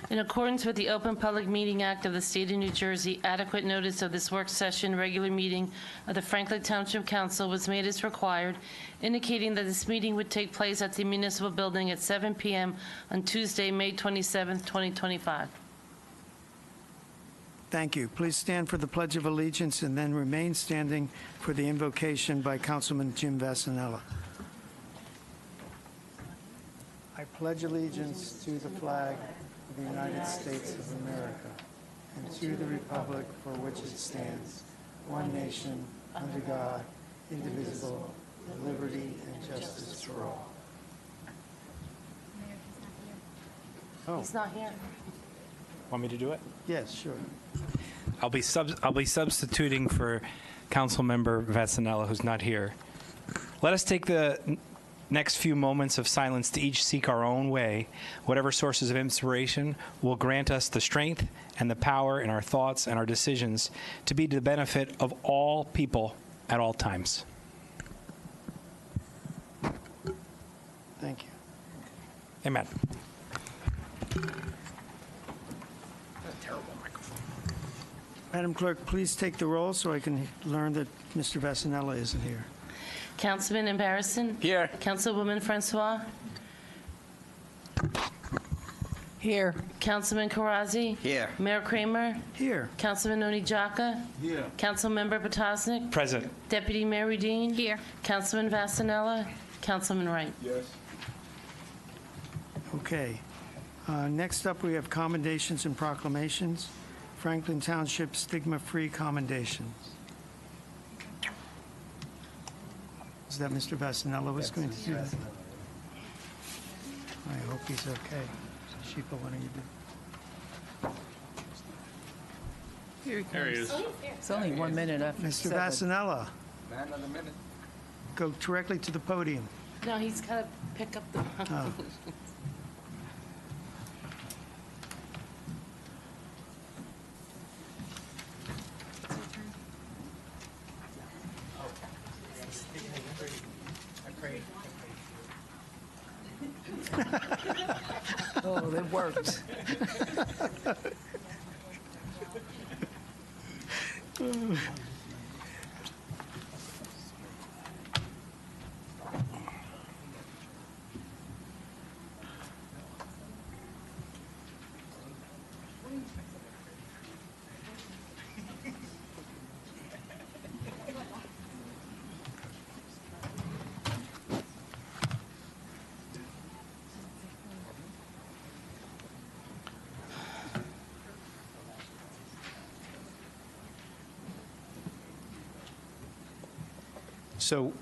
In accordance with the Open Public Meeting Act of the State of New Jersey, adequate notice of this work session regular meeting of the Franklin Township Council was made as required, indicating that this meeting would take place at the Municipal Building at 7 p.m. on Tuesday, May 27, 2025. Thank you. Please stand for the Pledge of Allegiance and then remain standing for the invocation by Councilman Jim Vasanella. I pledge allegiance to the flag of the United States of America and to the republic for which it stands, one nation, under God, indivisible, with liberty and justice for all. Oh, He's not here. Want me to do it? yes, sure. I'll be substituting for Councilmember Vasanella, who's not here. Let us take the next few moments of silence to each seek our own way. Whatever sources of inspiration will grant us the strength and the power in our thoughts and our decisions to be to the benefit of all people at all times. Thank you. Amen. Madam Clerk, please take the roll so I can learn that Mr. Vasanella isn't here. Councilman Embarrasson? Here. Councilwoman Francois? Here. Councilman Karazi? Here. Mayor Kramer? Here. Councilman Onijaka? Here. Councilmember Potasnik? Present. Deputy Mayor Udine? Here. Councilman Vasanella? Councilman Wright? Yes. Okay. Next up, we have commendations and proclamations. Franklin Township Stigma-Free Commendations. Is that Mr. Vasanella was going to do that? I hope he's okay. Sheepa, what do you do? Here he comes. There he is. It's only 1 minute after Mr. 7. Vasanella, Man of the minute. go directly to the podium. No, he's got to pick up the... Oh. Oh, it worked. So,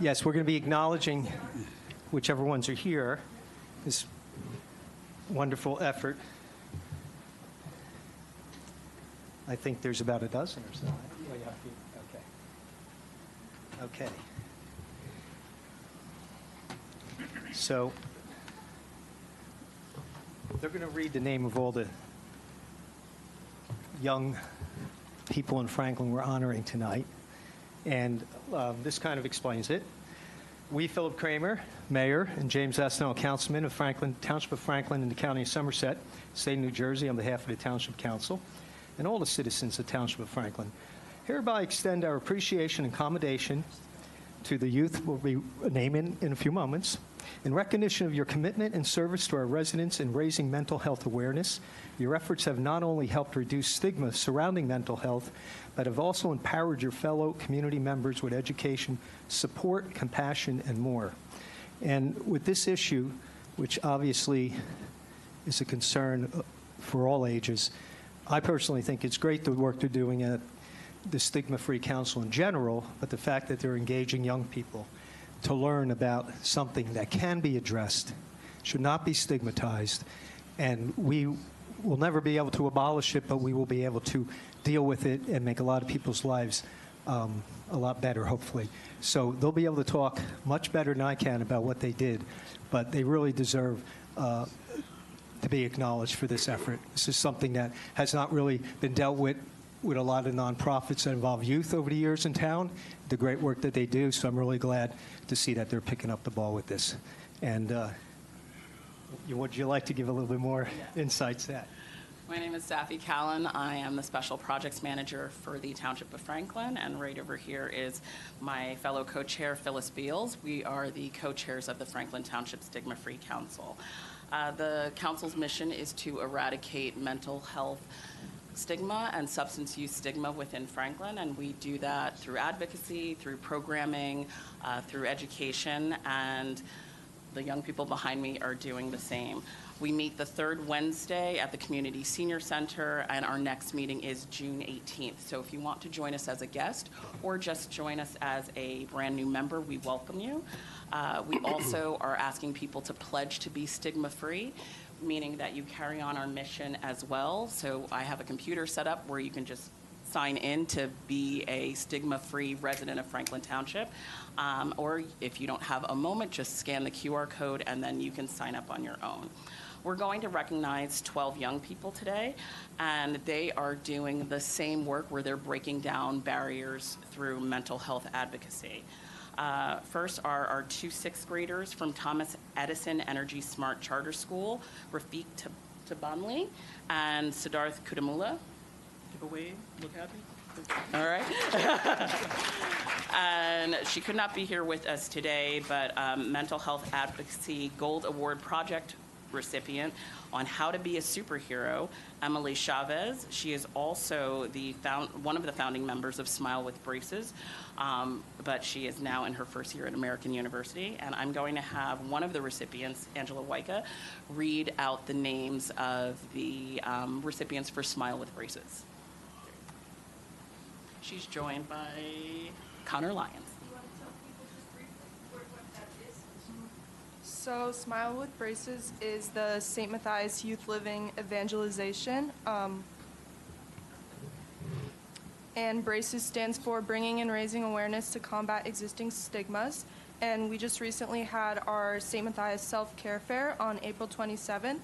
yes, we're going to be acknowledging, whichever ones are here, this wonderful effort. I think there's about a dozen or so. Oh, yeah. Okay. Okay. So, they're going to read the name of all the young people in Franklin we're honoring tonight, and this kind of explains it. We, Philip Kramer, Mayor, and James Vasanella, Councilman of Franklin, Township of Franklin in the County of Somerset, State of New Jersey, on behalf of the Township Council, and all the citizens of Township of Franklin, hereby extend our appreciation and commendation to the youth we'll be naming in a few moments. In recognition of your commitment and service to our residents in raising mental health awareness, your efforts have not only helped reduce stigma surrounding mental health, but have also empowered your fellow community members with education, support, compassion, and more. And with this issue, which obviously is a concern for all ages, I personally think it's great the work they're doing at the Stigma-Free Council in general, but the fact that they're engaging young people to learn about something that can be addressed, should not be stigmatized, and we will never be able to abolish it, but we will be able to deal with it and make a lot of people's lives a lot better, hopefully. So they'll be able to talk much better than I can about what they did, but they really deserve to be acknowledged for this effort. This is something that has not really been dealt with a lot of nonprofits that involve youth over the years in town, the great work that they do. So I'm really glad to see that they're picking up the ball with this. And Would you like to give a little bit more insights to that? My name is Safi Callan. I am the Special Projects Manager for the Township of Franklin, and right over here is my fellow co-chair, Phyllis Beals. We are the co-chairs of the Franklin Township Stigma-Free Council. The council's mission is to eradicate mental health stigma and substance use stigma within Franklin, and we do that through advocacy, through programming, through education, and the young people behind me are doing the same. We meet the third Wednesday at the Community Senior Center, and our next meeting is June 18th. So if you want to join us as a guest or just join us as a brand new member, we welcome you. We also are asking people to pledge to be stigma-free, meaning that you carry on our mission as well. So I have a computer set up where you can just sign in to be a stigma-free resident of Franklin Township. Or if you don't have a moment, just scan the QR code and then you can sign up on your own. We're going to recognize 12 young people today, and they are doing the same work where they're breaking down barriers through mental health advocacy. First are our 2 6th graders from Thomas Edison Energy Smart Charter School, Rafiq Tabanli and Siddharth Kudamula. Give a wave, look happy. All right. And she could not be here with us today, but Mental Health Advocacy Gold Award Project recipient on How to Be a Superhero, Emily Chavez. She is also one of the founding members of Smile with Braces, but she is now in her first year at American University. And I'm going to have one of the recipients, Angela Waika, read out the names of the recipients for Smile with Braces. She's joined by Connor Lyons. So Smile with Braces is the St. Matthias Youth Living Evangelization. And Braces stands for Bringing and Raising Awareness to Combat Existing Stigmas. And we just recently had our St. Matthias Self-Care Fair on April 27th.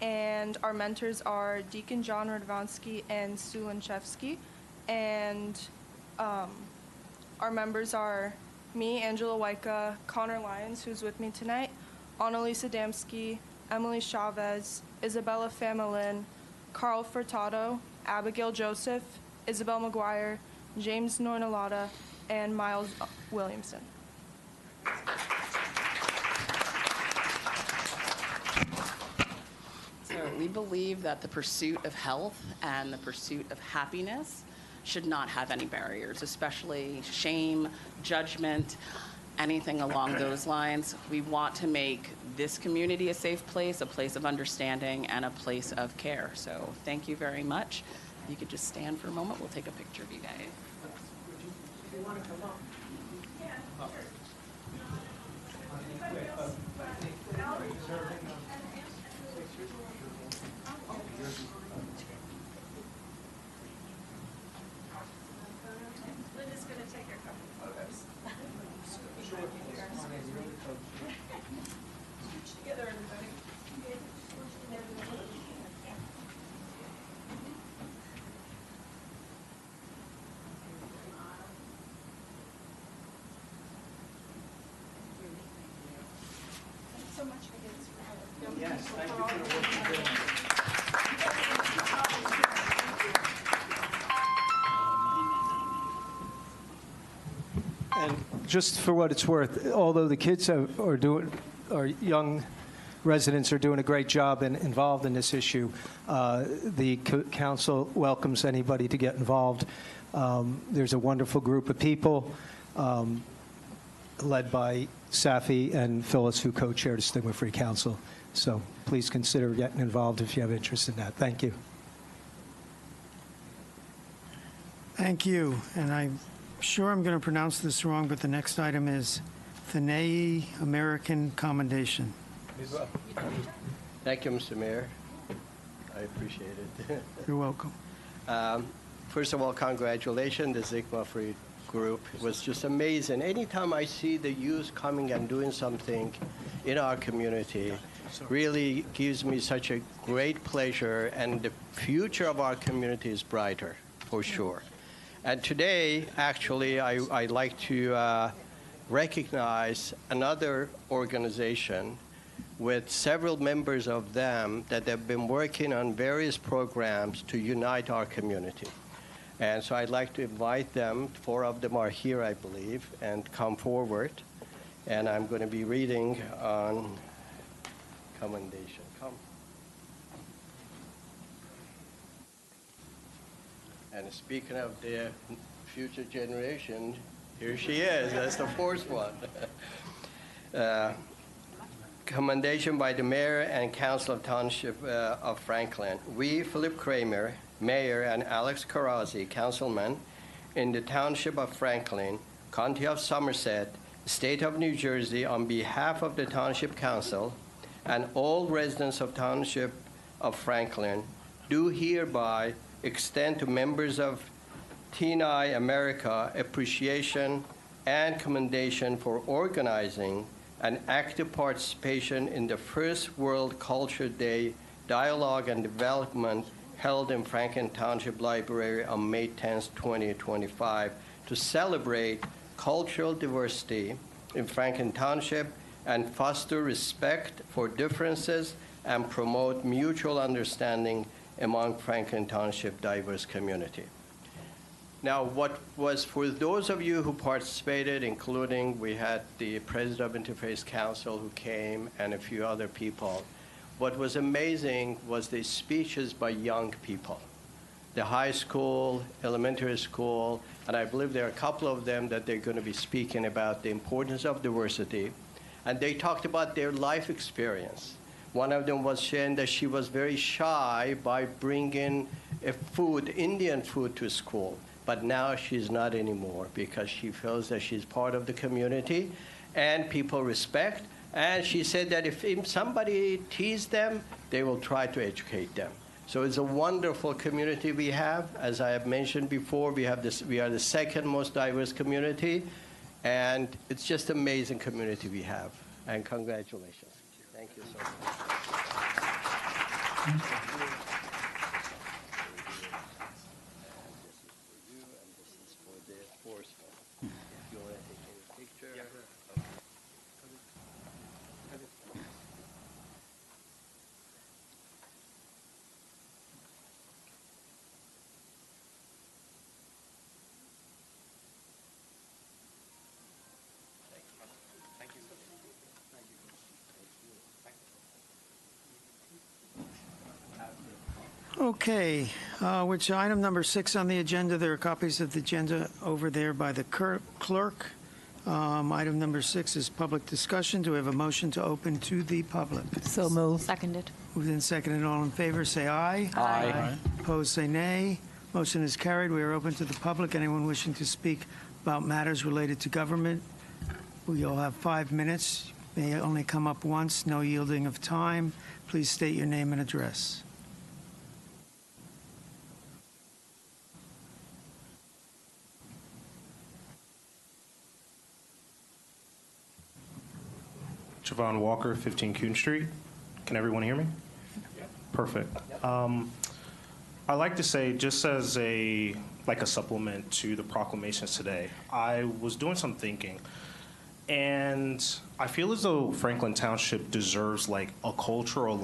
And our mentors are Deacon John Radvansky and Sue Lanchevsky. And our members are me, Angela Waika, Connor Lyons, who's with me tonight, Annalisa Damsky, Emily Chavez, Isabella Famelin, Carl Furtado, Abigail Joseph, Isabel McGuire, James Nornalata, and Miles Williamson. So we believe that the pursuit of health and the pursuit of happiness should not have any barriers, especially shame, judgment, anything along those lines. We want to make this community a safe place, a place of understanding, and a place of care. So thank you very much. You could just stand for a moment. We'll take a picture of you guys. If you want to come up. Linda's going to take a couple photos. Together, everybody. Thanks so much for this. Yes, thank you for the work you're doing. And just for what it's worth, although the kids our young residents are doing a great job and involved in this issue, the council welcomes anybody to get involved. There's a wonderful group of people led by Safi and Phyllis, who co-chair the Stigma Free Council. So please consider getting involved if you have interest in that. Thank you. Thank you. And I'm sure I'm going to pronounce this wrong, but the next item is Thanei American Commendation. Thank you, Mr. Mayor. I appreciate it. You're welcome. First of all, congratulations, the Stigma-Free group. It was just amazing. Anytime I see the youth coming and doing something in our community, really gives me such a great pleasure, and the future of our community is brighter, for sure. And today, actually, I'd like to recognize another organization with several members of them that have been working on various programs to unite our community. And so I'd like to invite them, 4 of them are here, I believe, and come forward. And I'm going to be reading on commendation. Come. And speaking of the future generation, here she is. That's the 4th one. Commendation by the Mayor and Council of Township of Franklin. We, Philip Kramer, Mayor, and Alex Karazi, Councilman, in the Township of Franklin, County of Somerset, State of New Jersey, on behalf of the Township Council and all residents of Township of Franklin, do hereby extend to members of TNI America appreciation and commendation for organizing an active participation in the First World Culture Day Dialogue and Development held in Franklin Township Library on May 10, 2025, to celebrate cultural diversity in Franklin Township and foster respect for differences and promote mutual understanding among Franklin Township diverse community. Now, what was, for those of you who participated, including we had the President of Interfaith Council who came and a few other people, what was amazing was the speeches by young people, the high school, elementary school, and I believe there are a couple of them that they're going to be speaking about the importance of diversity, and they talked about their life experience. One of them was saying that she was very shy by bringing a food, Indian food, to school. But now she's not anymore because she feels that she's part of the community and people respect. And she said that if somebody teased them, they will try to educate them. So it's a wonderful community we have. As I have mentioned before, we are the 2nd most diverse community. And it's just an amazing community we have. And congratulations. Thank you so much. Okay, which item number 6 on the agenda? There are copies of the agenda over there by the clerk. Item number 6 is public discussion. Do we have a motion to open to the public? So moved. Seconded. Moved and seconded. All in favor, say aye. Aye. Opposed, say nay. Motion is carried. We are open to the public. Anyone wishing to speak about matters related to government, we all have 5 minutes. May only come up once. No yielding of time. Please state your name and address. Javon Walker, 15 Coon Street. Can everyone hear me? Perfect. I'd like to say, just as a supplement to the proclamations today, I was doing some thinking, and I feel as though Franklin Township deserves like a cultural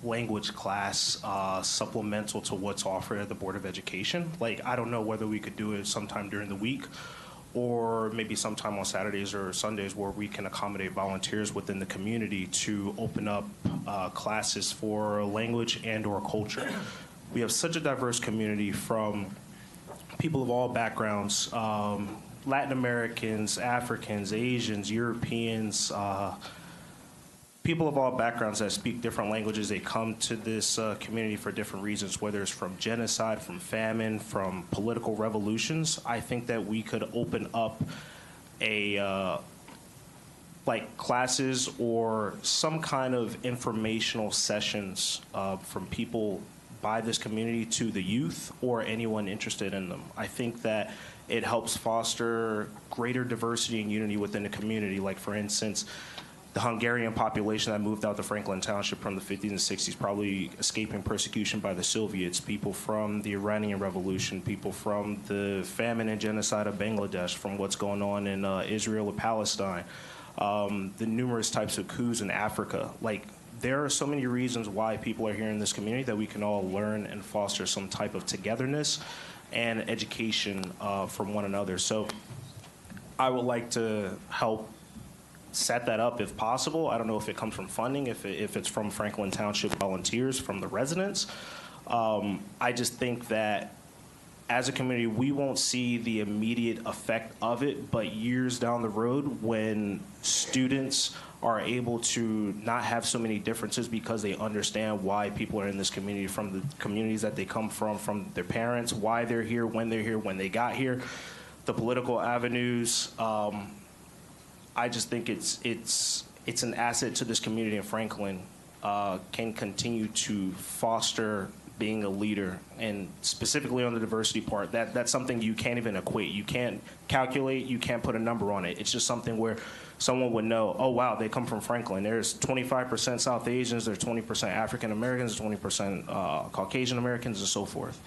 language class supplemental to what's offered at the Board of Education. Like, I don't know whether we could do it sometime during the week, or maybe sometime on Saturdays or Sundays where we can accommodate volunteers within the community to open up classes for language and or culture. We have such a diverse community, from people of all backgrounds, Latin Americans, Africans, Asians, Europeans, people of all backgrounds that speak different languages. They come to this community for different reasons, whether it's from genocide, from famine, from political revolutions. I think that we could open up a like classes or some kind of informational sessions from people by this community to the youth or anyone interested in them. I think that it helps foster greater diversity and unity within the community. Like, for instance, the Hungarian population that moved out to Franklin Township from the 50s and 60s, probably escaping persecution by the Soviets, people from the Iranian Revolution, people from the famine and genocide of Bangladesh, from what's going on in Israel or Palestine. the numerous types of coups in Africa. Like, there are so many reasons why people are here in this community that we can all learn and foster some type of togetherness and education from one another. So I would like to help set that up if possible. I don't know if it comes from funding, if it's from Franklin Township volunteers, from the residents. I just think that as a community, we won't see the immediate effect of it, but years down the road when students are able to not have so many differences because they understand why people are in this community, from the communities that they come from their parents, why they're here, when they got here, the political avenues. I just think it's an asset to this community in Franklin, can continue to foster being a leader, and specifically on the diversity part, that's something you can't even equate. You can't calculate, you can't put a number on it. It's just something where someone would know, oh wow, they come from Franklin. There's 25% South Asians, there's 20% African Americans, 20% Caucasian Americans, and so forth.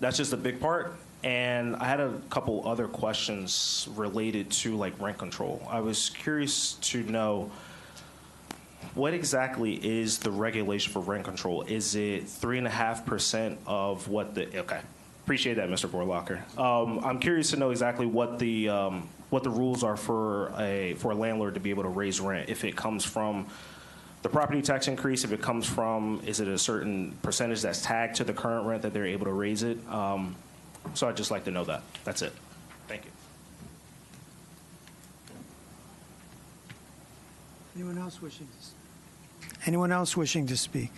That's just a big part. And I had a couple other questions related to like rent control. I was curious to know, what exactly is the regulation for rent control? Is it 3.5% of what the, okay, appreciate that, Mr. Vorlocker. I'm curious to know exactly what the rules are for a landlord to be able to raise rent. If it comes from the property tax increase, if it comes from, is it a certain percentage that's tagged to the current rent that they're able to raise it? So I'd just like to know that. That's it. Thank you. Anyone else wishing to speak?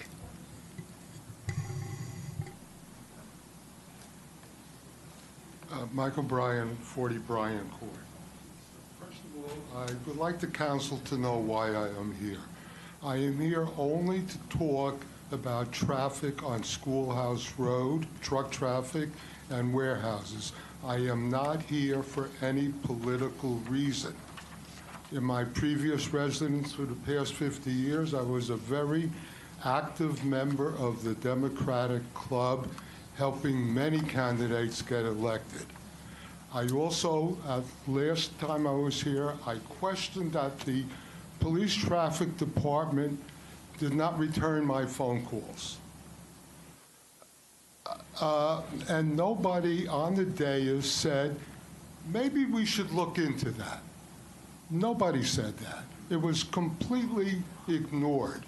Michael Bryan, 40 Bryan Court. First of all, I would like the council to know why I am here. I am here only to talk about traffic on Schoolhouse Road, truck traffic, and warehouses. I am not here for any political reason. In my previous residence for the past 50 years, I was a very active member of the Democratic Club, helping many candidates get elected. I also, last time I was here, I questioned that the police traffic department did not return my phone calls. And nobody on the dais said, maybe we should look into that. Nobody said that. It was completely ignored.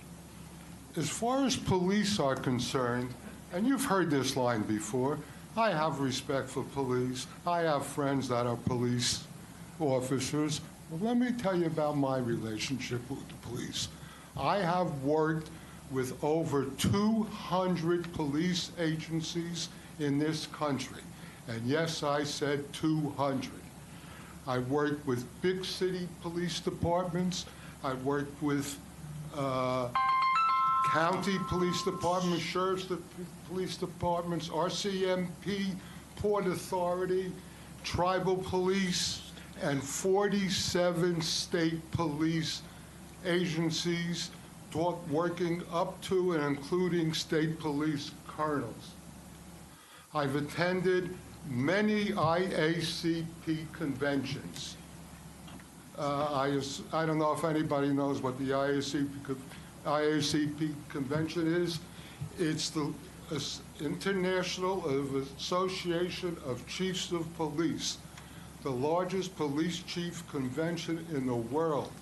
As far as police are concerned, and you've heard this line before, I have respect for police. I have friends that are police officers. Well, let me tell you about my relationship with the police. I have worked with over 200 police agencies in this country. And yes, I said 200. I worked with big city police departments. I worked with county police departments, sheriff's police departments, RCMP, Port Authority, tribal police, and 47 state police agencies, working up to and including state police colonels. I've attended many IACP conventions. I don't know if anybody knows what the IACP convention is. It's the International Association of Chiefs of Police, the largest police chief convention in the world.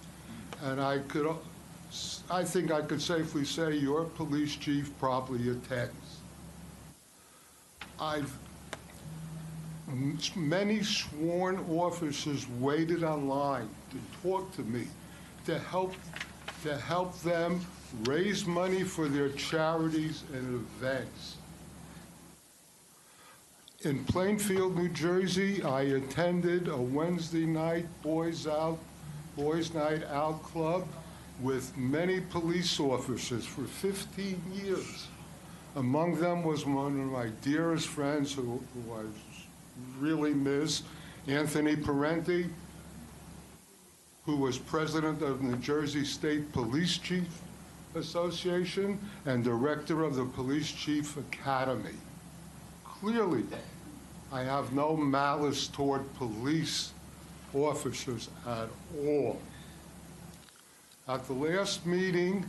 And I think I could safely say your police chief probably attends. Many sworn officers waited online to talk to me, to help them raise money for their charities and events. In Plainfield, New Jersey, I attended a Wednesday night boys night out club with many police officers for 15 years. Among them was one of my dearest friends who I really miss, Anthony Parenti, who was president of New Jersey State Police Chief Association and director of the Police Chief Academy. Clearly, I have no malice toward police, officers at all. At the last meeting,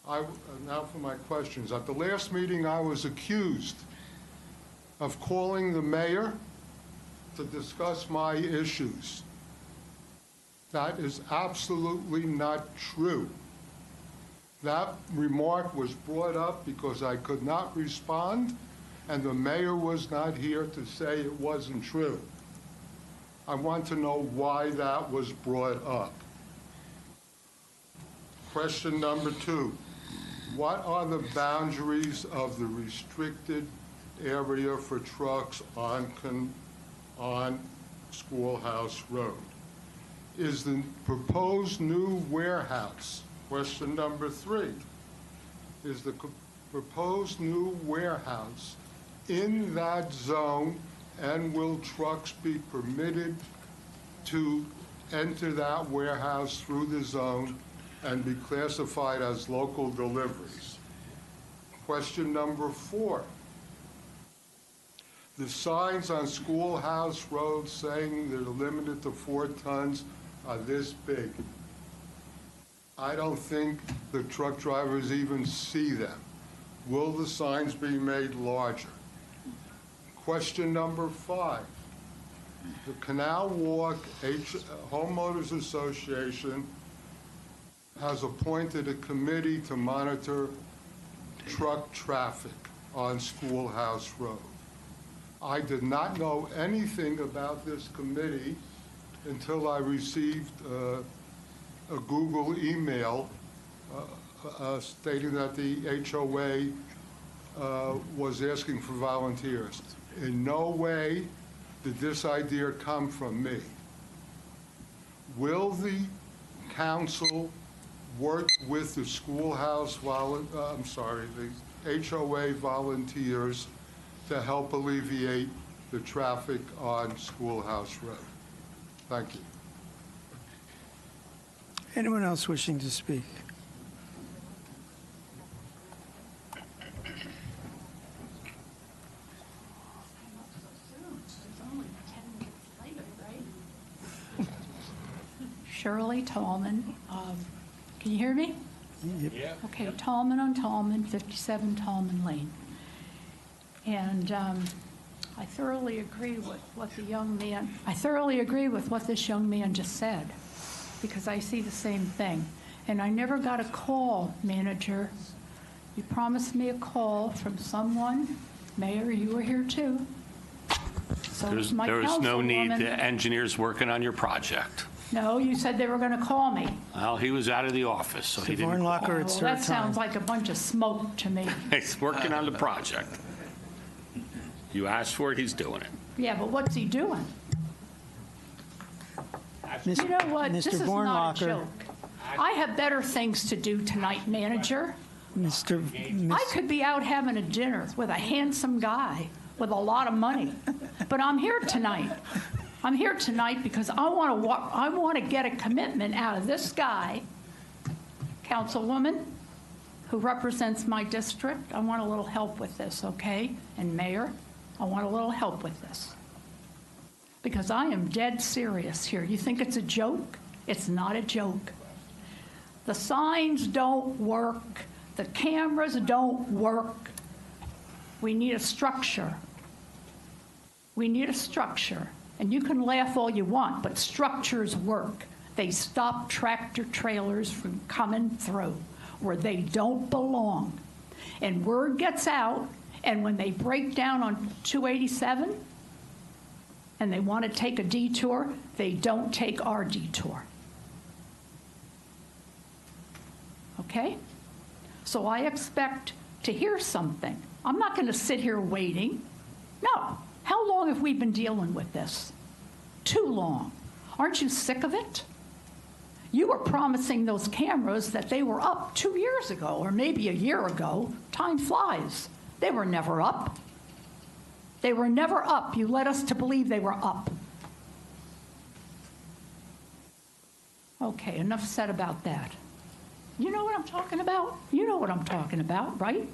now for my questions. At the last meeting, I was accused of calling the mayor to discuss my issues. That is absolutely not true. That remark was brought up because I could not respond, and the mayor was not here to say it wasn't true. I want to know why that was brought up. Question number 2. What are the boundaries of the restricted area for trucks on Schoolhouse Road? Is the proposed new warehouse, question number 3, is the proposed new warehouse in that zone, and will trucks be permitted to enter that warehouse through the zone and be classified as local deliveries? Question number 4. The signs on Schoolhouse Road saying they're limited to 4 tons are this big. I don't think the truck drivers even see them. Will the signs be made larger? Question number 5. The Canal Walk Homeowners Association has appointed a committee to monitor truck traffic on Schoolhouse Road. I did not know anything about this committee until I received a Google email stating that the HOA was asking for volunteers. In no way did this idea come from me. Will the council work with the the HOA volunteers to help alleviate the traffic on Schoolhouse Road? Thank you. Anyone else wishing to speak? Shirley Tallman. Can you hear me? Yep. Yeah. Okay, Tallman on Tallman, 57 Tallman Lane. And I thoroughly agree with what this young man just said, because I see the same thing. And I never got a call, manager. You promised me a call from someone. Mayor, you were here too. So There was my no need councilwoman- to engineers working on your project. No, you said they were going to call me. Well, he was out of the office, so he didn't Vornlocker, call. it's Well, their that time. sounds like a bunch of smoke to me. He's working on the project. You asked for it, he's doing it. Yeah, but what's he doing? Mis- You know what? This Mr. is not a Vornlocker, joke. I have better things to do tonight, manager. I could be out having a dinner with a handsome guy with a lot of money, but I'm here tonight. I'm here tonight because I want to get a commitment out of this guy, councilwoman, who represents my district. I want a little help with this, okay? And mayor, I want a little help with this. Because I am dead serious here. You think it's a joke? It's not a joke. The signs don't work. The cameras don't work. We need a structure. We need a structure. And you can laugh all you want, but structures work. They stop tractor trailers from coming through where they don't belong. And word gets out, and when they break down on 287 and they want to take a detour, they don't take our detour. Okay? So I expect to hear something. I'm not going to sit here waiting. No. How long have we been dealing with this? Too long. Aren't you sick of it? You were promising those cameras that they were up 2 years ago, or maybe a year ago. Time flies. They were never up. They were never up. You led us to believe they were up. Okay, enough said about that. You know what I'm talking about? You know what I'm talking about, right?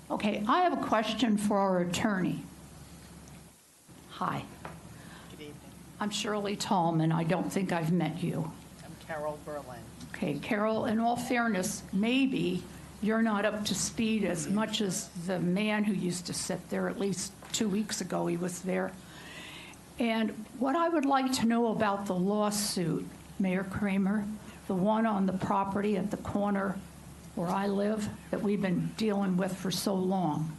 Okay, I have a question for our attorney. Hi. I'm Shirley Tallman. I don't think I've met you. I'm Carol Berlin. Okay, Carol, in all fairness, maybe you're not up to speed as much as the man who used to sit there. At least 2 weeks ago he was there. And what I would like to know about the lawsuit, Mayor Kramer, the one on the property at the corner where I live that we've been dealing with for so long.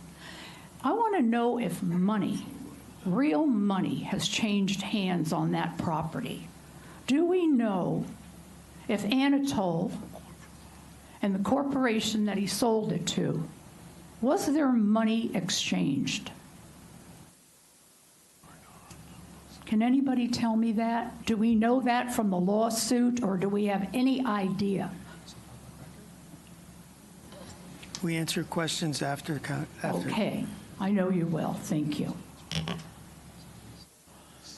I want to know if money, real money, has changed hands on that property. Do we know if Anatole and the corporation that he sold it to, was there money exchanged? Can anybody tell me that? Do we know that from the lawsuit, or do we have any idea? We answer questions after. Okay, I know you will. Thank you.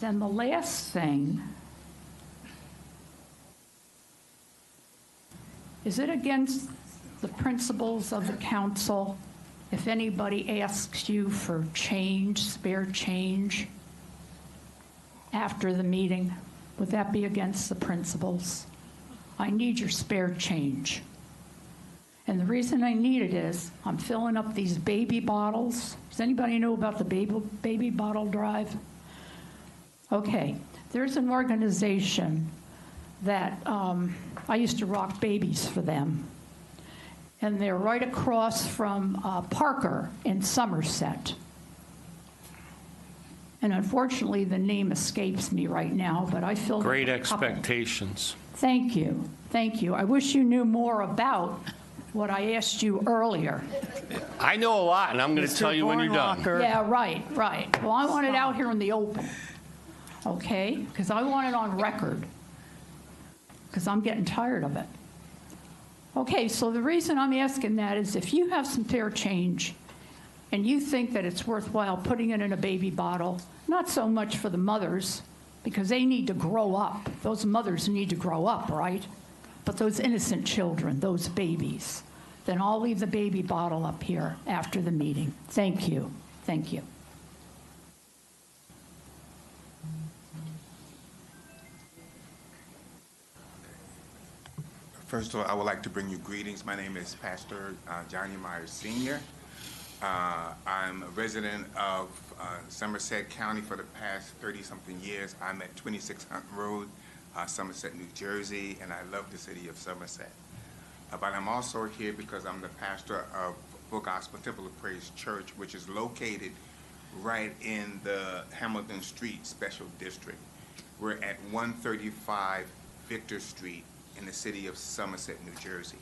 Then the last thing, is it against the principles of the council if anybody asks you for change, spare change, after the meeting? Would that be against the principles? I need your spare change. And the reason I need it is I'm filling up these baby bottles. Does anybody know about the baby bottle drive? Okay, there's an organization that I used to rock babies for them. And they're right across from Parker in Somerset. And unfortunately, the name escapes me right now, but I filled Great a couple. expectations. Thank you. Thank you. I wish you knew more about what I asked you earlier. I know a lot, and I'm going to tell you when you're done. Yeah, right. Well, I want it out here in the open, okay? Because I want it on record, because I'm getting tired of it. Okay, so the reason I'm asking that is if you have some fair change and you think that it's worthwhile putting it in a baby bottle, not so much for the mothers, because they need to grow up. Those mothers need to grow up, right? But those innocent children, those babies, then I'll leave the baby bottle up here after the meeting. Thank you. Thank you. First of all, I would like to bring you greetings. My name is Pastor Johnny Myers Sr. I'm a resident of Somerset County for the past 30-something years. I'm at 26 Hunt Road, Somerset, New Jersey, and I love the city of Somerset. But I'm also here because I'm the pastor of Full Gospel Temple of Praise Church, which is located right in the Hamilton Street Special District. We're at 135 Victor Street in the city of Somerset, New Jersey.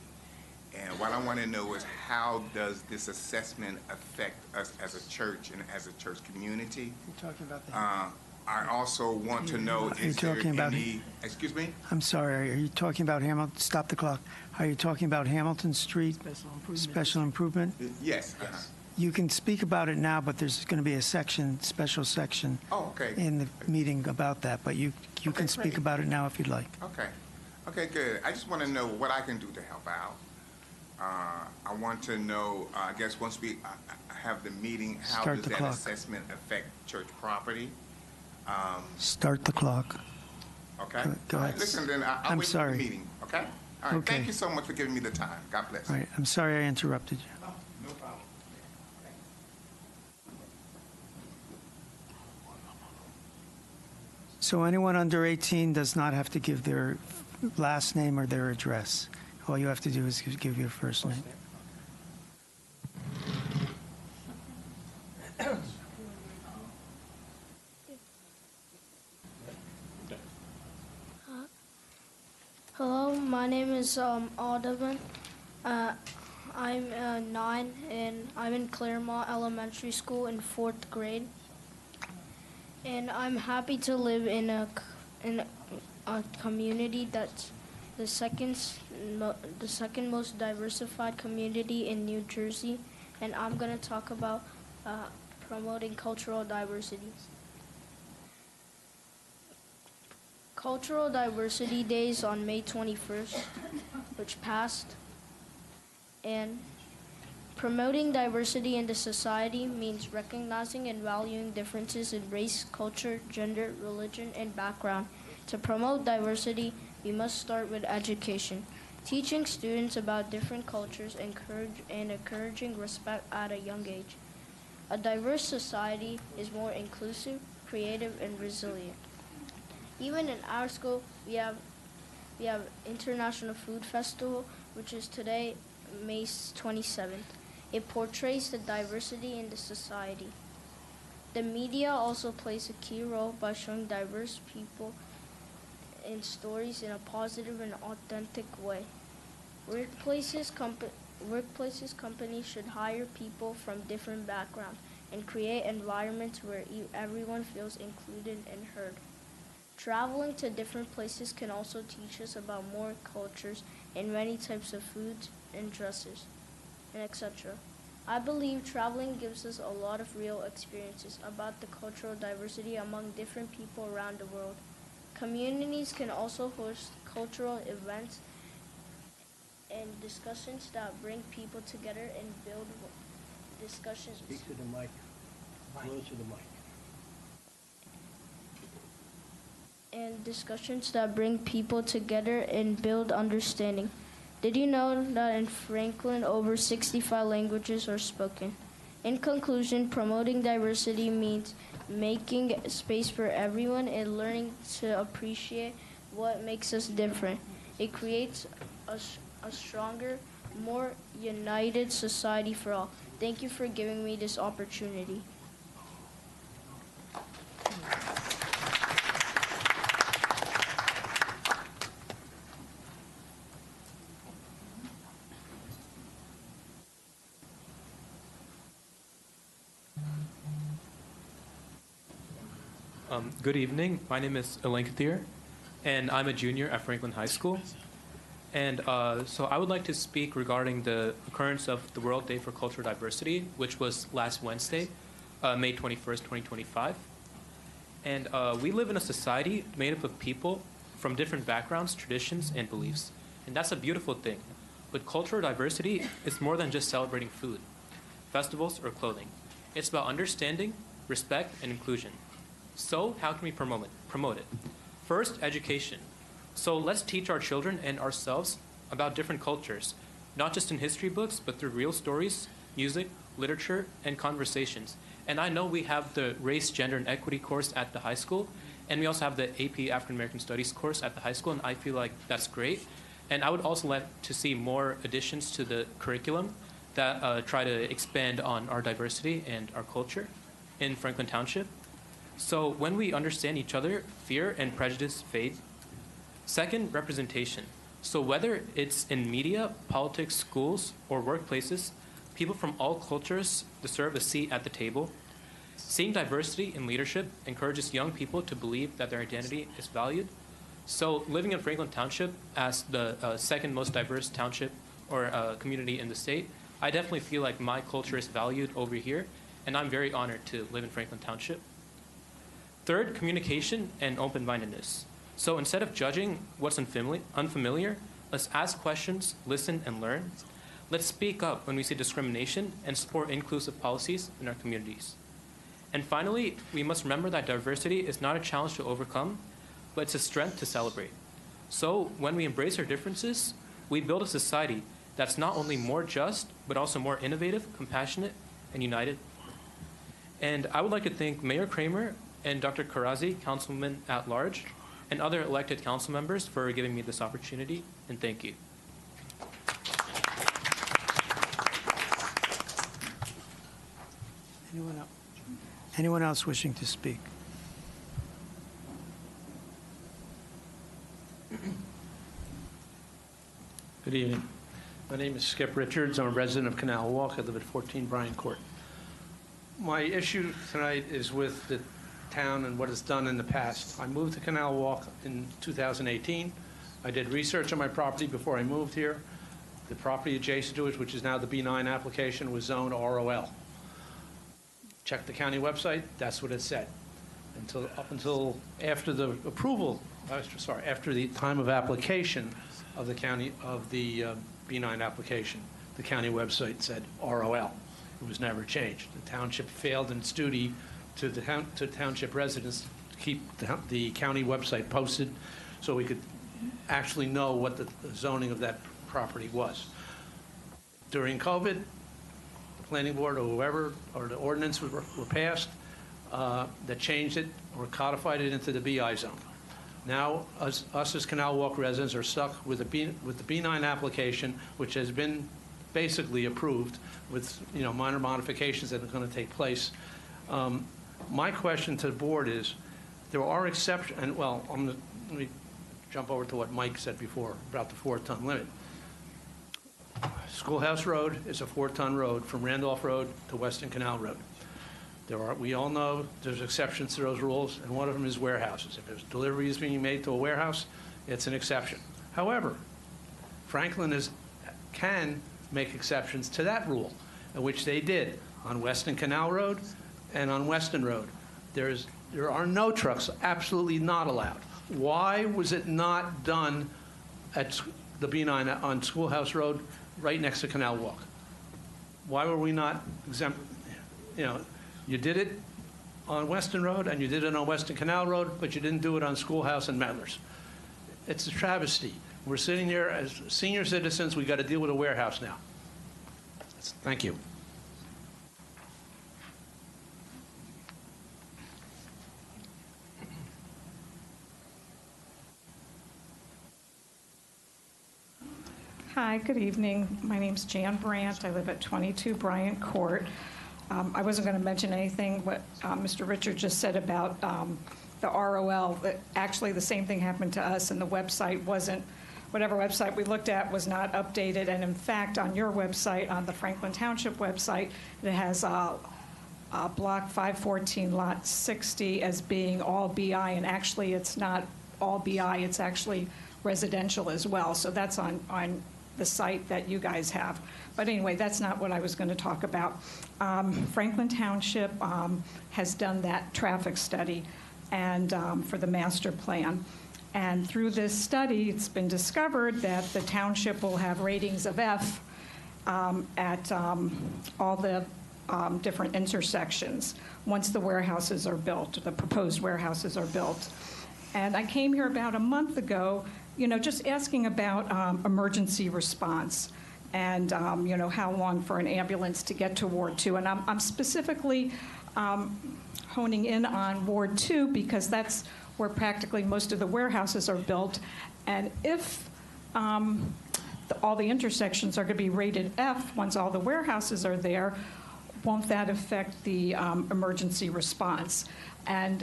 And what I want to know is, how does this assessment affect us as a church and as a church community? You're talking about the... I also want to know, is there any... Excuse me? I'm sorry, are you talking about Hamilton? Stop the clock. Are you talking about Hamilton Street Special Improvement? Yes. You can speak about it now, but there's going to be a section, special section in the meeting about that. But you can speak about it now if you'd like. Okay. Okay, good. I just want to know what I can do to help out. I want to know, I guess once we have the meeting, how does that assessment affect church property? Start the clock. Okay. Go ahead. Listen, then I'll wait for the meeting, okay? All right. Okay. Thank you so much for giving me the time. God bless. All right. I'm sorry I interrupted you. No problem. So anyone under 18 does not have to give their last name or their address. All you have to do is give your first name. Hello, my name is Alderman. I'm 9 and I'm in Claremont Elementary School in 4th grade. And I'm happy to live in a community that's the second most diversified community in New Jersey. And I'm going to talk about promoting cultural diversity. Cultural Diversity Days on May 21st, which passed, and Promoting diversity in the society means recognizing and valuing differences in race, culture, gender, religion, and background. To promote diversity, we must start with education. Teaching students about different cultures and encouraging respect at a young age. A diverse society is more inclusive, creative, and resilient. Even in our school, we have International Food Festival, which is today, May 27th. It portrays the diversity in the society. The media also plays a key role by showing diverse people and stories in a positive and authentic way. Workplaces, companies should hire people from different backgrounds and create environments where everyone feels included and heard. Traveling to different places can also teach us about more cultures and many types of foods and dresses, and etc. I believe traveling gives us a lot of real experiences about the cultural diversity among different people around the world. Communities can also host cultural events and discussions that bring people together and build discussions. Speak to the mic. Close to the mic. And discussions that bring people together and build understanding. Did you know that in Franklin, over 65 languages are spoken? In conclusion, promoting diversity means making space for everyone and learning to appreciate what makes us different. It creates a stronger, more united society for all. Thank you for giving me this opportunity. Good evening. My name is Elaine Kathir, and I'm a junior at Franklin High School. And so I would like to speak regarding the occurrence of the World Day for Cultural Diversity, which was last Wednesday, May 21st, 2025. And we live in a society made up of people from different backgrounds, traditions, and beliefs. And that's a beautiful thing. But cultural diversity is more than just celebrating food, festivals, or clothing. It's about understanding, respect, and inclusion. So how can we promote it? First, education. So let's teach our children and ourselves about different cultures, not just in history books, but through real stories, music, literature, and conversations. And I know we have the Race, Gender, and Equity course at the high school, and we also have the AP African American Studies course at the high school, and I feel like that's great. And I would also like to see more additions to the curriculum that try to expand on our diversity and our culture in Franklin Township. So when we understand each other, fear and prejudice fade. Second, representation. So whether it's in media, politics, schools, or workplaces, people from all cultures deserve a seat at the table. Seeing diversity in leadership encourages young people to believe that their identity is valued. So living in Franklin Township as the second most diverse township or community in the state, I definitely feel like my culture is valued over here, and I'm very honored to live in Franklin Township. Third, communication and open-mindedness. So instead of judging what's unfamiliar, let's ask questions, listen, and learn. Let's speak up when we see discrimination and support inclusive policies in our communities. And finally, we must remember that diversity is not a challenge to overcome, but it's a strength to celebrate. So when we embrace our differences, we build a society that's not only more just, but also more innovative, compassionate, and united. And I would like to thank Mayor Kramer and Dr. Karazi, Councilman at Large, and other elected council members for giving me this opportunity, and thank you. Anyone else wishing to speak? Good evening. My name is Skip Richards. I'm a resident of Canal Walk. I live at 14 Bryant Court. My issue tonight is with the town and what it's done in the past. I moved to Canal Walk in 2018. I did research on my property before I moved here. The property adjacent to it, which is now the B9 application, was zoned ROL. Checked the county website, that's what it said. Up until after the approval, after the time of application of the county, of the B9 application. the county website said ROL. It was never changed. The township failed in its duty to to township residents to keep the county website posted so we could actually know what the zoning of that property was. During COVID, the planning board or whoever, or the ordinance were passed that changed it or codified it into the BI zone. Now, us as Canal Walk residents are stuck with the B9 application, which has been basically approved with minor modifications that are going to take place. My question to the board is, there are exceptions, and well, let me jump over to what Mike said before about the 4-ton limit. Schoolhouse Road is a 4-ton road from Randolph Road to Weston Canal Road. We all know there's exceptions to those rules, and one of them is warehouses. If there's deliveries being made to a warehouse, it's an exception. However, Franklin can make exceptions to that rule, which they did on Weston Canal Road and on Weston Road. There are no trucks, absolutely not allowed. Why was it not done at the B9 on Schoolhouse Road right next to Canal Walk? Why were we not exempt? You did it on Weston Road and you did it on Weston Canal Road, but you didn't do it on Schoolhouse and Medlars. It's a travesty. We're sitting here as senior citizens. We got to deal with a warehouse now. Thank you. Hi, good evening. My name's Jan Brandt. I live at 22 Bryant Court. I wasn't going to mention anything what Mr. Richard just said about the ROL. Actually, the same thing happened to us, and the website wasn't, whatever website we looked at was not updated. And in fact, on your website, on the Franklin Township website, it has block 514, lot 60 as being all BI, and actually it's not all BI, it's actually residential as well. So that's on the site that you guys have. But anyway, that's not what I was going to talk about. Franklin Township has done that traffic study and for the master plan. And through this study, it's been discovered that the township will have ratings of F at all the different intersections once the warehouses are built, the proposed warehouses are built. And I came here about a month ago, just asking about emergency response and, how long for an ambulance to get to Ward 2. And I'm specifically honing in on Ward 2 because that's where practically most of the warehouses are built. And if all the intersections are going to be rated F once all the warehouses are there, won't that affect the emergency response? And,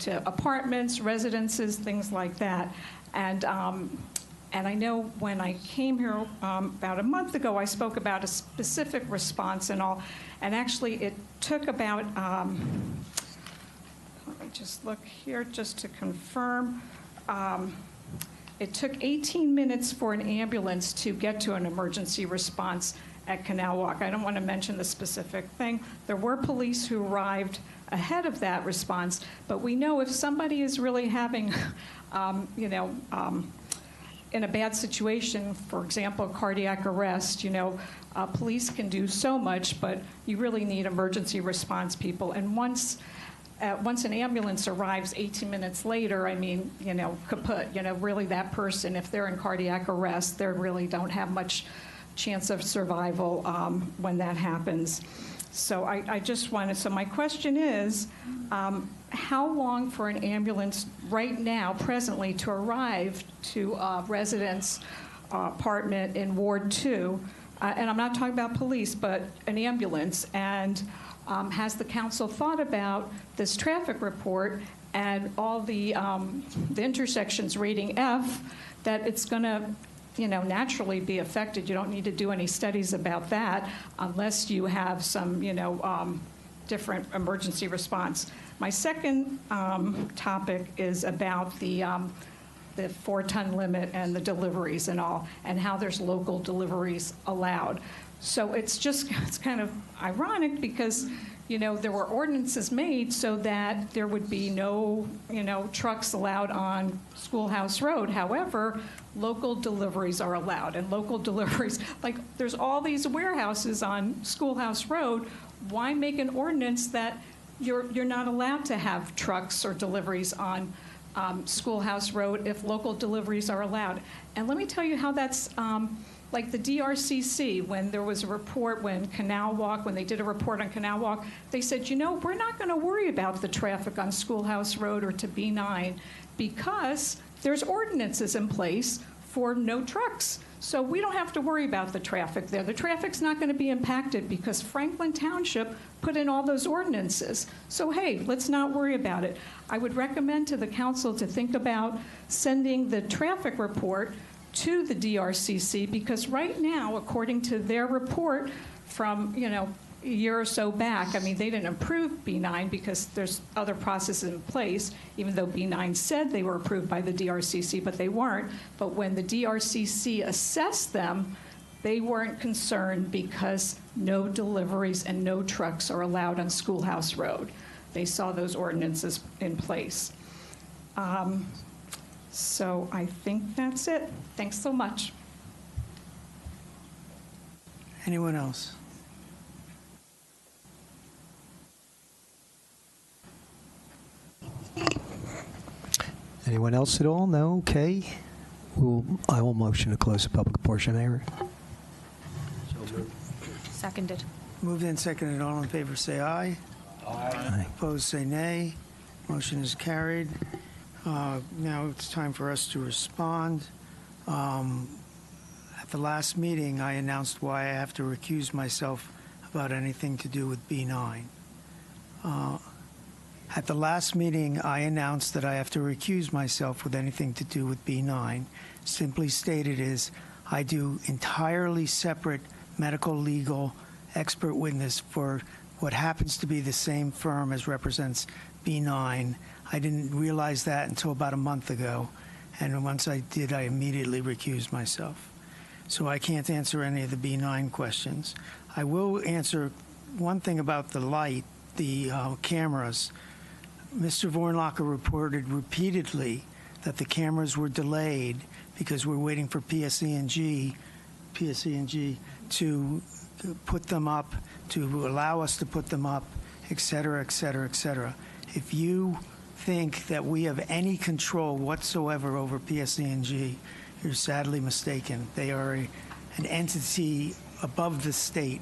to apartments, residences, things like that. And I know when I came here about a month ago, I spoke about a specific response and all. And actually, it took about, let me just look here just to confirm. It took 18 minutes for an ambulance to get to an emergency response at Canal Walk. I don't want to mention the specific thing. There were police who arrived ahead of that response, but we know if somebody is really having, in a bad situation, for example, cardiac arrest, police can do so much, but you really need emergency response people. And once an ambulance arrives 18 minutes later, kaput, really that person, if they're in cardiac arrest, they really don't have much chance of survival when that happens. So I just wanted, so my question is, how long for an ambulance right now, presently, to arrive to a resident's apartment in Ward 2? And I'm not talking about police, but an ambulance. And has the council thought about this traffic report and all the intersections rating F, that it's going to naturally be affected? You don't need to do any studies about that unless you have some, different emergency response. My second topic is about the 4-ton limit and the deliveries and all, and how there's local deliveries allowed. So it's kind of ironic because, there were ordinances made so that there would be no, trucks allowed on Schoolhouse Road. However, local deliveries are allowed, and local deliveries, like, there's all these warehouses on Schoolhouse Road. Why make an ordinance that you're not allowed to have trucks or deliveries on Schoolhouse Road if local deliveries are allowed? And let me tell you how that's, like the DRCC, when there was a report, when they did a report on Canal Walk, they said, we're not going to worry about the traffic on Schoolhouse Road or to B9 because there's ordinances in place for no trucks. So we don't have to worry about the traffic there. The traffic's not going to be impacted because Franklin Township put in all those ordinances. So hey, let's not worry about it. I would recommend to the council to think about sending the traffic report to the DRCC, because right now, according to their report from, a year or so back, I mean, they didn't approve B9 because there's other processes in place, even though B9 said they were approved by the DRCC, but they weren't. But when the DRCC assessed them, they weren't concerned because no deliveries and no trucks are allowed on Schoolhouse Road. They saw those ordinances in place. So I think that's it. Thanks so much. Anyone else? Anyone else at all? No? Okay. I will motion to close the public portion of the hearing. Seconded. Moved and seconded. All in favor say aye. Aye. Opposed say nay. Motion is carried. Now it's time for us to respond. At the last meeting, I announced why I have to recuse myself about anything to do with B9. At the last meeting, I announced that I have to recuse myself with anything to do with B9. Simply stated is, I do entirely separate medical legal expert witness for what happens to be the same firm as represents B9. I didn't realize that until about a month ago, and once I did, I immediately recused myself. So I can't answer any of the B9 questions. I will answer one thing about the light, the cameras. Mr. Vornlacher reported repeatedly that the cameras were delayed because we're waiting for PSE&G to put them up, to allow us to put them up, et cetera, et cetera, et cetera. If you think that we have any control whatsoever over PSE&G, you're sadly mistaken. They are an entity above the state.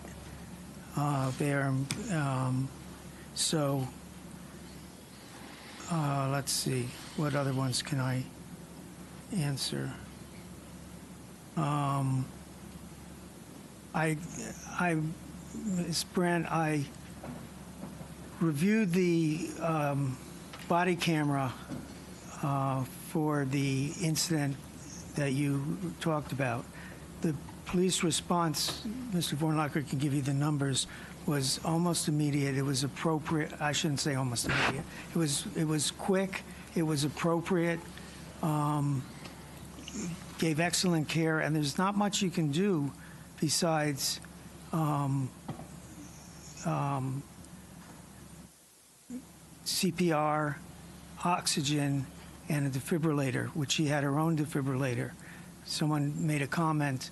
Let's see, what other ones can I answer? Ms. Brandt, I reviewed the body camera for the incident that you talked about. The police response, Mr. Vornlacher can give you the numbers, was almost immediate. It was appropriate. I shouldn't say almost immediate. It was quick. It was appropriate. Gave excellent care, and there's not much you can do besides CPR, oxygen, and a defibrillator, which she had her own defibrillator. Someone made a comment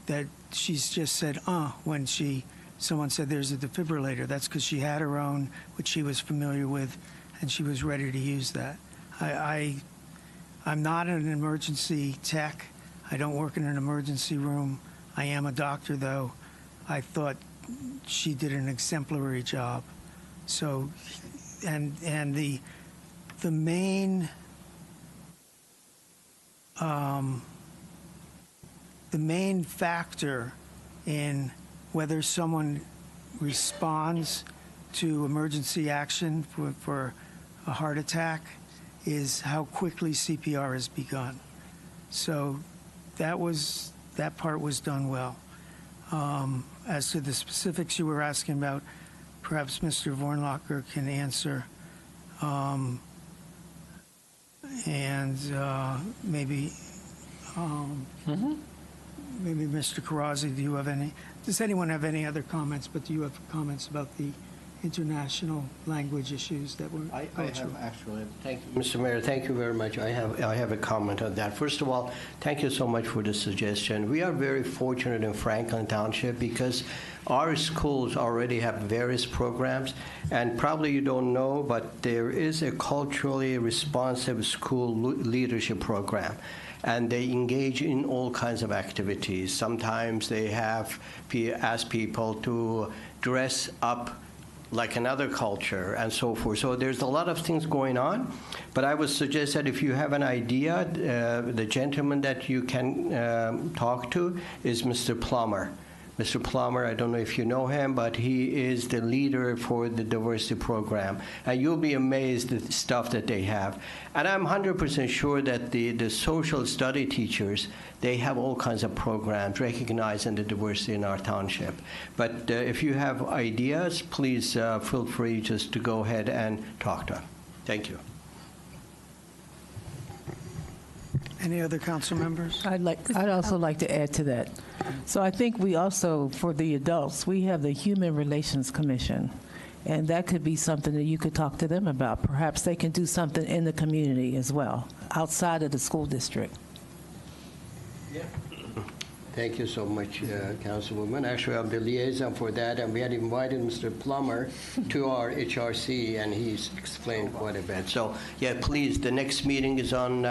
that she's just said, when someone said there's a defibrillator. That's because she had her own, which she was familiar with, and she was ready to use that. I'm not an emergency tech. I don't work in an emergency room. I am a doctor, though. I thought she did an exemplary job. So, and the main factor in whether someone responds to emergency action for a heart attack is how quickly CPR is begun. So that part was done well. As to the specifics you were asking about, perhaps Mr. Vornlacher can answer. Maybe Mr. Karazi, does anyone have any other comments? But do you have comments about the international language issues that we're I going through. have actually, thank you, Mr. Mayor, thank you very much. I have a comment on that. First of all, thank you so much for the suggestion. We are very fortunate in Franklin Township because our schools already have various programs, and probably you don't know, but there is a culturally responsive school leadership program. And they engage in all kinds of activities. Sometimes they ask people to dress up like another culture and so forth. So there's a lot of things going on, but I would suggest that if you have an idea, the gentleman that you can talk to is Mr. Plummer. Mr. Plummer, I don't know if you know him, but he is the leader for the diversity program. And you'll be amazed at the stuff that they have. And I'm 100% sure that the social study teachers, they have all kinds of programs recognizing the diversity in our township. But if you have ideas, please feel free just to go ahead and talk to them. Thank you. Any other council members? I'd also like to add to that. So I think we also, for the adults, we have the Human Relations Commission, and that could be something that you could talk to them about. Perhaps they can do something in the community as well, outside of the school district. Yeah. Thank you so much, Councilwoman. Actually, I'm the liaison for that, and we had invited Mr. Plummer to our HRC, and he's explained quite a bit. So, yeah, please, the next meeting is on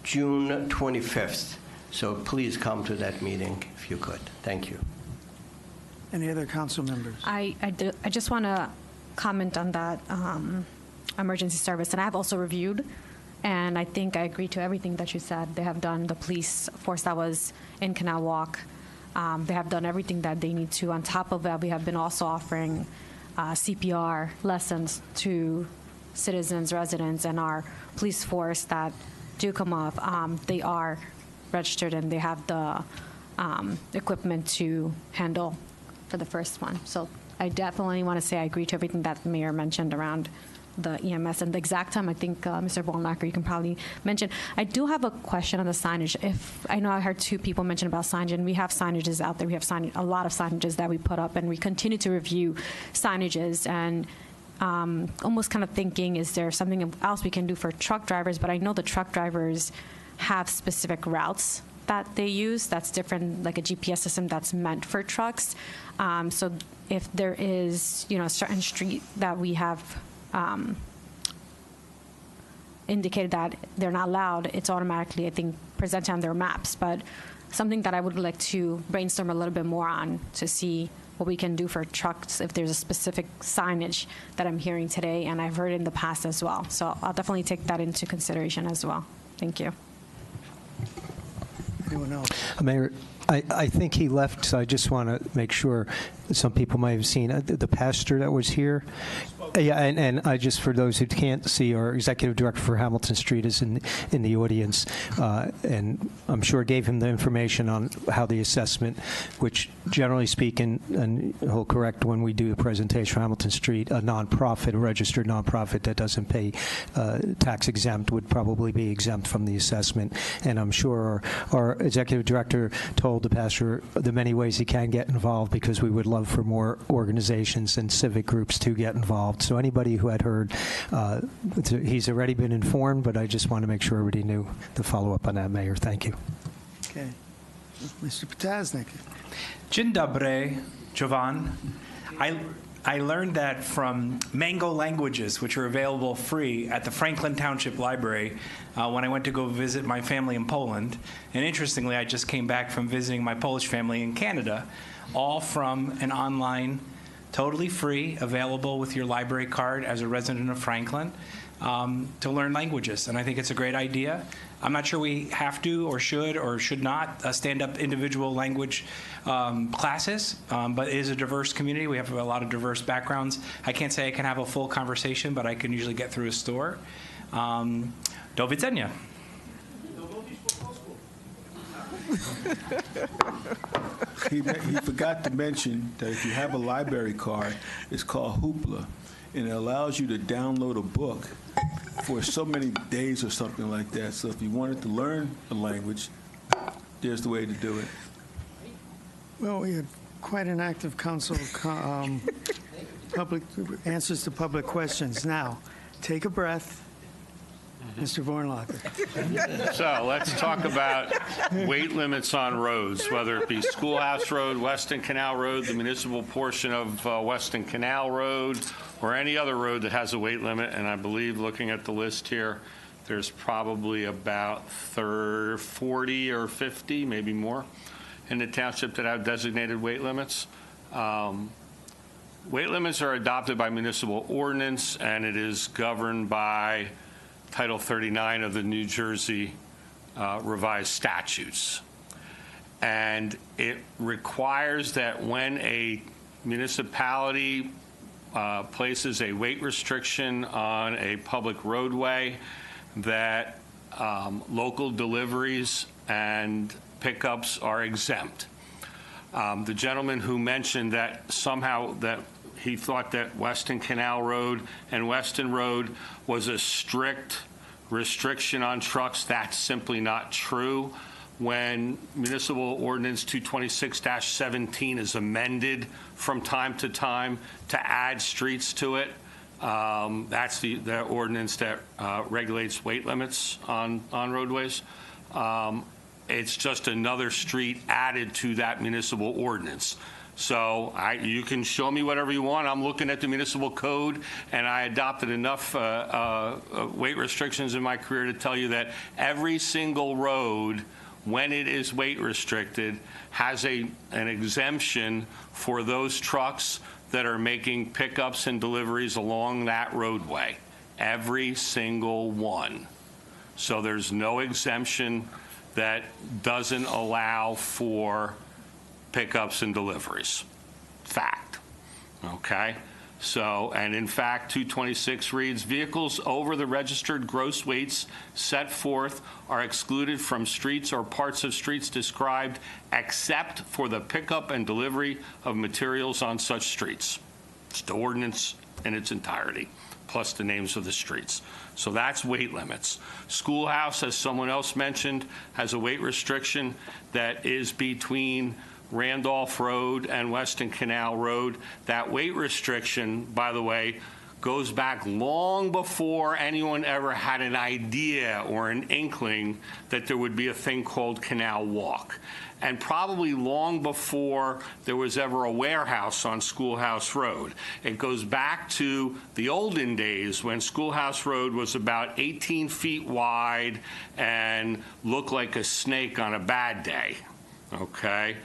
June 25th. So please come to that meeting if you could. Thank you. Any other council members? I just want to comment on that emergency service, and I have also reviewed, and I think I agree to everything that you said. They have done, the police force that was in Canal Walk, they have done everything that they need to. On top of that, we have been also offering CPR lessons to citizens, residents, and our police force that do come up. They are registered and they have the equipment to handle for the first one. So I definitely want to say I agree to everything that the mayor mentioned around the EMS and the exact time. I think Mr. Volnacker, you can probably mention. I do have a question on the signage. If I know I heard two people mention about signage, and we have signages out there. We have a lot of signages that we put up, and we continue to review signages and almost kind of thinking, is there something else we can do for truck drivers? But I know the truck drivers have specific routes that they use that's different, like a GPS system that's meant for trucks. So if there is, a certain street that we have indicated that they're not allowed, it's automatically, I think, presented on their maps. But something that I would like to brainstorm a little bit more on to see what we can do for trucks if there's a specific signage that I'm hearing today, and I've heard in the past as well. So I'll definitely take that into consideration as well. Thank you. Anyone else? Mayor, I think he left, so I just want to make sure. Some people might have seen the pastor that was here. Yeah, and I just, for those who can't see, our executive director for Hamilton Street is in the audience, and I'm sure gave him the information on how the assessment, which generally speaking, and he'll correct when we do the presentation for Hamilton Street, a nonprofit, a registered nonprofit that doesn't pay tax exempt would probably be exempt from the assessment. And I'm sure our executive director told the pastor the many ways he can get involved, because we would love for more organizations and civic groups to get involved. So anybody who had heard, he's already been informed, but I just want to make sure everybody knew the follow-up on that, Mayor. Thank you. Okay. Mr. Potasnik. Dzień dobry, Jovan. I learned that from Mango Languages, which are available free at the Franklin Township Library when I went to go visit my family in Poland. And interestingly, I just came back from visiting my Polish family in Canada, all from an online, totally free, available with your library card as a resident of Franklin, to learn languages. And I think it's a great idea. I'm not sure we have to or should not stand up individual language classes, but it is a diverse community. We have a lot of diverse backgrounds. I can't say I can have a full conversation, but I can usually get through a store. Do widzenia. He forgot to mention that if you have a library card, it's called Hoopla, and it allows you to download a book for so many days or something like that. So if you wanted to learn a language, there's the way to do it. Well, we had quite an active council answers to public questions. Now, take a breath. Mr. Vornlacher. So let's talk about weight limits on roads, whether it be Schoolhouse Road, Weston Canal Road, the municipal portion of Weston Canal Road, or any other road that has a weight limit. And I believe, looking at the list here, there's probably about 40 or 50, maybe more, in the township that have designated weight limits. Weight limits are adopted by municipal ordinance, and it is governed by Title 39 of the New Jersey revised statutes. And it requires that when a municipality places a weight restriction on a public roadway, that local deliveries and pickups are exempt. The gentleman who mentioned that somehow that he thought that Weston Canal Road and Weston Road was a strict restriction on trucks, that's simply not true. When Municipal Ordinance 226-17 is amended from time to time to add streets to it, that's the ordinance that regulates weight limits on roadways. It's just another street added to that municipal ordinance. So you can show me whatever you want. I'm looking at the municipal code, and I adopted enough weight restrictions in my career to tell you that every single road, when it is weight restricted, has an exemption for those trucks that are making pickups and deliveries along that roadway. Every single one. So there's no exemption that doesn't allow for pickups and deliveries. Fact. Okay? So, and in fact, 226 reads, vehicles over the registered gross weights set forth are excluded from streets or parts of streets described except for the pickup and delivery of materials on such streets. It's the ordinance in its entirety, plus the names of the streets. So that's weight limits. Schoolhouse, as someone else mentioned, has a weight restriction that is between Randolph Road and Weston Canal Road. That weight restriction, by the way, goes back long before anyone ever had an idea or an inkling that there would be a thing called Canal Walk. And probably long before there was ever a warehouse on Schoolhouse Road. It goes back to the olden days when Schoolhouse Road was about 18 feet wide and looked like a snake on a bad day, okay?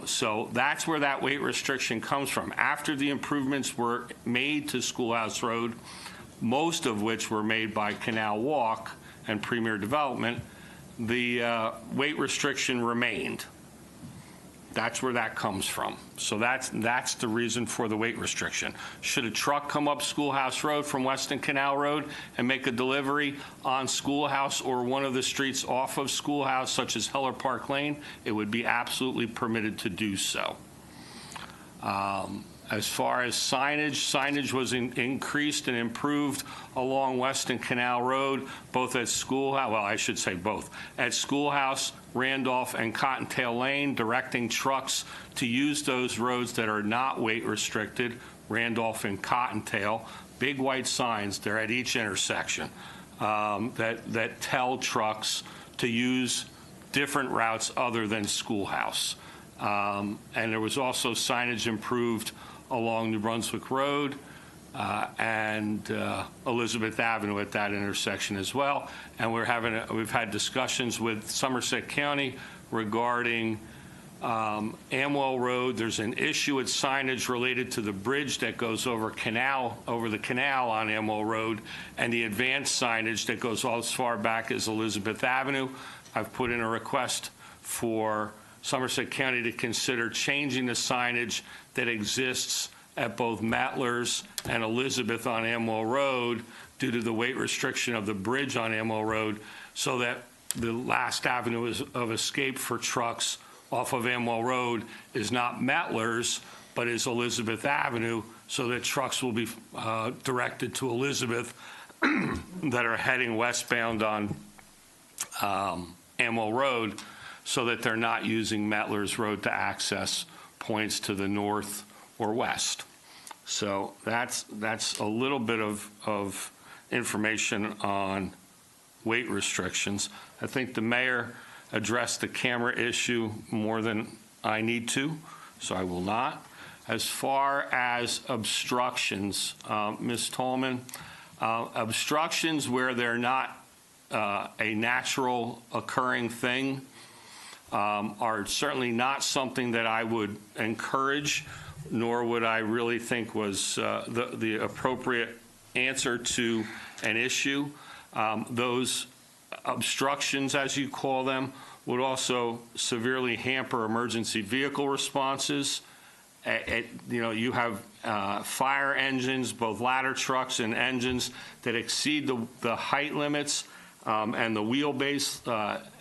So that's where that weight restriction comes from. After the improvements were made to Schoolhouse Road, most of which were made by Canal Walk and Premier Development, the weight restriction remained. That's where that comes from. So that's the reason for the weight restriction. Should a truck come up Schoolhouse Road from Weston Canal Road and make a delivery on Schoolhouse or one of the streets off of Schoolhouse, such as Heller Park Lane, it would be absolutely permitted to do so. As far as signage was increased and improved along Weston Canal Road, both at Schoolhouse, well, I should say both, at Schoolhouse, Randolph, and Cottontail Lane, directing trucks to use those roads that are not weight restricted, Randolph and Cottontail. Big white signs, they're at each intersection, that tell trucks to use different routes other than Schoolhouse. And there was also signage improved along New Brunswick Road and Elizabeth Avenue at that intersection as well. And we've had discussions with Somerset County regarding Amwell Road. There's an issue with signage related to the bridge that goes over the canal on Amwell Road, and the advanced signage that goes as far back as Elizabeth Avenue. I've put in a request for Somerset County to consider changing the signage that exists at both Matler's and Elizabeth on Amwell Road due to the weight restriction of the bridge on Amwell Road, so that the last avenue of escape for trucks off of Amwell Road is not Matler's, but is Elizabeth Avenue, so that trucks will be directed to Elizabeth that are heading westbound on Amwell Road, so that they're not using Matler's Road to access points to the north or west. So that's a little bit of information on weight restrictions. I think the mayor addressed the camera issue more than I need to, so I will not. As far as obstructions, Ms. Tolman, obstructions where they're not a natural occurring thing are certainly not something that I would encourage, nor would I really think was the appropriate answer to an issue. Those obstructions, as you call them, would also severely hamper emergency vehicle responses. You have fire engines, both ladder trucks and engines that exceed the height limits and the wheelbase,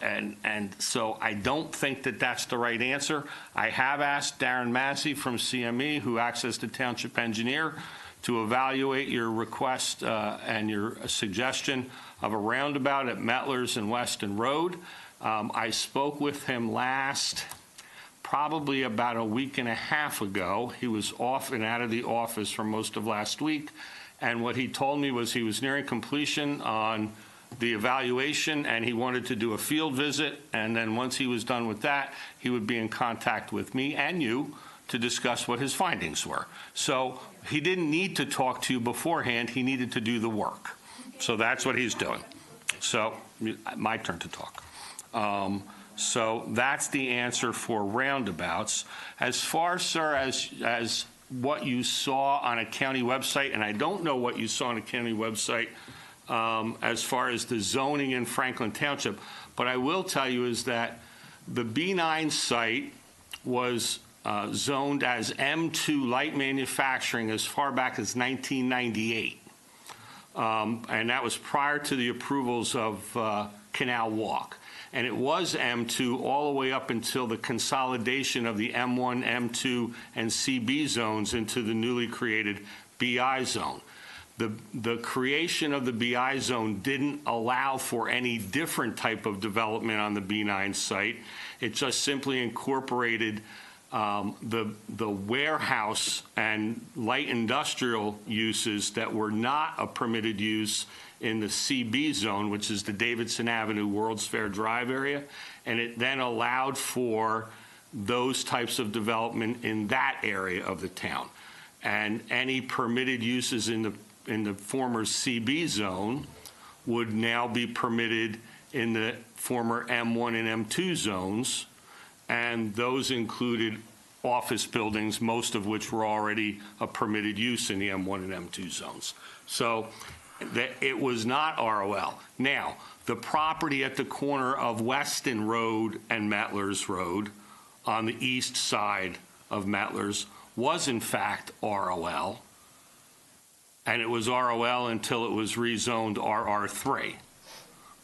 and so I don't think that that's the right answer. I have asked Darren Massey from CME, who acts as the township engineer, to evaluate your request and your suggestion of a roundabout at Metlers and Weston Road. I spoke with him probably about a week and a half ago. He was off and out of the office for most of last week, and what he told me was he was nearing completion on the evaluation, and he wanted to do a field visit, and then once he was done with that, he would be in contact with me and you to discuss what his findings were. So he didn't need to talk to you beforehand, he needed to do the work. So that's what he's doing. So my turn to talk. So that's the answer for roundabouts. As far, sir, as what you saw on a county website, and I don't know what you saw on a county website as far as the zoning in Franklin Township, but I will tell you is that the B9 site was zoned as M2 light manufacturing as far back as 1998. And that was prior to the approvals of Canal Walk. And it was M2 all the way up until the consolidation of the M1, M2, and CB zones into the newly created BI zone. The creation of the BI zone didn't allow for any different type of development on the B9 site. It just simply incorporated the warehouse and light industrial uses that were not a permitted use in the CB zone, which is the Davidson Avenue World's Fair Drive area, and it then allowed for those types of development in that area of the town. And any permitted uses in the former CB zone would now be permitted in the former M1 and M2 zones, and those included office buildings, most of which were already a permitted use in the M1 and M2 zones. So it was not ROL. Now, the property at the corner of Weston Road and Metlers Road on the east side of Metlers was in fact ROL, and it was ROL until it was rezoned RR3.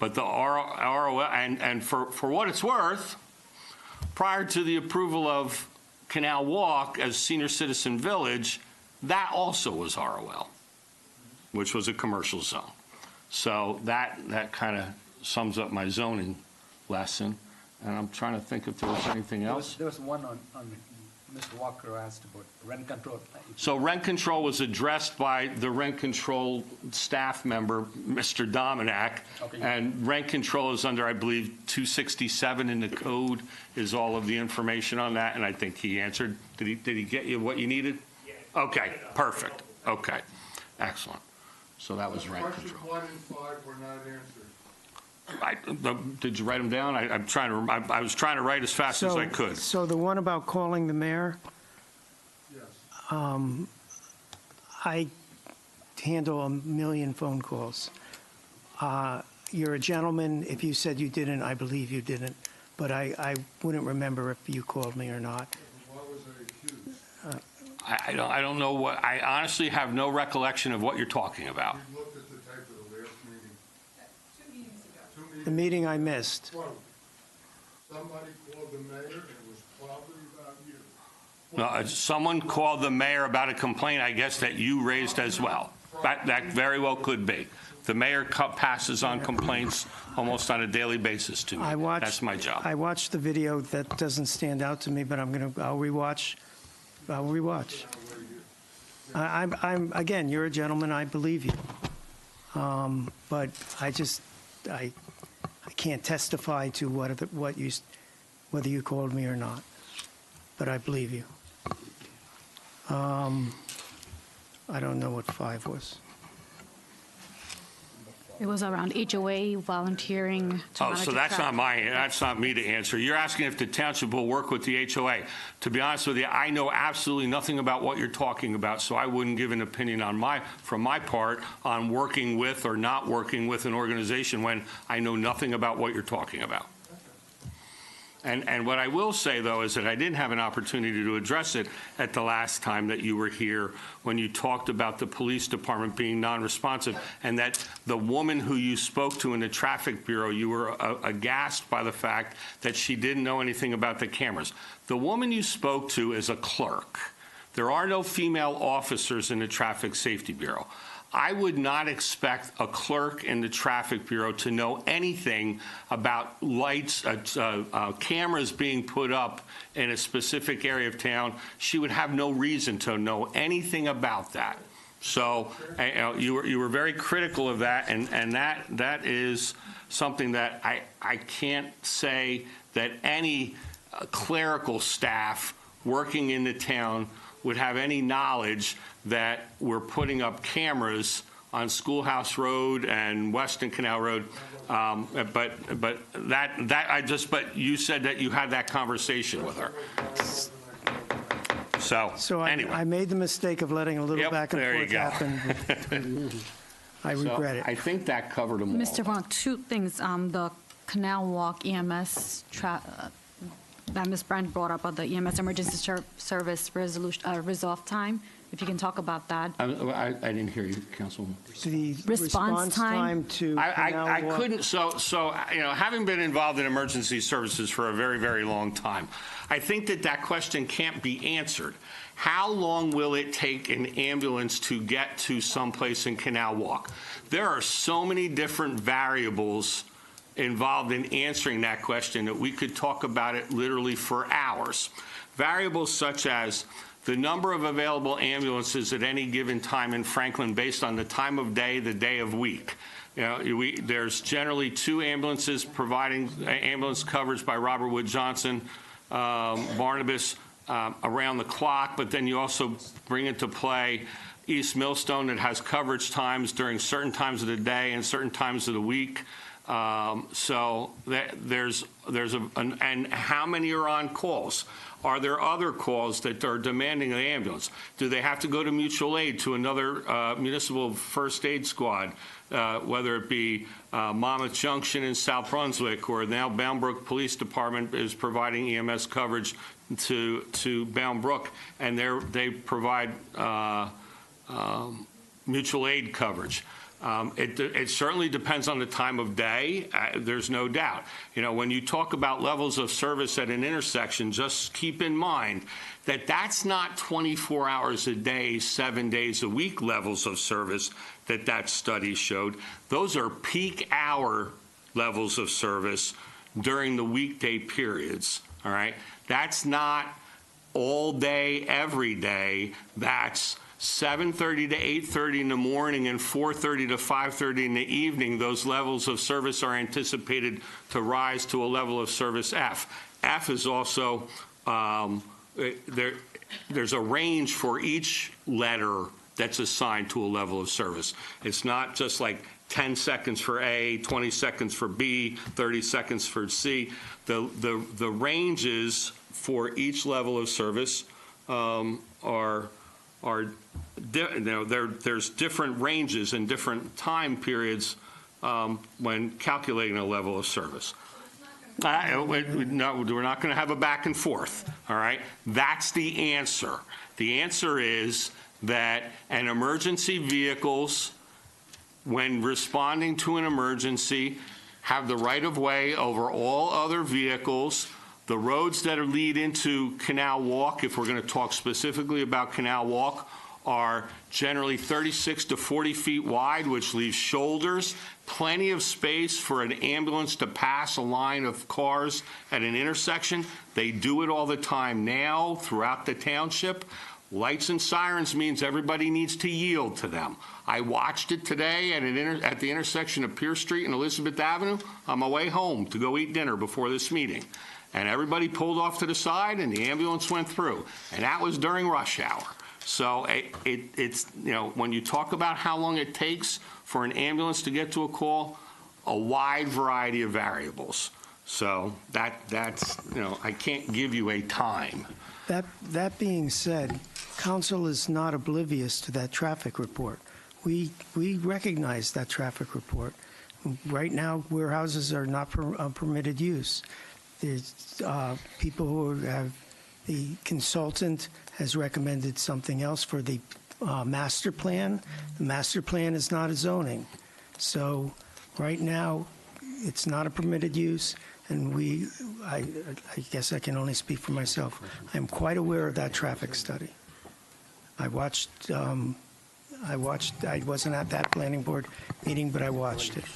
But the ROL, and for what it's worth, prior to the approval of Canal Walk as senior citizen village, that also was ROL, which was a commercial zone. So that kind of sums up my zoning lesson. And I'm trying to think if there was anything else. There was one on Mr. Walker asked about rent control. So rent control was addressed by the rent control staff member, Mr. Dominack. Okay. And rent control is under, I believe, 267 in the code is all of the information on that. And I think he answered. Did he get you what you needed? Yeah. Okay, perfect. Okay, excellent. So that was rent control. Questions 1 and 5 were not answered. Did you write them down? I was trying to write as fast as I could. So the one about calling the mayor? Yes. I handle 1 million phone calls. You're a gentleman. If you said you didn't, I believe you didn't. But I wouldn't remember if you called me or not. What was I accused? I don't know what, I honestly have no recollection of what you're talking about. We looked at the tape of the last meeting. 2 meetings ago. 2 meetings. The meeting I missed. Quote, somebody called the mayor, and it was probably about you. No, someone called the mayor about a complaint, I guess, that you raised as well. That very well could be. The mayor passes on complaints almost on a daily basis to me. That's my job. I watched the video. That doesn't stand out to me, but I'll rewatch. I'll rewatch. Yeah, Again, you're a gentleman, I believe you. But I can't testify to whether you called me or not, but I believe you. I don't know what 5 was. It was around HOA, volunteering. To Oh, so that's not me to answer. You're asking if the township will work with the HOA. To be honest with you, I know absolutely nothing about what you're talking about, so I wouldn't give an opinion from my part on working with or not working with an organization when I know nothing about what you're talking about. And what I will say, though, is that I didn't have an opportunity to address it at the last time that you were here when you talked about the police department being non-responsive, and that the woman who you spoke to in the traffic bureau, you were aghast by the fact that she didn't know anything about the cameras. The woman you spoke to is a clerk. There are no female officers in the traffic safety bureau. I would not expect a clerk in the traffic bureau to know anything about lights, cameras being put up in a specific area of town. She would have no reason to know anything about that. So you were very critical of that, and that is something that I can't say that any clerical staff working in the town would have any knowledge that we're putting up cameras on Schoolhouse Road and Weston Canal Road. But you said that you had that conversation with her. So anyway. I made the mistake of letting a little back and there forth you go. happen. I regret it. I think that covered them all. Mr. Vaughn, 2 things. The Canal Walk EMS that Ms. Brand brought up on the EMS emergency service resolve time. If you can talk about that. I didn't hear you, Councilwoman. The Response time to I couldn't, having been involved in emergency services for a very, very long time, I think that question can't be answered. How long will it take an ambulance to get to someplace in Canal Walk? There are so many different variables involved in answering that question that we could talk about it literally for hours. Variables such as the number of available ambulances at any given time in Franklin based on the time of day, the day of week. There's generally 2 ambulances providing ambulance coverage by Robert Wood Johnson, Barnabas around the clock, but then you also bring into play East Millstone that has coverage times during certain times of the day and certain times of the week. So and how many are on calls? Are there other calls that are demanding an ambulance? Do they have to go to mutual aid to another municipal first aid squad, whether it be Monmouth Junction in South Brunswick, or now Bound Brook Police Department is providing EMS coverage to Bound Brook, and they provide mutual aid coverage. It certainly depends on the time of day. There's no doubt. When you talk about levels of service at an intersection, just keep in mind that that's not 24 hours a day, 7 days a week levels of service that study showed. Those are peak hour levels of service during the weekday periods, all right? That's not all day, every day. That's 7:30 to 8:30 in the morning and 4:30 to 5:30 in the evening. Those levels of service are anticipated to rise to a level of service F. F is also, there's a range for each letter that's assigned to a level of service. It's not just like 10 seconds for A, 20 seconds for B, 30 seconds for C. The ranges for each level of service there's different ranges and different time periods when calculating a level of service. No, we're not going to have a back and forth, all right? That's the answer. The answer is that an emergency vehicles, when responding to an emergency, have the right of way over all other vehicles. The roads that lead into Canal Walk, if we're going to talk specifically about Canal Walk, are generally 36 to 40 feet wide, which leaves shoulders, plenty of space for an ambulance to pass a line of cars at an intersection. They do it all the time now throughout the township. Lights and sirens means everybody needs to yield to them. I watched it today at the intersection of Pierce Street and Elizabeth Avenue on my way home to go eat dinner before this meeting. And everybody pulled off to the side and the ambulance went through. And that was during rush hour. So it's, you know, when you talk about how long it takes for an ambulance to get to a call, a wide variety of variables. So that's, you know, I can't give you a time. That being said, council is not oblivious to that traffic report. We recognize that traffic report. Right now, warehouses are not permitted use. There's people who have, the consultant has recommended something else for the master plan. The master plan is not a zoning. So right now, it's not a permitted use. And I guess I can only speak for myself. I'm quite aware of that traffic study. I wasn't at that planning board meeting, but I watched it.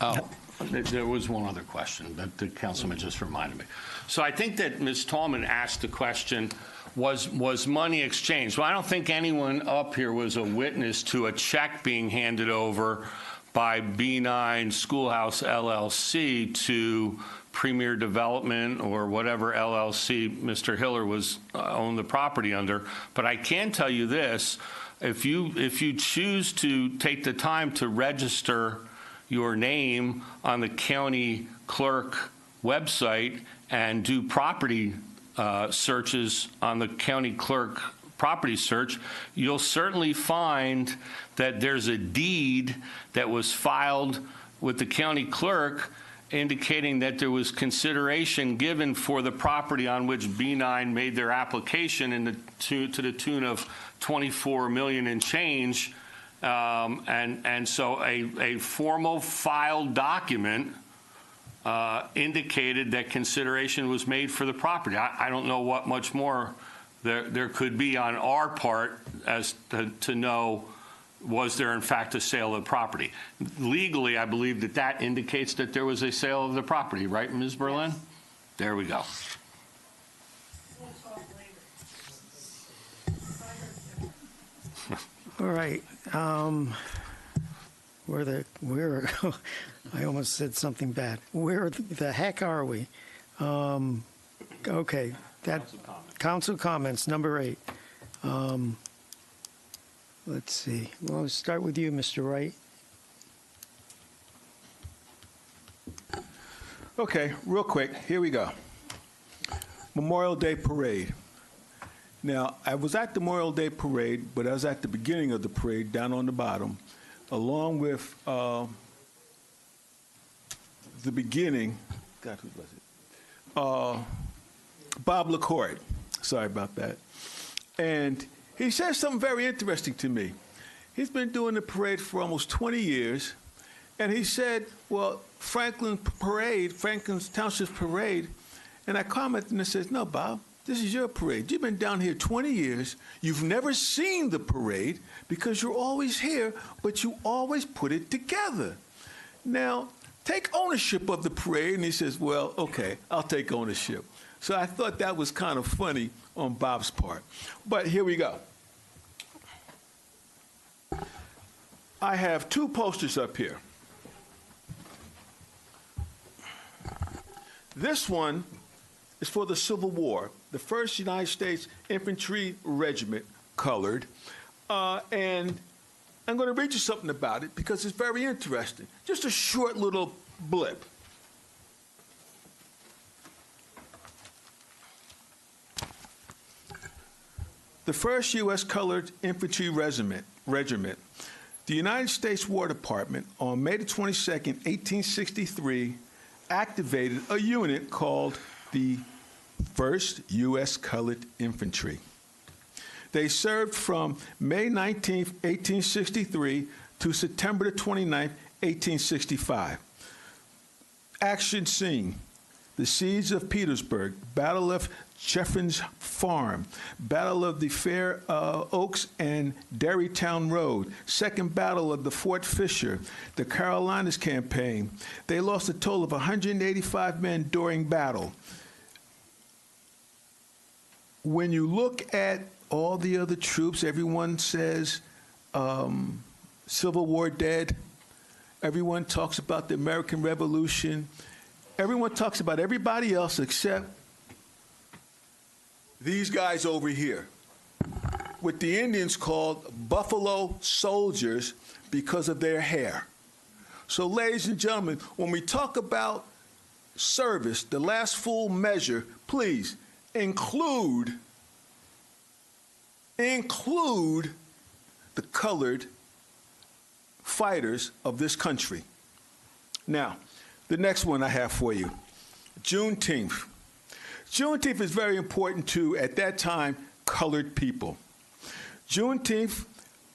Oh, there was one other question that the councilman just reminded me. So I think that Ms. Tallman asked the question, was money exchanged? Well, I don't think anyone up here was a witness to a check being handed over by B9 Schoolhouse LLC to Premier Development or whatever LLC Mr. Hiller was owned the property under. But I can tell you this, if you choose to take the time to register your name on the county clerk website and do property searches on the county clerk property search, you'll certainly find that there's a deed that was filed with the county clerk indicating that there was consideration given for the property on which B9 made their application to the tune of $24 million and change. And so a formal filed document indicated that consideration was made for the property. I don't know what much more there could be on our part as to know, was there in fact a sale of the property. Legally, I believe that indicates that there was a sale of the property, right, Ms. Berlin? Yes. There we go. All right. I almost said something bad. Where the heck are we? Okay. Council comments, number 8. Let's see. Well, let's start with you, Mr. Wright. Okay, real quick, here we go. Memorial Day Parade. Now, I was at the Memorial Day Parade, but I was at the beginning of the parade, down on the bottom, along with the beginning, God, who was it? Bob LaCourt. Sorry about that. And he said something very interesting to me. He's been doing the parade for almost 20 years, and he said, well, Franklin's Township parade, and I commented and I said, no, Bob, this is your parade. You've been down here 20 years. You've never seen the parade because you're always here, but you always put it together. Now, take ownership of the parade. And he says, well, okay, I'll take ownership. So I thought that was kind of funny on Bob's part. But here we go. I have 2 posters up here. This one is for the Civil War, the 1st United States Infantry Regiment, colored. And I'm going to read you something about it because it's very interesting. Just a short little blip. The 1st U.S. Colored Infantry Regiment, the United States War Department, on May 22, 1863, activated a unit called the 1st U.S. Colored Infantry. They served from May 19, 1863 to September 29, 1865. Action scene: the Siege of Petersburg, Battle of Cheffins Farm, Battle of the Fair Oaks and Derrytown Road, Second Battle of the Fort Fisher, the Carolinas Campaign. They lost a total of 185 men during battle. When you look at all the other troops, everyone says Civil War dead. Everyone talks about the American Revolution. Everyone talks about everybody else except these guys over here, what the Indians called buffalo soldiers because of their hair. So, ladies and gentlemen, when we talk about service, the last full measure, please include the colored fighters of this country. Now, the next one I have for you, Juneteenth. Juneteenth is very important to, at that time, colored people. Juneteenth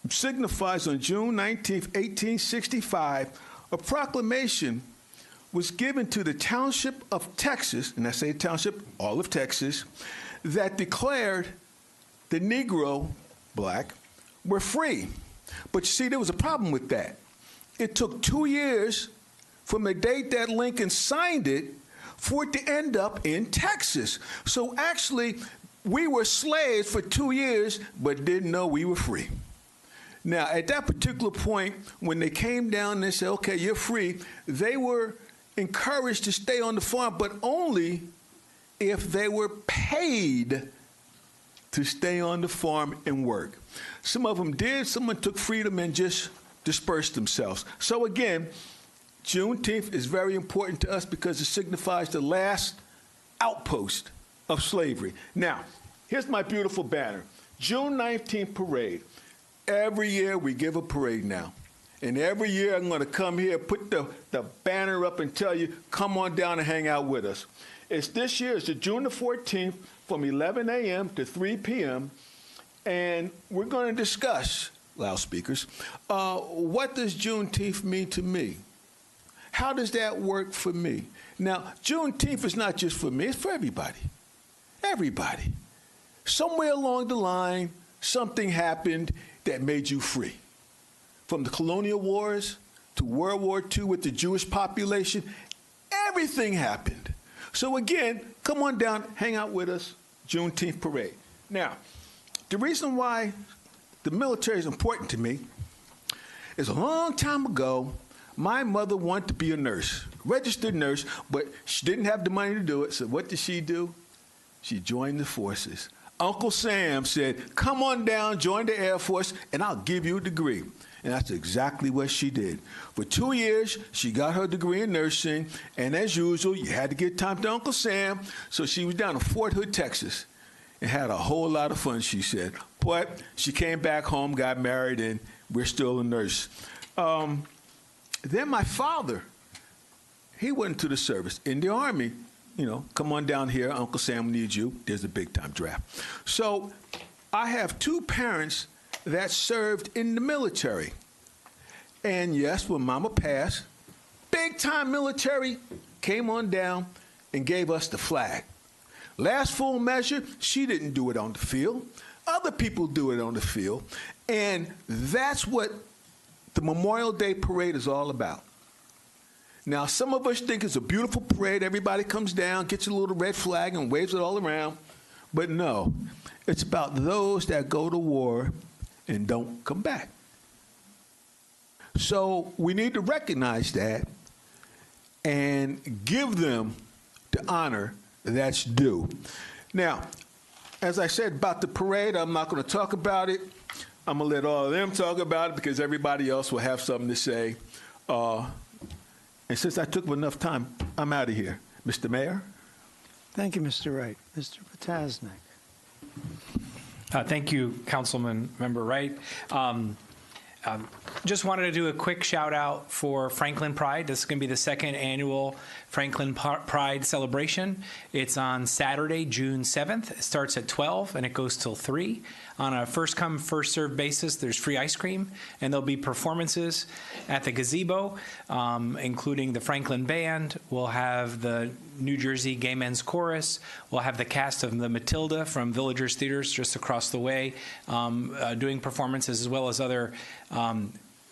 signifies on June 19, 1865, a proclamation was given to the Township of Texas, and I say Township, all of Texas, that declared the Negro, black, were free. But you see, there was a problem with that. It took 2 years from the date that Lincoln signed it for it to end up in Texas. So actually, we were slaves for 2 years, but didn't know we were free. Now, at that particular point, when they came down and they said, okay, you're free, they were encouraged to stay on the farm, but only if they were paid to stay on the farm and work. Some of them did. Someone took freedom and just dispersed themselves. So again, Juneteenth is very important to us because it signifies the last outpost of slavery. Now, here's my beautiful banner. June 19th parade. Every year we give a parade now. And every year I'm going to come here, put the banner up and tell you, come on down and hang out with us. This year is June the 14th from 11 a.m. to 3 p.m. And we're going to discuss, loudspeakers, what does Juneteenth mean to me? How does that work for me? Now, Juneteenth is not just for me, it's for everybody. Everybody. Somewhere along the line, something happened that made you free. From the colonial wars to World War II with the Jewish population, everything happened. So again, come on down, hang out with us, Juneteenth parade. Now, the reason why the military is important to me is a long time ago, my mother wanted to be a nurse, registered nurse, but she didn't have the money to do it. So what did she do? She joined the forces. Uncle Sam said, come on down, join the Air Force, and I'll give you a degree. And that's exactly what she did. For 2 years, she got her degree in nursing, and as usual, you had to give time to Uncle Sam, so she was down in Fort Hood, Texas, and had a whole lot of fun, she said. But she came back home, got married, and we're still a nurse. Then my father, he went into the service in the Army. You know, come on down here, Uncle Sam needs you. There's a big-time draft. So I have two parents that served in the military. And yes, when Mama passed, big-time military came on down and gave us the flag. Last full measure, she didn't do it on the field. Other people do it on the field. And that's what the Memorial Day parade is all about. Now, some of us think it's a beautiful parade. Everybody comes down, gets a little red flag, and waves it all around. But no, it's about those that go to war and don't come back. So we need to recognize that and give them the honor that's due. Now, as I said about the parade, I'm not going to talk about it. I'm going to let all of them talk about it because everybody else will have something to say. And since I took enough time, I'm out of here. Mr. Mayor? Thank you, Mr. Wright. Mr. Potasnik. Thank you, Councilman Member Wright. Just wanted to do a quick shout out for Franklin Pride. This is going to be the second annual Franklin Pride celebration. It's on Saturday, June 7th. It starts at 12 and it goes till 3. On a first come, first served basis, there's free ice cream, and there'll be performances at the gazebo, including the Franklin Band. We'll have the New Jersey Gay Men's Chorus. We'll have the cast of the Matilda from Villagers Theaters just across the way doing performances, as well as other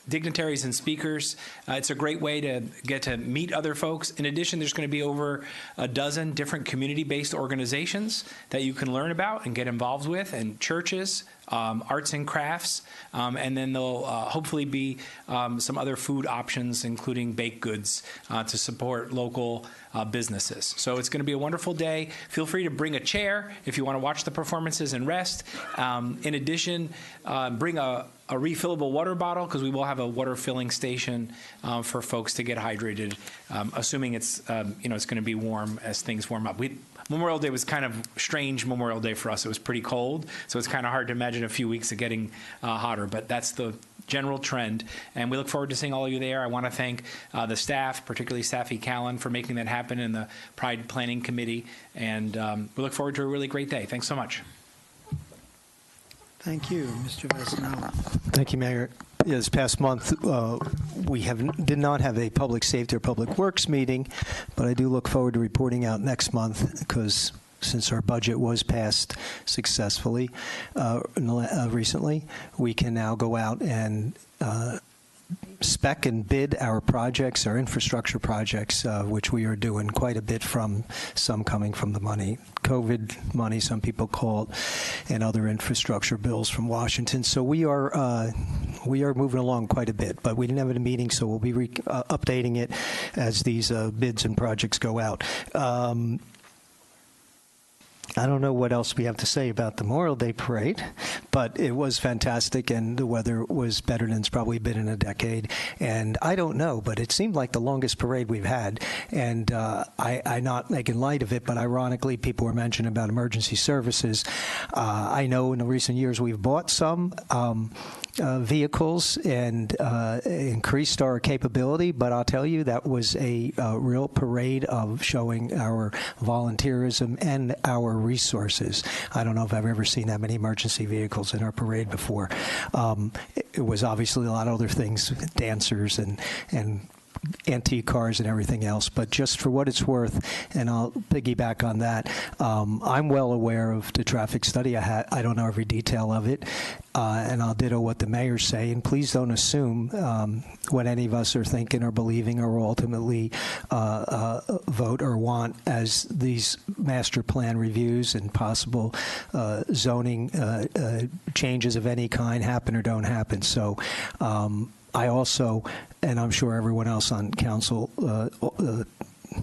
dignitaries and speakers. It's a great way to get to meet other folks. In addition, there's going to be over a dozen different community-based organizations that you can learn about and get involved with, and churches, arts and crafts, and then there'll hopefully be some other food options, including baked goods, to support local businesses. So it's going to be a wonderful day. Feel free to bring a chair if you want to watch the performances and rest. In addition, bring a refillable water bottle, because we will have a water filling station for folks to get hydrated, assuming it's it's going to be warm as things warm up. Memorial Day was kind of strange Memorial Day for us. It was pretty cold, so it's kind of hard to imagine a few weeks of getting hotter, but that's the general trend, and we look forward to seeing all of you there. I want to thank the staff, particularly Safi Callan, for making that happen, and the Pride Planning Committee, and we look forward to a really great day. Thanks so much. Thank you, Mr. Vasanella. Thank you, Mayor. This past month, we did not have a public safety or public works meeting, but I do look forward to reporting out next month, because since our budget was passed successfully recently, we can now go out and spec and bid our projects, our infrastructure projects, which we are doing quite a bit from, some coming from the money, COVID money, some people call it, and other infrastructure bills from Washington. So we are moving along quite a bit, but we didn't have a meeting, so we'll be updating it as these bids and projects go out. I don't know what else we have to say about the Memorial Day Parade, but it was fantastic, and the weather was better than it's probably been in a decade. And I don't know, but it seemed like the longest parade we've had. And I'm not making light of it, but ironically, people were mentioning about emergency services. I know in the recent years we've bought some vehicles and increased our capability, but I'll tell you, that was a real parade of showing our volunteerism and our resources. I don't know if I've ever seen that many emergency vehicles in our parade before. It was obviously a lot of other things, dancers and antique cars and everything else, but just for what it's worth, and I'll piggyback on that, I'm well aware of the traffic study. I don't know every detail of it, and I'll ditto what the mayor's saying. Please don't assume what any of us are thinking or believing or will ultimately vote or want as these master plan reviews and possible zoning changes of any kind happen or don't happen. So I also, and I'm sure everyone else on council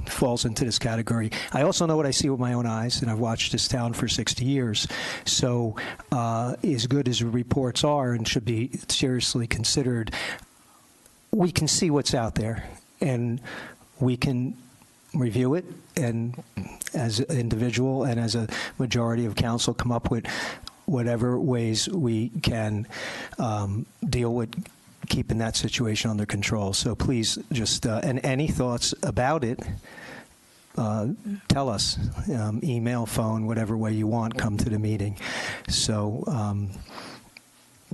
falls into this category, I also know what I see with my own eyes, and I've watched this town for 60 years. So as good as the reports are and should be seriously considered, we can see what's out there, and we can review it, and as an individual and as a majority of council come up with whatever ways we can deal with keeping that situation under control. So please just, and any thoughts about it, tell us, email, phone, whatever way you want, come to the meeting. So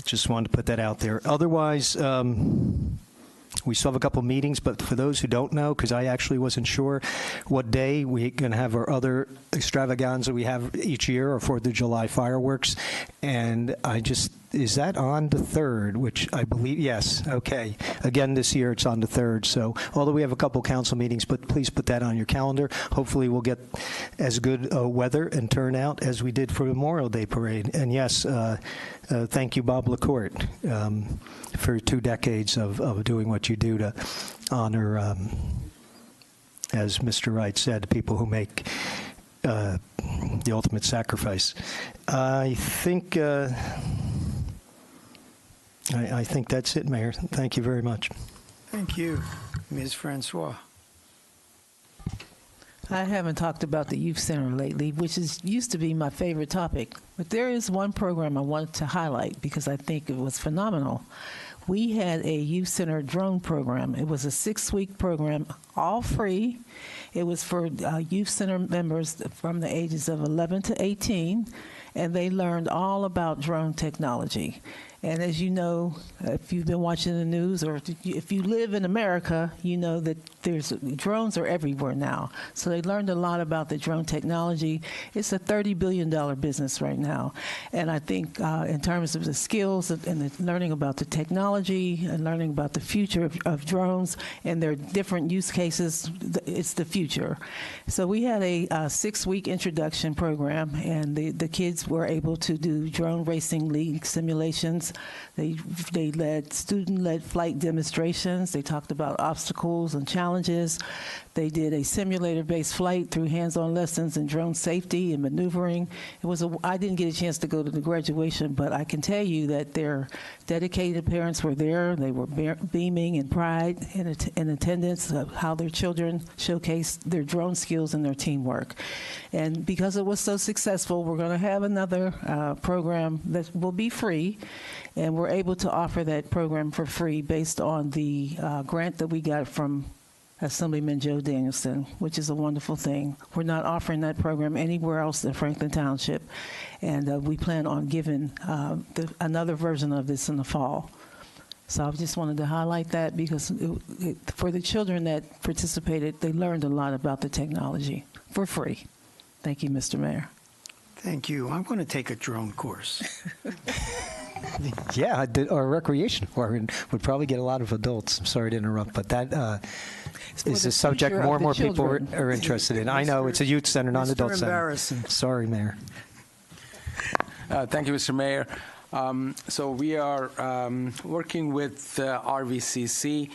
just wanted to put that out there. Otherwise, we still have a couple meetings, but for those who don't know, because I actually wasn't sure what day we're going to have our other extravaganza we have each year, our 4th of July fireworks, and is that on the 3rd, which I believe, yes, okay. Again, this year it's on the 3rd, so although we have a couple council meetings, but please put that on your calendar. Hopefully we'll get as good weather and turnout as we did for Memorial Day Parade. And yes, thank you, Bob LaCourte, for 2 decades of doing what you do to honor, as Mr. Wright said, the people who make the ultimate sacrifice. I think that's it, Mayor. Thank you very much. Thank you, Ms. Francois. I haven't talked about the youth center lately, which used to be my favorite topic. But there is one program I wanted to highlight because I think it was phenomenal. We had a youth center drone program. It was a 6-week program, all free. It was for youth center members from the ages of 11 to 18, and they learned all about drone technology. And as you know, if you've been watching the news or if you live in America, you know that drones are everywhere now. So they learned a lot about the drone technology. It's a $30 billion business right now. And I think in terms of the skills and the learning about the technology and learning about the future of drones and their different use cases, it's the future. So we had a 6-week introduction program, and the kids were able to do drone racing league simulations. They led student-led flight demonstrations. They talked about obstacles and challenges. They did a simulator-based flight through hands-on lessons in drone safety and maneuvering. I didn't get a chance to go to the graduation, but I can tell you that their dedicated parents were there. They were beaming in pride in attendance of how their children showcased their drone skills and their teamwork. And because it was so successful, we're going to have another program that will be free, and we're able to offer that program for free based on the grant that we got from Assemblyman Joe Danielson, which is a wonderful thing. We're not offering that program anywhere else in Franklin Township, and we plan on giving another version of this in the fall. So I just wanted to highlight that because for the children that participated, they learned a lot about the technology for free. Thank you, Mr. Mayor. Thank you. I'm going to take a drone course. Yeah, I did, or recreation, or would probably get a lot of adults. I'm sorry to interrupt, but that is a subject more and more people are interested in. I know it's a youth center, not an adult center. Embarrassing. Sorry, Mayor. Thank you, Mr. Mayor. So we are working with RVCC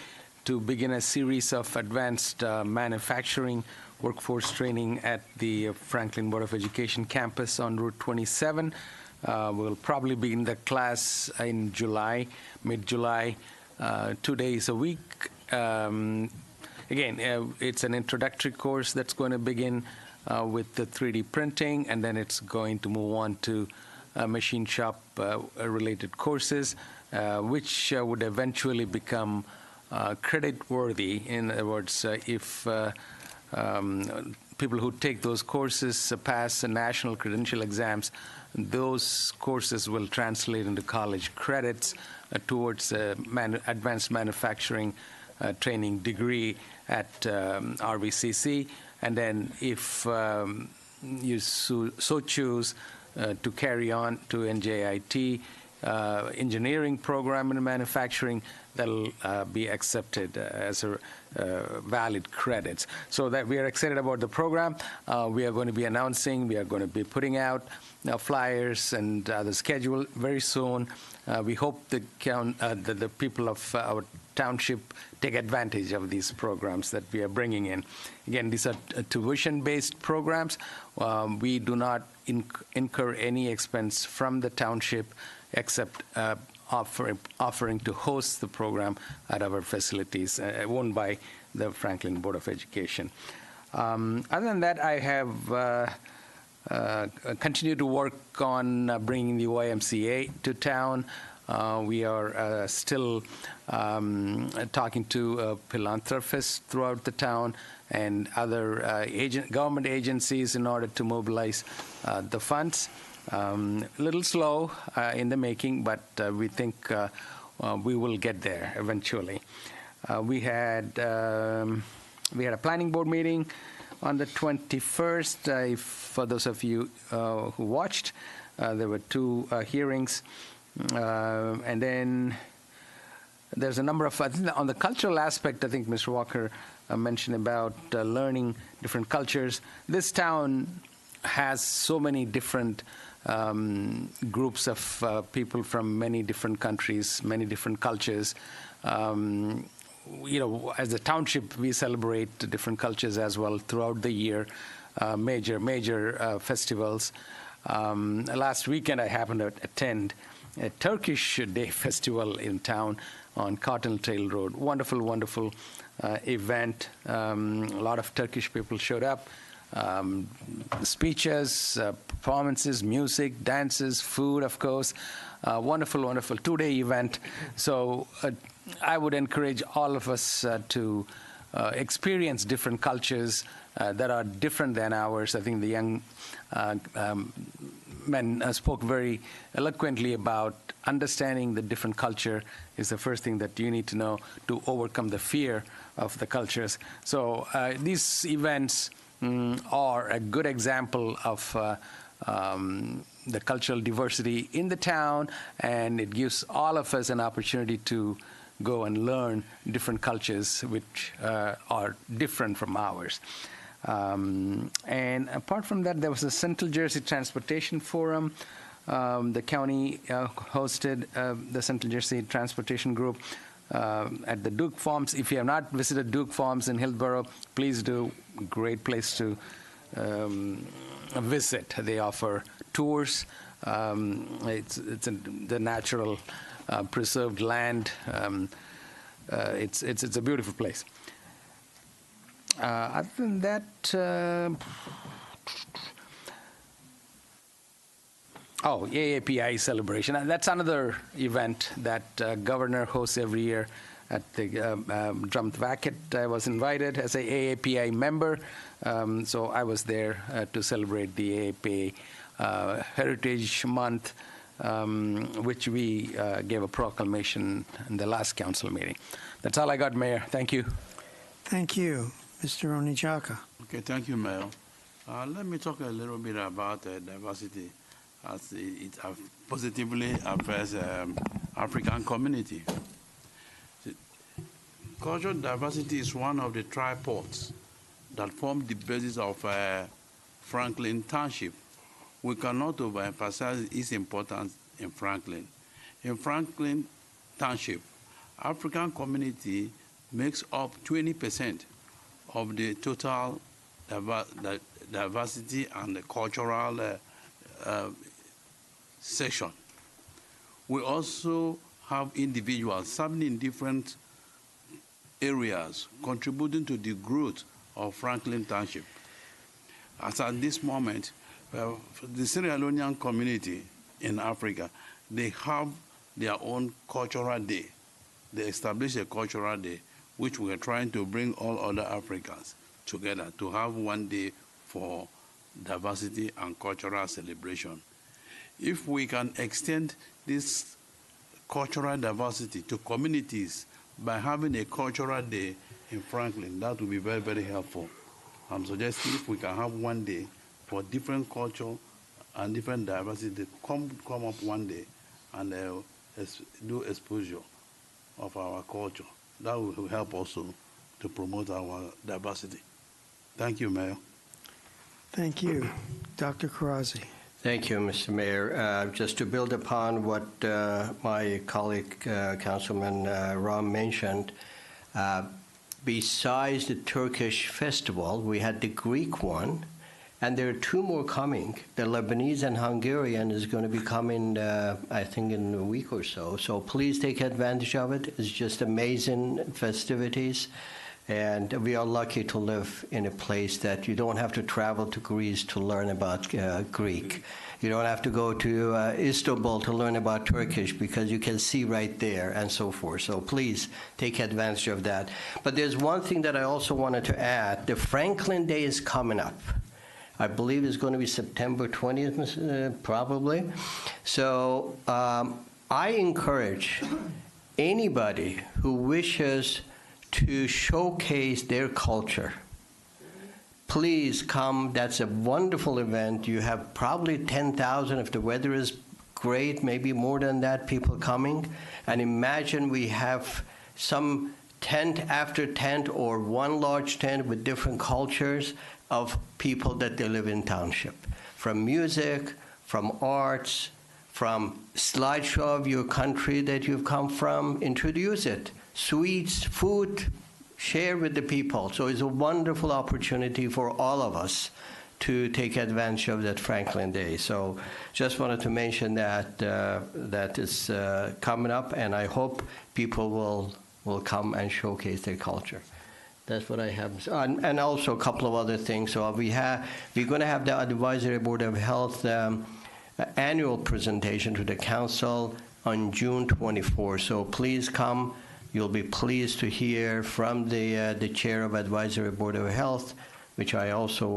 to begin a series of advanced manufacturing workforce training at the Franklin Board of Education campus on Route 27. We'll probably begin the class in July, mid-July, 2 days a week. Again, it's an introductory course that's going to begin with the 3D printing, and then it's going to move on to machine shop related courses, which would eventually become credit-worthy. In other words, if people who take those courses pass the national credential exams, those courses will translate into college credits towards advanced manufacturing training degree at RVCC. And then if you so choose to carry on to NJIT engineering program in manufacturing, that'll be accepted as a valid credits. So that we are excited about the program. We are going to be announcing, we are going to be putting out flyers and the schedule very soon. We hope that the people of our township take advantage of these programs that we are bringing in. Again, these are tuition-based programs. We do not incur any expense from the township except offering to host the program at our facilities owned by the Franklin Board of Education. Other than that, I have continued to work on bringing the YMCA to town. We are still talking to philanthropists throughout the town and other government agencies in order to mobilize the funds. A little slow in the making, but we think we will get there eventually. We had a planning board meeting on the 21st. For those of you who watched, there were 2 hearings. And then there's a number of, on the cultural aspect, I think Mr. Walker mentioned about learning different cultures. This town has so many different groups of people from many different countries, many different cultures. You know, as a township, we celebrate different cultures as well throughout the year, major festivals. Last weekend, I happened to attend a Turkish Day festival in town on Cotton Tail Road. Wonderful event. A lot of Turkish people showed up. Speeches, performances, music, dances, food, of course. Wonderful 2-day event. So I would encourage all of us to experience different cultures that are different than ours. I think the young men spoke very eloquently about understanding the different culture is the first thing that you need to know to overcome the fear of the cultures. So these events are a good example of the cultural diversity in the town, and it gives all of us an opportunity to go and learn different cultures which are different from ours. And apart from that, there was a Central Jersey Transportation Forum. The county hosted the Central Jersey Transportation Group at the Duke Farms. If you have not visited Duke Farms in Hillsborough, please do. Great place to visit. They offer tours. It's the natural preserved land. It's a beautiful place. Other than that, AAPI celebration. And that's another event that Governor hosts every year at the Drumthwacket. I was invited as a AAPI member, so I was there to celebrate the AAPI Heritage Month, which we gave a proclamation in the last council meeting. That's all I got, Mayor. Thank you. Thank you. Mr. Onijaka. Okay, thank you, Mayor. Let me talk a little bit about diversity as it positively affects African community. Cultural diversity is one of the tripods that form the basis of Franklin Township. We cannot overemphasize its importance in Franklin. In Franklin Township, African community makes up 20% of the total diversity and the cultural section. We also have individuals serving in different areas contributing to the growth of Franklin Township. As at this moment, the Sierra Leonean community in Africa, they have their own cultural day. They established a cultural day, which we are trying to bring all other Africans together to have one day for diversity and cultural celebration. If we can extend this cultural diversity to communities by having a cultural day in Franklin, that would be very, very helpful. I'm suggesting if we can have one day for different culture and different diversity, come up one day and do exposure of our culture. That will help also to promote our diversity. Thank you, Mayor. Thank you. Dr. Karazi. Thank you, Mr. Mayor. Just to build upon what my colleague, Councilman Ram mentioned, besides the Turkish festival, we had the Greek one, and there are two more coming. The Lebanese and Hungarian is going to be coming, I think, in a week or so. So please take advantage of it. It's just amazing festivities. And we are lucky to live in a place that you don't have to travel to Greece to learn about Greek. You don't have to go to Istanbul to learn about Turkish because you can see right there and so forth. So please take advantage of that. But there's one thing that I also wanted to add. The Franklin Day is coming up. I believe it's going to be September 20th, probably. So I encourage anybody who wishes to showcase their culture, please come. That's a wonderful event. You have probably 10,000, if the weather is great, maybe more than that, people coming. And imagine we have some tent after tent or one large tent with different cultures of people that they live in township. From music, from arts, from slideshow of your country that you've come from, introduce it. Sweets, food, share with the people. So it's a wonderful opportunity for all of us to take advantage of that Franklin Day. So just wanted to mention that that is coming up, and I hope people will come and showcase their culture. That's what I have. And also a couple of other things. So we're going to have the Advisory Board of Health annual presentation to the council on June 24. So please come. You'll be pleased to hear from the chair of Advisory Board of Health, which I also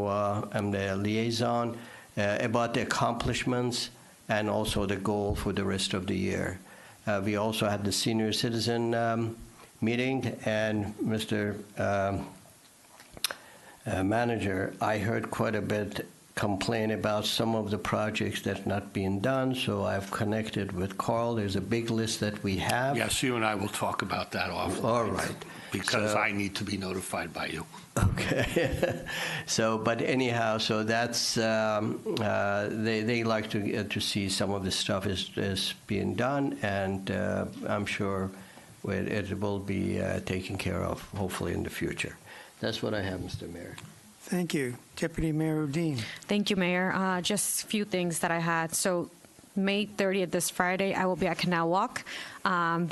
am the liaison, about the accomplishments and also the goal for the rest of the year. We also had the senior citizen meeting, and Mr. Manager, I heard quite a bit complain about some of the projects that's not being done, so I've connected with Carl. There's a big list that we have. Yes, you and I will talk about that offline. All right. Because So- I need to be notified by you. Okay. So, but anyhow, so that's, they like to see some of the stuff is being done, and I'm sure it will be taken care of, hopefully, in the future. That's what I have, Mr. Mayor. Thank you. Deputy Mayor Udine. Thank you, Mayor. Just a few things that I had. So May 30th, this Friday, I will be at Canal Walk.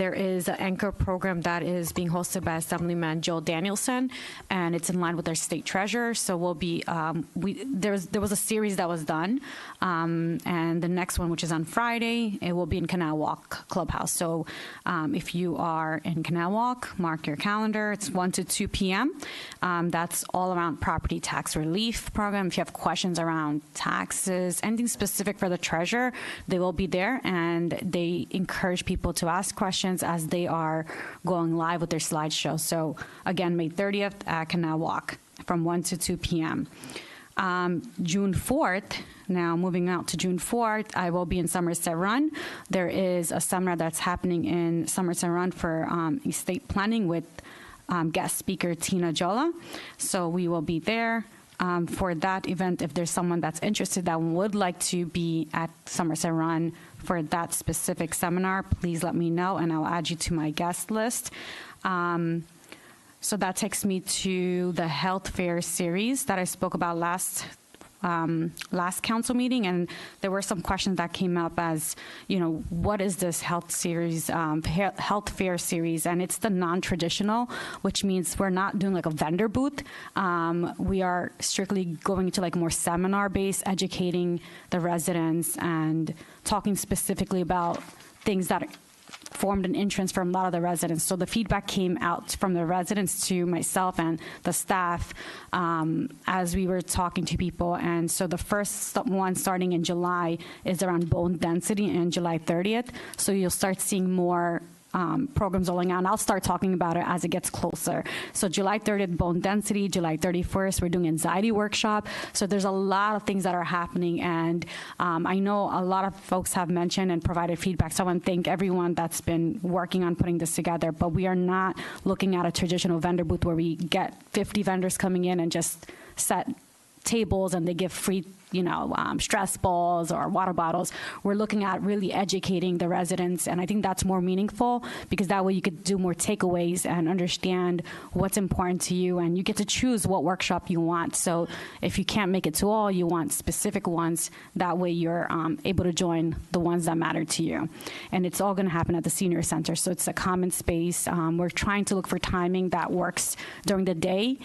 There is an anchor program that is being hosted by Assemblyman Joe Danielson, and it's in line with our state treasurer. So we'll be, there was a series that was done, and the next one, which is on Friday, it will be in Canal Walk Clubhouse. So if you are in Canal Walk, mark your calendar. It's 1 to 2 p.m. That's all around property tax relief program. If you have questions around taxes, anything specific for the treasurer, they will be there, and they encourage people to ask questions as they are going live with their slideshow. So again, May 30th at Canal Walk from 1 to 2 p.m. June 4th, now moving out to June 4th, I will be in Somerset Run. There is a seminar that's happening in Somerset Run for estate planning with guest speaker Tina Jola. So we will be there. For that event, if there's someone that's interested that would like to be at Somerset Run for that specific seminar, please let me know, and I'll add you to my guest list. So that takes me to the health fair series that I spoke about last council meeting, and there were some questions that came up as, you know, what is this health series, health fair series? And it's the non-traditional, which means we're not doing like a vendor booth. We are strictly going to like more seminar-based, educating the residents and talking specifically about things that formed an interest from a lot of the residents. So the feedback came out from the residents to myself and the staff as we were talking to people. And so the first one starting in July is around bone density in July 30th. So you'll start seeing more programs rolling out, and I'll start talking about it as it gets closer. So July 30th, bone density. July 31st, we're doing anxiety workshop. So there's a lot of things that are happening, and I know a lot of folks have mentioned and provided feedback. So I want to thank everyone that's been working on putting this together, but we are not looking at a traditional vendor booth where we get 50 vendors coming in and just set tables and they give free, you know, stress balls or water bottles. We're looking at really educating the residents, and I think that's more meaningful because that way you could do more takeaways and understand what's important to you, and you get to choose what workshop you want. So if you can't make it to all, you want specific ones, that way you're able to join the ones that matter to you. And it's all going to happen at the senior center, so it's a common space. We're trying to look for timing that works during the day,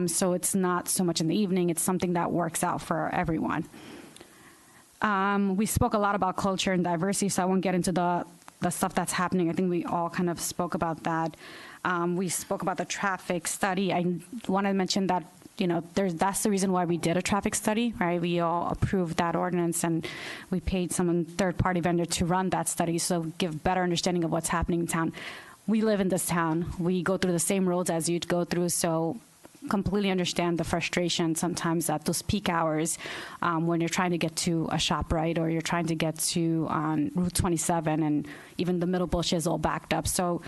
so it's not so much in the evening. It's something that works out for everyone. We spoke a lot about culture and diversity, so I won't get into the stuff that's happening. I think we all kind of spoke about that. We spoke about the traffic study. I want to mention that, you know, that's the reason why we did a traffic study, right? We all approved that ordinance, and we paid some third-party vendor to run that study, so give better understanding of what's happening in town. We live in this town. We go through the same roads as you'd go through, so completely understand the frustration sometimes at those peak hours when you're trying to get to a shop, right, or you're trying to get to Route 27 and even the Middle Bush is all backed up. So,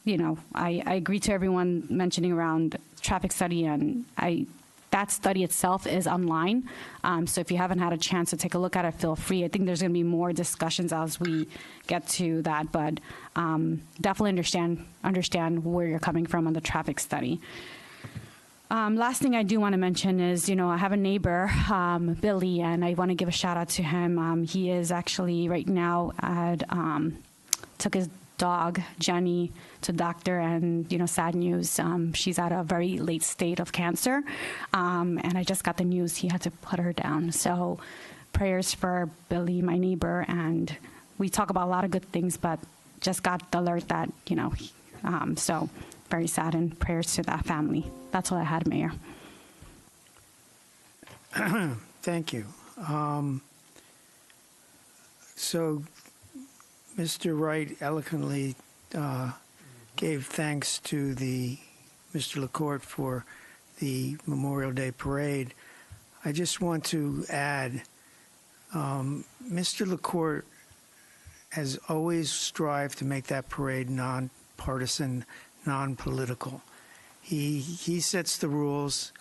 you know, I agree to everyone mentioning around traffic study, and that study itself is online. So if you haven't had a chance to take a look at it, feel free. I think there's going to be more discussions as we get to that, but definitely understand where you're coming from on the traffic study. Last thing I do want to mention is, you know, I have a neighbor, Billy, and I want to give a shout out to him. He is actually right now took his dog, Jenny, to doctor, and, you know, sad news. She's at a very late state of cancer. And I just got the news he had to put her down. So prayers for Billy, my neighbor. And we talk about a lot of good things, but just got the alert that, you know, so very sad, and prayers to that family. That's all I had, Mayor. Thank you. So, Mr. Wright eloquently gave thanks to Mr. LaCourte for the Memorial Day Parade. I just want to add, Mr. LaCourte has always strived to make that parade nonpartisan, non-political. He sets the rules.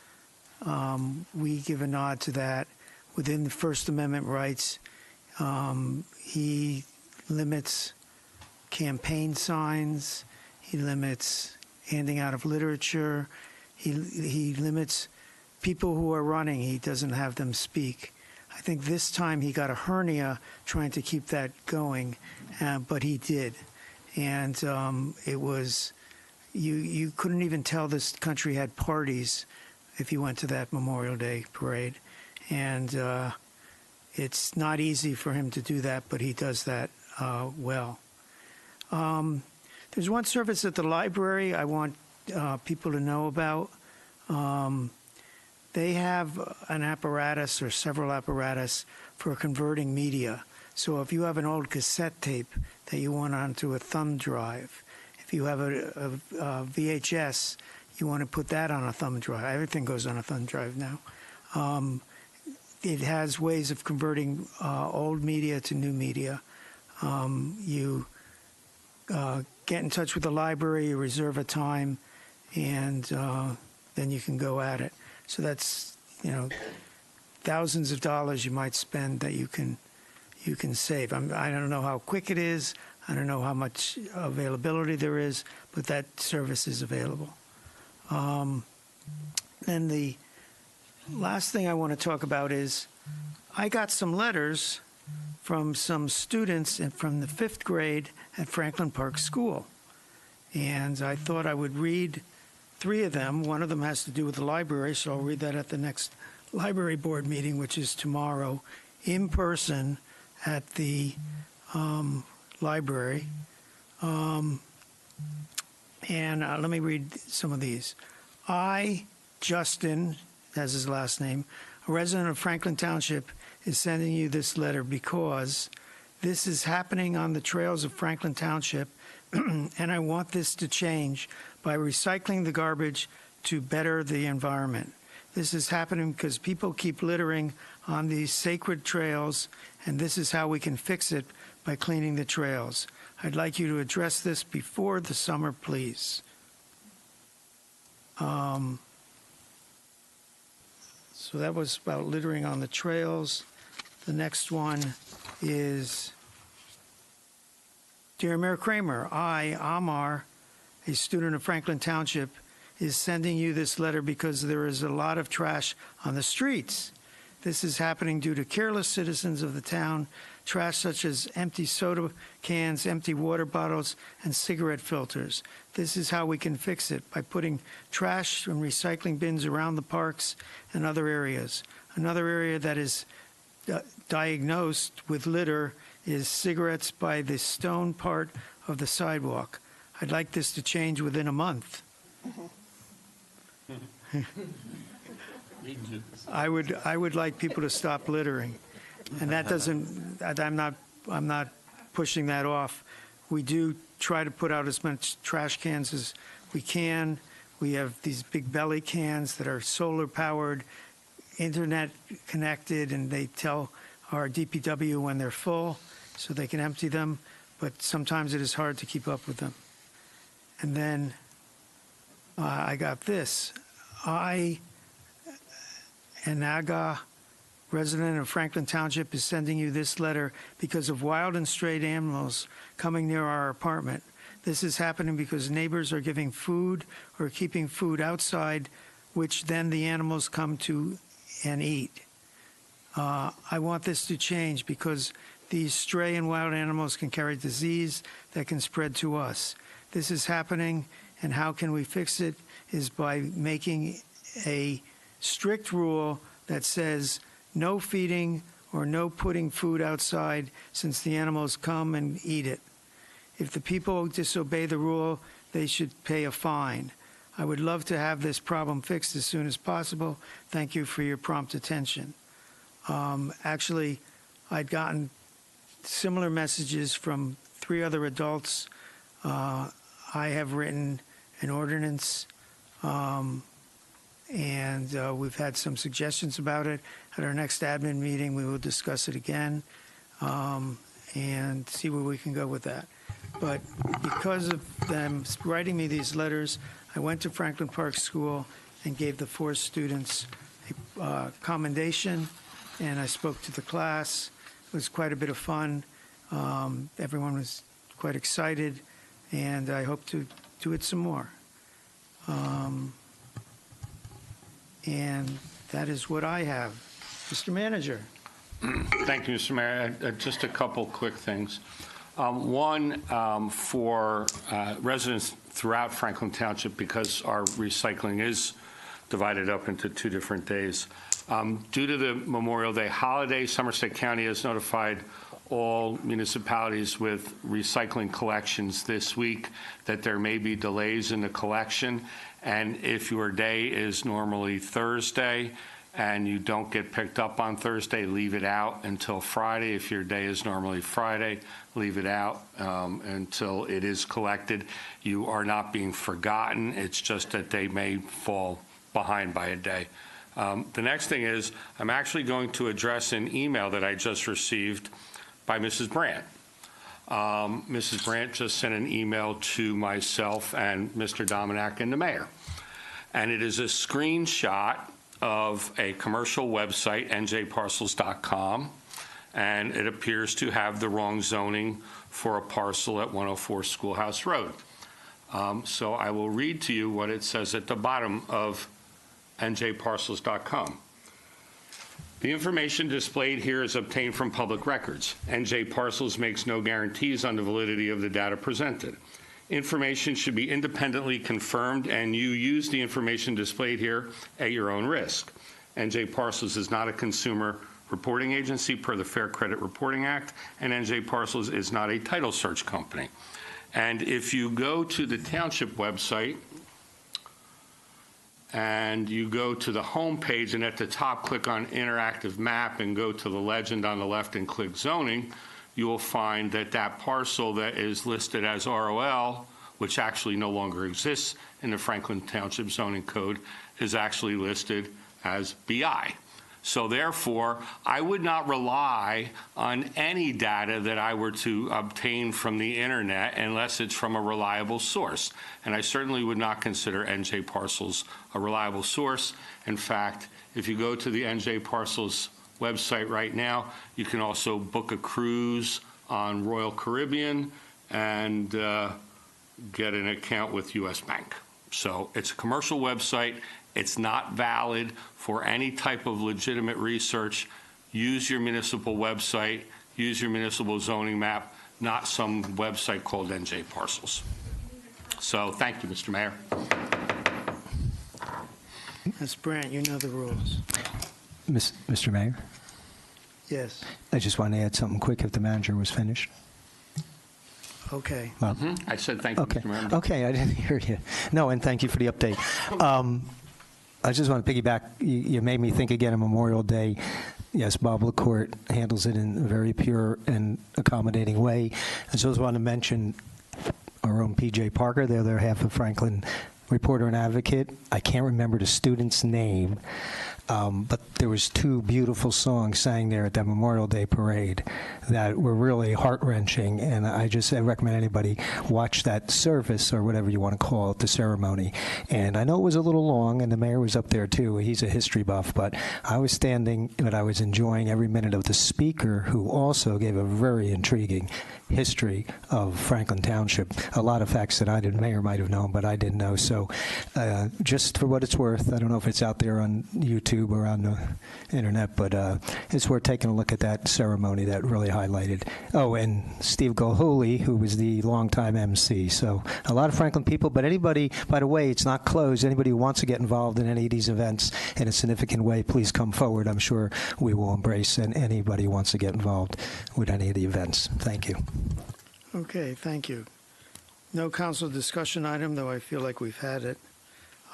We give a nod to that. Within the First Amendment rights, he limits campaign signs. He limits handing out of literature. He limits people who are running. He doesn't have them speak. I think this time he got a hernia trying to keep that going, but he did. And it was, you couldn't even tell this country had parties if you went to that Memorial Day parade. And it's not easy for him to do that, but he does that well. There's one service at the library I want people to know about. They have an apparatus or several apparatus for converting media. So if you have an old cassette tape that you want onto a thumb drive, if you have a VHS, you want to put that on a thumb drive. Everything goes on a thumb drive now. It has ways of converting old media to new media. You get in touch with the library, you reserve a time, and then you can go at it. So that's, thousands of dollars you might spend that you can save. I don't know how quick it is. I don't know how much availability there is, but that service is available. Then the last thing I want to talk about is I got some letters from some students from the 5th grade at Franklin Park School. And I thought I would read 3 of them. One of them has to do with the library, so I'll read that at the next library board meeting, which is tomorrow, in person at the library. And let me read some of these. I, Justin, as his last name, a resident of Franklin Township, is sending you this letter because this is happening on the trails of Franklin Township, and I want this to change by recycling the garbage to better the environment. This is happening because people keep littering on these sacred trails, and this is how we can fix it, by cleaning the trails. I'd like you to address this before the summer, please. So that was about littering on the trails. The next one is, Dear Mayor Kramer, I, Amar, a student of Franklin Township, is sending you this letter because there is a lot of trash on the streets. This is happening due to careless citizens of the town, trash such as empty soda cans, empty water bottles, and cigarette filters. This is how we can fix it, by putting trash and recycling bins around the parks and other areas. Another area that is diagnosed with litter is cigarettes by the stone part of the sidewalk. I'd like this to change within a month. I would like people to stop littering, and that doesn't. I'm not pushing that off. We do try to put out as much trash cans as we can. We have these big belly cans that are solar powered, internet connected, and they tell our DPW when they're full, so they can empty them. But sometimes it is hard to keep up with them. And then I got this. I, Anaga, resident of Franklin Township, is sending you this letter because of wild and strayed animals coming near our apartment. This is happening because neighbors are giving food or keeping food outside, which then the animals come to and eat. I want this to change because these stray and wild animals can carry disease that can spread to us. This is happening, and how can we fix it is by making a strict rule that says no feeding or no putting food outside, since the animals come and eat it. If the people disobey the rule, they should pay a fine. I would love to have this problem fixed as soon as possible. Thank you for your prompt attention. Actually, I'd gotten similar messages from 3 other adults. I have written an ordinance, and we've had some suggestions about it. At our next admin meeting, we will discuss it again and see where we can go with that. But because of them writing me these letters, I went to Franklin Park School and gave the 4 students a commendation, and I spoke to the class. It was quite a bit of fun. Everyone was quite excited, and I hope to do it some more. And that is what I have. Mr. Manager. Thank you, Mr. Mayor. Just a couple quick things. One, for residents throughout Franklin Township, because our recycling is divided up into 2 different days. Due to the Memorial Day holiday, Somerset County has notified all municipalities with recycling collections this week that there may be delays in the collection. And if your day is normally Thursday and you don't get picked up on Thursday, leave it out until Friday. If your day is normally Friday, leave it out until it is collected. You are not being forgotten. It's just that they may fall behind by a day. The next thing is I'm actually going to address an email that I just received by Mrs. Brandt. Mrs. Brandt just sent an email to myself and Mr. Dominack and the mayor. And it is a screenshot of a commercial website, njparcels.com, and it appears to have the wrong zoning for a parcel at 104 Schoolhouse Road. So I will read to you what it says at the bottom of njparcels.com. The information displayed here is obtained from public records. NJ Parcels makes no guarantees on the validity of the data presented. Information should be independently confirmed, and you use the information displayed here at your own risk. NJ Parcels is not a consumer reporting agency per the Fair Credit Reporting Act, and NJ Parcels is not a title search company. And if you go to the Township website, and you go to the home page, and at the top click on interactive map and go to the legend on the left and click zoning, you will find that that parcel that is listed as ROL, which actually no longer exists in the Franklin Township zoning code, is actually listed as BI. So therefore, I would not rely on any data that I were to obtain from the internet unless it's from a reliable source. And I certainly would not consider NJ Parcels a reliable source. In fact, if you go to the NJ Parcels website right now, you can also book a cruise on Royal Caribbean and get an account with US Bank. So it's a commercial website. It's not valid for any type of legitimate research. Use your municipal website, use your municipal zoning map, not some website called NJ Parcels. So thank you, Mr. Mayor. Ms. Brandt, you know the rules. Mr. Mayor? Yes. I just want to add something quick if the manager was finished. Okay. I said thank you, Okay. Mr. Mayor. Okay, I didn't hear you. No, and thank you for the update. I just want to piggyback. You made me think again of Memorial Day. Yes, Bob LaCourte handles it in a very pure and accommodating way. I just want to mention our own PJ Parker. They're their half of Franklin reporter and advocate. I can't remember the student's name, but there was 2 beautiful songs sang there at that Memorial Day parade that were really heart-wrenching, and I just recommend anybody watch that service, or whatever you want to call it, the ceremony. And I know it was a little long, and the mayor was up there too. He's a history buff, but I was standing, but I was enjoying every minute of the speaker, who also gave a very intriguing history of Franklin Township. A lot of facts that the mayor might have known, but I didn't know. So just for what it's worth, I don't know if it's out there on YouTube or on the internet, but it's worth taking a look at that ceremony that really highlighted. Oh, and Steve Gulhooley, who was the longtime MC. So a lot of Franklin people, but anybody, by the way, it's not closed. Anybody who wants to get involved in any of these events in a significant way, please come forward. I'm sure we will embrace anybody who wants to get involved with any of the events. Thank you. Okay, thank you. No council discussion item, though I feel like we've had it.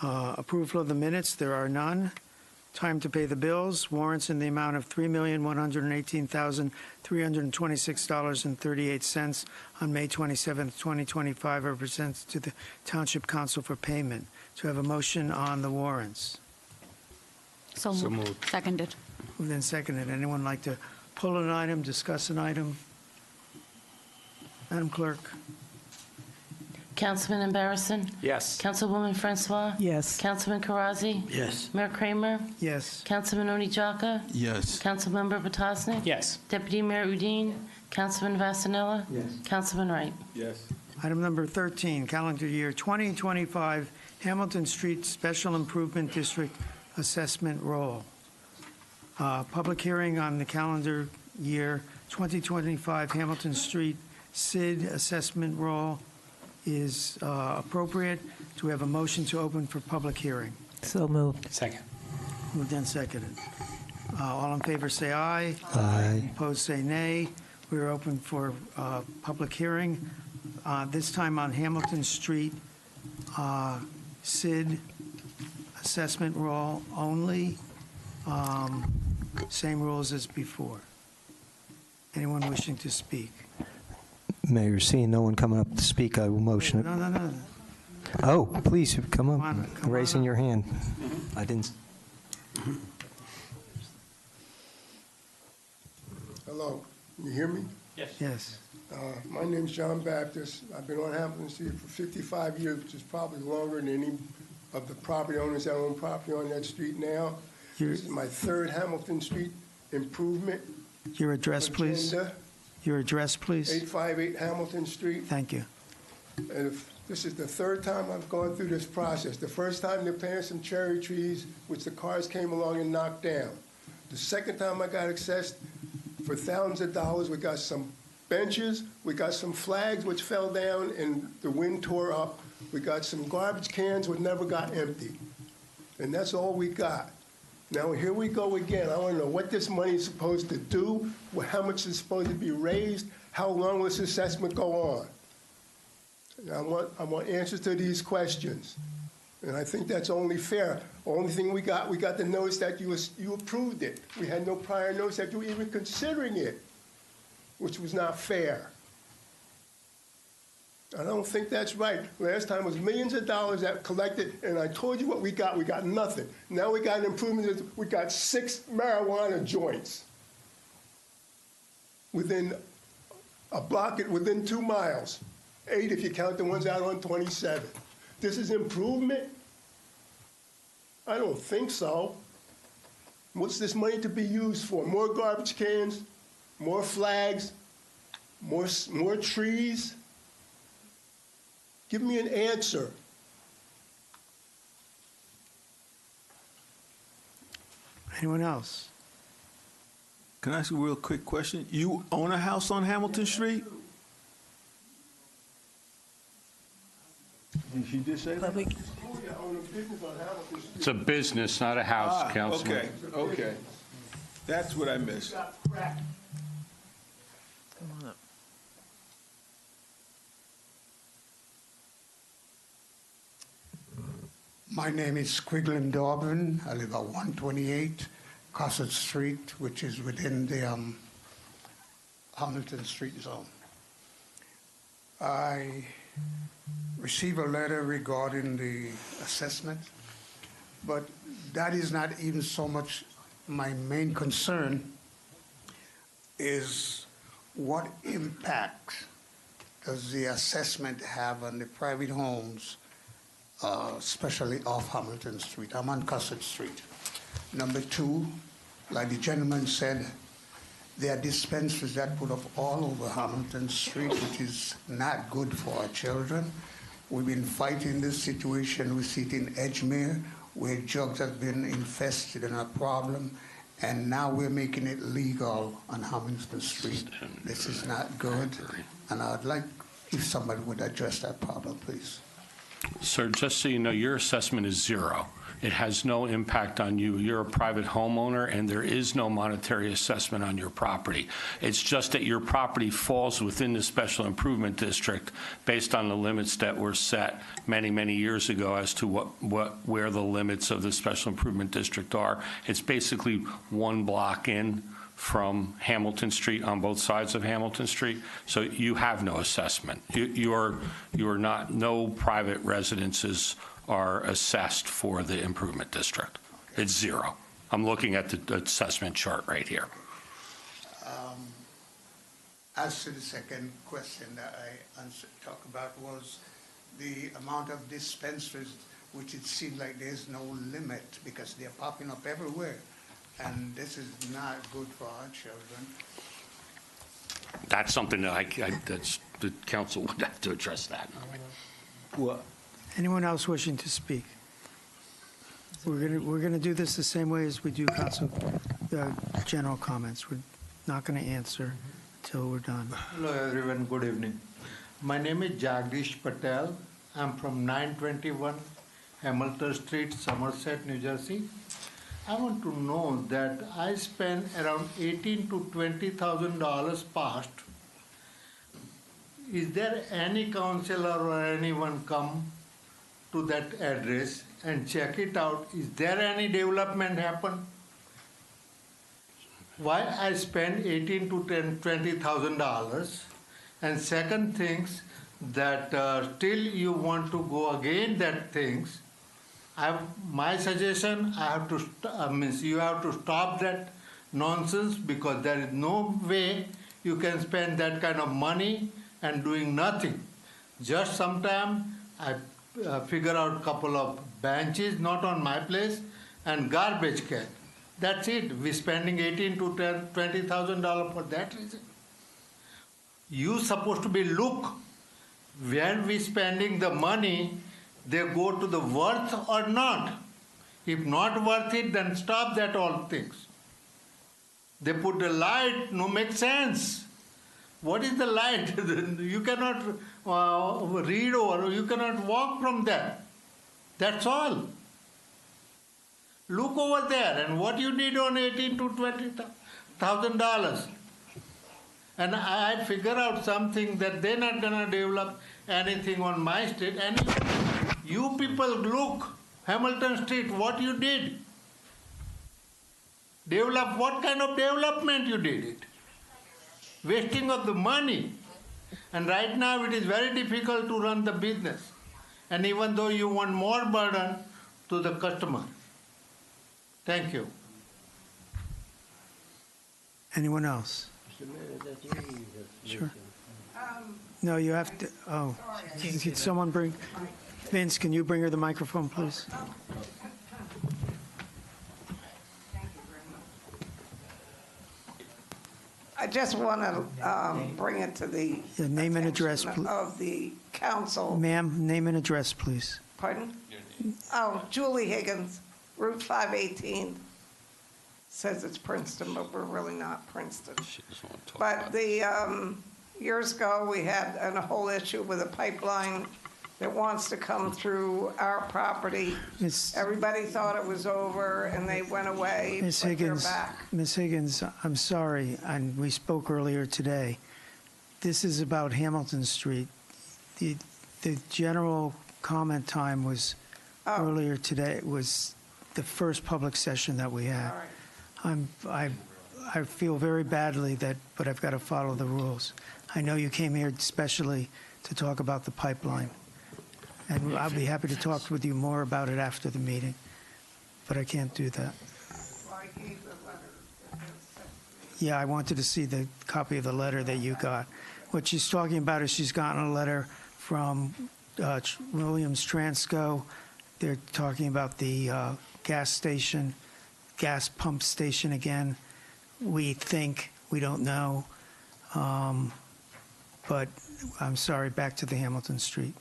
Approval of the minutes, there are none. Time to pay the bills. Warrants in the amount of $3,118,326.38 on May 27th, 2025 are presented to the Township Council for payment. To have a motion on the warrants. So moved. Seconded. Moved and seconded. Anyone like to pull an item, discuss an item? Madam Clerk. Councilman Embarrasson? Yes. Councilwoman Francois? Yes. Councilman Karazi? Yes. Mayor Kramer? Yes. Councilman Onijaka? Yes. Councilmember Potosnik? Yes. Deputy Mayor Udine? Councilman Vasanella? Yes. Councilman Wright? Yes. Item number 13, calendar year 2025, Hamilton Street Special Improvement District Assessment Roll. Public hearing on the calendar year 2025 Hamilton Street SID Assessment Roll is appropriate. Do we have a motion to open for public hearing? So moved. Second. Moved and seconded. All in favor say aye. Aye. Opposed say nay. We are open for public hearing. This time on Hamilton Street SID Assessment Roll only. Same rules as before. Anyone wishing to speak? Mayor, seeing no one coming up to speak, I will motion it. No. Oh, please, come up. Come on Raising up. your hand. I didn't. Hello, you hear me? Yes. My name's John Baptist. I've been on Hamilton Street for 55 years, which is probably longer than any of the property owners that own property on that street now. This is my third Hamilton Street improvement. Your address, please. agenda. Your address, please. 858 Hamilton Street. Thank you. And this is the third time I've gone through this process. The first time they're planting some cherry trees, which the cars came along and knocked down. The second time I got accessed for thousands of dollars, we got some benches, we got some flags which fell down and the wind tore up. We got some garbage cans which never got empty. And that's all we got. Now, here we go again. I want to know what this money is supposed to do, how much is supposed to be raised, how long will this assessment go on? And I want answers to these questions. And I think that's only fair. Only thing we got the notice that you approved it. We had no prior notice that you were even considering it, which was not fair. I don't think that's right. Last time was millions of dollars that collected, and I told you what we got. We got nothing. Now we got an improvement. We got 6 marijuana joints within a block, within 2 miles. 8 if you count the ones out on 27. This is improvement? I don't think so. What's this money to be used for? More garbage cans? More flags? More trees? Give me an answer. Anyone else? Can I ask a real quick question? You own a house on Hamilton Street? Did she just say that? It's a business, not a house, Councilman. Okay. That's what I missed. Come on up. My name is Squiglin Dobbin. I live at 128 Cosset Street, which is within the Hamilton Street zone. I received a letter regarding the assessment, but that is not even so much my main concern. Is what impact does the assessment have on the private homes, especially off Hamilton Street? I'm on Cosset Street. Number 2, like the gentleman said, there are dispensaries that put up all over Hamilton Street, which is not good for our children. We've been fighting this situation. We see it in Edgemere, where drugs have been infested and a problem, and now we're making it legal on Hamilton Street. This is not good, and I'd like if somebody would address that problem, please. Sir, just so you know, your assessment is 0. It has no impact on you. You're a private homeowner, and there is no monetary assessment on your property. It's just that your property falls within the special improvement district based on the limits that were set many, many years ago as to where the limits of the special improvement district are. It's basically one block in from Hamilton Street on both sides of Hamilton Street, so you have no assessment. You are not, no private residences are assessed for the improvement district. It's zero. I'm looking at the assessment chart right here. As to the second question that I talked about was the amount of dispensaries, which it seems like there's no limit because they're popping up everywhere. And this is not good for our children. That's something that that's the council would have to address that. Well, anyone else wishing to speak? We're gonna do this the same way as we do council general comments. We're not gonna answer until we're done. Hello everyone, good evening. My name is Jagdish Patel. I'm from 921 Hamilton Street, Somerset, New Jersey. I want to know that I spend around $18,000 to $20,000 past. Is there any counselor or anyone come to that address and check it out? Is there any development happen? Why I spend $18,000 to $20,000? And second things that still you want to go again that things. My suggestion, you have to stop that nonsense because there is no way you can spend that kind of money and doing nothing. Just sometime I figure out a couple of benches, not on my place, and garbage can. That's it. We're spending $18,000 to $20,000 for that reason. You supposed to be look when we spending the money. They go to the worth or not. If not worth it, then stop that all things. They put the light, no make sense. What is the light? You cannot read or you cannot walk from there. That's all. Look over there and what you need on $18,000 to $20,000. And I figure out something that they're not gonna develop anything on my street. And you people look, Hamilton Street, what you did. Develop, what kind of development you did it? Wasting of the money. And right now it is very difficult to run the business. And even though you want more burden to the customer. Thank you. Anyone else? Sure. No, you have to, can someone bring, Vince, can you bring her the microphone, please? I just want to bring it to the Yeah, name and address, of the council. Ma'am, name and address, please. Pardon? Oh, Julie Higgins, Route 518. Says it's Princeton, but we're really not Princeton. But years ago, we had a whole issue with a pipeline that wants to come through our property. Everybody thought it was over, and they went away, Ms. but they're Higgins, back. Ms. Higgins, I'm sorry, and we spoke earlier today. This is about Hamilton Street. The general comment time was earlier today. It was the first public session that we had. I feel very badly but I've got to follow the rules. I know you came here especially to talk about the pipeline, and I'll be happy to talk with you more about it after the meeting, but I can't do that. Yeah, I wanted to see the copy of the letter that you got. What she's talking about is she's gotten a letter from Williams Transco. They're talking about the gas pump station again. We think, we don't know, but I'm sorry, back to the Hamilton Street.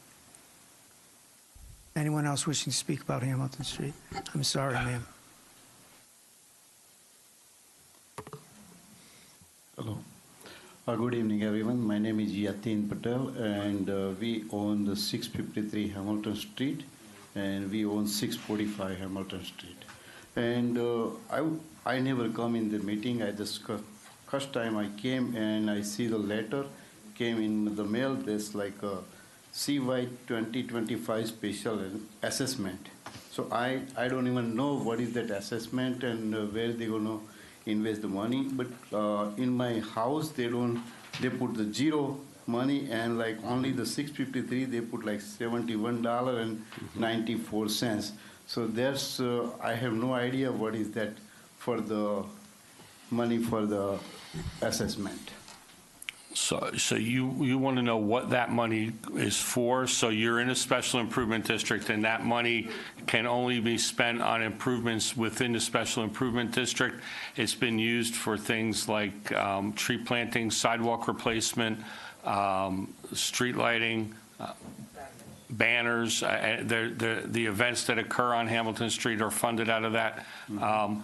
Anyone else wishing to speak about Hamilton Street? I'm sorry, ma'am. Hello. Good evening, everyone. My name is Yatin Patel, and we own the 653 Hamilton Street and we own 645 Hamilton Street. And I never come in the meeting. I just first time I came and I see the letter came in the mail. There's like a CY 2025 special assessment. So I don't even know what is that assessment and where they're gonna invest the money. But in my house, they put the zero money, and like only the 653, they put like $71.94. So there's, I have no idea what is that for the money for the assessment. So you want to know what that money is for? So you're in a special improvement district, and that money can only be spent on improvements within the special improvement district. It's been used for things like tree planting, sidewalk replacement, street lighting, banners. The events that occur on Hamilton Street are funded out of that. And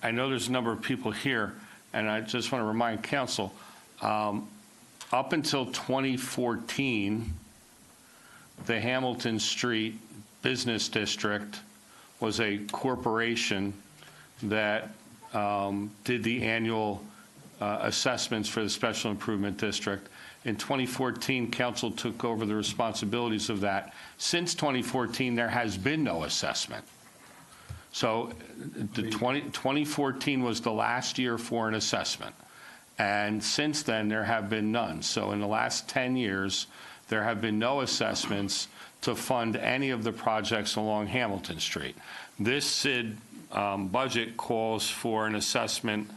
I know there's a number of people here, and I just want to remind council, up until 2014, the Hamilton Street Business District was a corporation that did the annual assessments for the Special Improvement District. In 2014, council took over the responsibilities of that. Since 2014, there has been no assessment. So 2014 was the last year for an assessment. And since then, there have been none. So in the last 10 years, there have been no assessments to fund any of the projects along Hamilton Street. This SID budget calls for an assessment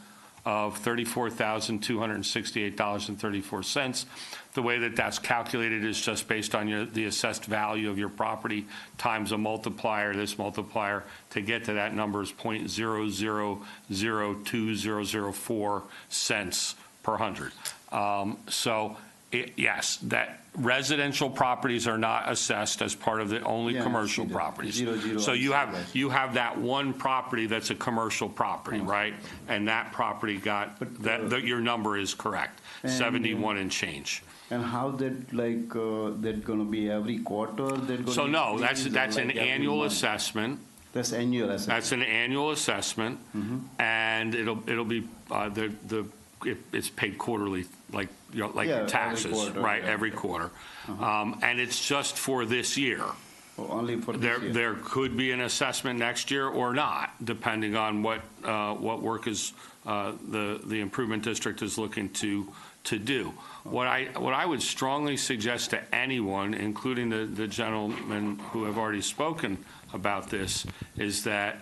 of $34,268.34. The way that that's calculated is just based on the assessed value of your property times a multiplier. This multiplier to get to that number is 0.0002004 cents per hundred. Yes, that residential properties are not assessed as part of the only commercial properties. So you have that one property that's a commercial property, right? And that property got your number is correct, 71 and change. And how that that gonna be every quarter? So no, that's an annual assessment. That's annual assessment. That's an annual assessment, and it'll be it's paid quarterly, like taxes, quarter, right? Yeah. Every quarter, and it's just for this year. Oh, only for this year. There could be an assessment next year or not, depending on what work is the improvement district is looking to do. What I would strongly suggest to anyone, including the gentlemen who have already spoken about this, is that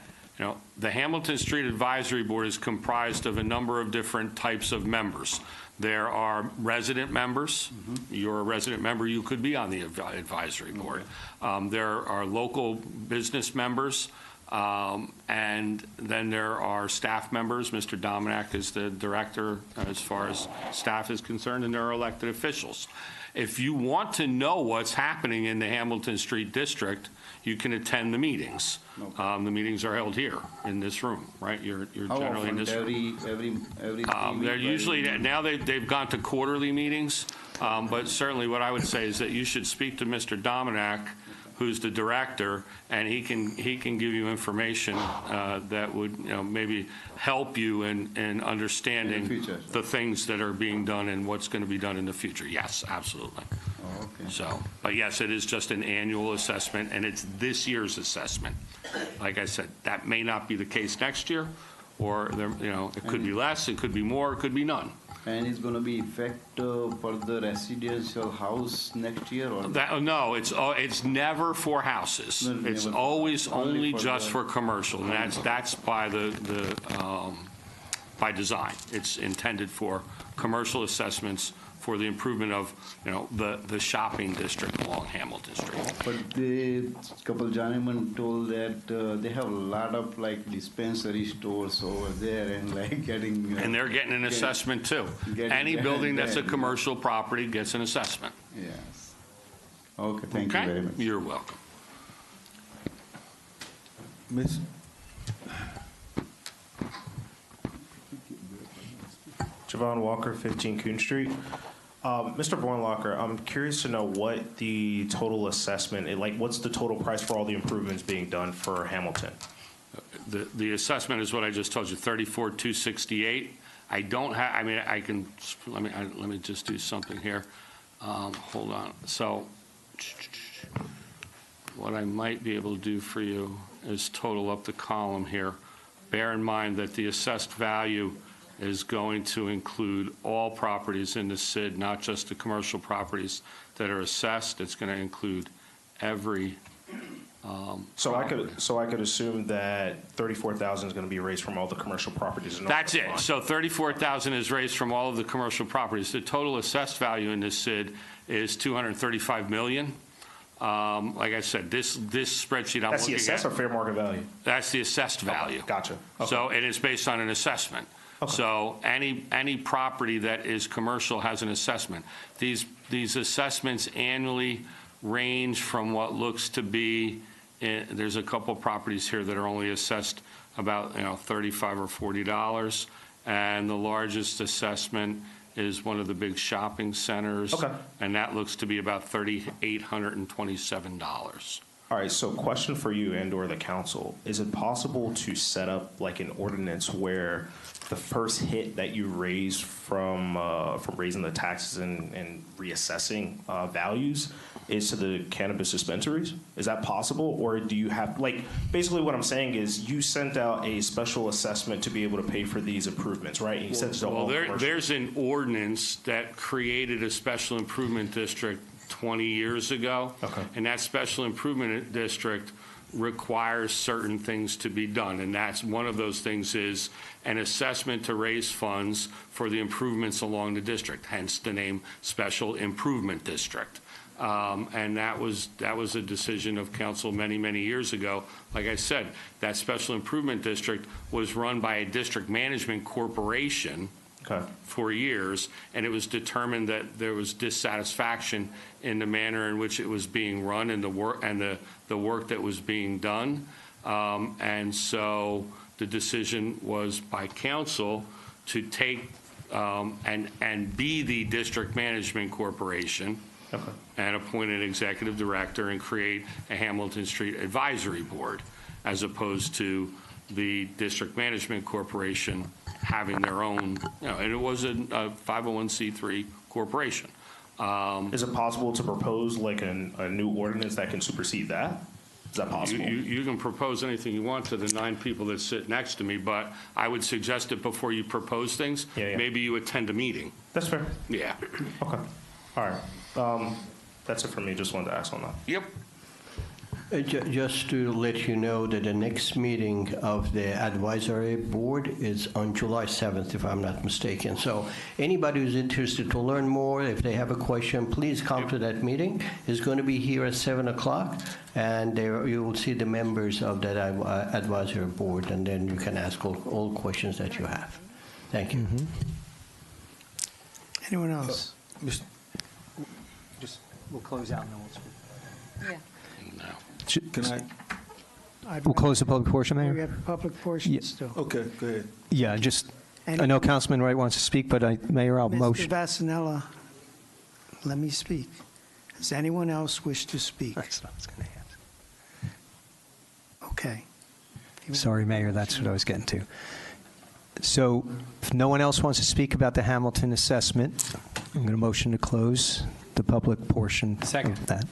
the Hamilton Street Advisory Board is comprised of a number of different types of members. There are resident members. You're a resident member, you could be on the advisory board. There are local business members, and then there are staff members. Mr. Dominic is the director as far as staff is concerned, and there are elected officials. If you want to know what's happening in the Hamilton Street District, you can attend the meetings. Okay. The meetings are held here in this room, right? You're generally in this room. Every they're usually now they've gone to quarterly meetings, but certainly what I would say is that you should speak to Mr. Dominic, who's the director, and he can give you information that would maybe help you in understanding the things that are being done and what's going to be done in the future. Yes, absolutely. Oh, okay. So, but yes, it is just an annual assessment, and it's this year's assessment. Like I said, that may not be the case next year, or it could be less, it could be more, it could be none. And it's going to be effect for the residential house next year, or no? It's never for houses. No, it's always only just for commercial, and that's by by design. It's intended for commercial assessments for the improvement of the shopping district along Hamilton Street. But the couple gentlemen told that they have a lot of dispensary stores over there and getting and they're getting an assessment too. Any building that's a commercial property gets an assessment. Yes. Okay. Thank you very much. You're welcome. Miss. Javon Walker, 15 Coon Street. Mr. Bornlocker, I'm curious to know what the total assessment, what's the total price for all the improvements being done for Hamilton? The assessment is what I just told you, $34,268. I don't have, I mean, I can, let me just do something here. Hold on. So what I might be able to do for you is total up the column here. Bear in mind that the assessed value is going to include all properties in the SID, not just the commercial properties that are assessed. It's going to include every So I could assume that 34,000 is going to be raised from all the commercial properties. That's it. So 34,000 is raised from all of the commercial properties. The total assessed value in this SID is $235 million. Like I said, this spreadsheet I'm looking at. That's the assessed or fair market value? That's the assessed value. Gotcha. Okay. So it is based on an assessment. Okay. So any property that is commercial has an assessment. These assessments annually range from what looks to be, there's a couple of properties here that are only assessed about $35 or $40, and the largest assessment is one of the big shopping centers, and that looks to be about $3,827. All right, so question for you and/or the council. Is it possible to set up like an ordinance where the first hit that you raise from raising the taxes and reassessing values is to the cannabis dispensaries? Is that possible? Or do you have, basically what I'm saying is you sent out a special assessment to be able to pay for these improvements, right? And you said so. Well, there's an ordinance that created a special improvement district 20 years ago. Okay. And that special improvement district requires certain things to be done. And that's one of those things is an assessment to raise funds for the improvements along the district, hence the name Special Improvement District. And that was a decision of council many, many years ago. Like I said, that Special Improvement District was run by a district management corporation for years, and it was determined that there was dissatisfaction in the manner in which it was being run and the work that was being done. And so the decision was by council to take and be the district management corporation and appoint an executive director and create a Hamilton Street Advisory Board, as opposed to the district management corporation having their own, and it was a 501c3 corporation. Is it possible to propose like a new ordinance that can supersede that? Is that possible? You can propose anything you want to the 9 people that sit next to me, but I would suggest that before you propose things, maybe you attend a meeting. That's fair. Yeah. Okay. All right. That's it for me. Just wanted to ask on that. Yep. Just to let you know that the next meeting of the advisory board is on July 7th, if I'm not mistaken. So anybody who's interested to learn more, if they have a question, please come to that meeting. It's going to be here at 7 o'clock, and there you will see the members of that advisory board, and then you can ask all questions that you have. Thank you. Anyone else? We'll close out and then we'll speak. Yeah. Can We'll close the public portion, Mayor? We have a public portion still. Okay, go ahead. Yeah, I know Councilman Wright wants to speak, but Mayor, I'll motion. Mr. Vasanella, let me speak. Does anyone else wish to speak? That's what I was going to ask. Okay. Sorry, Mayor, that's what I was getting to. So if no one else wants to speak about the Hamilton assessment, I'm going to motion to close the public portion of that.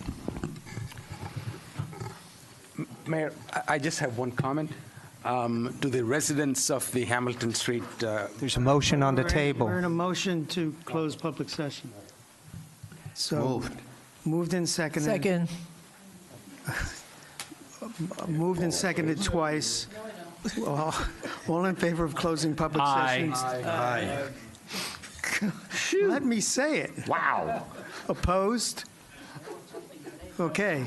Mayor, I just have one comment. To the residents of the Hamilton Street. There's a motion on the table. We're in a motion to close public session. So moved and seconded. Second. Moved and seconded twice. All in favor of closing public sessions? Aye. Let me say it. Wow. Opposed? Okay.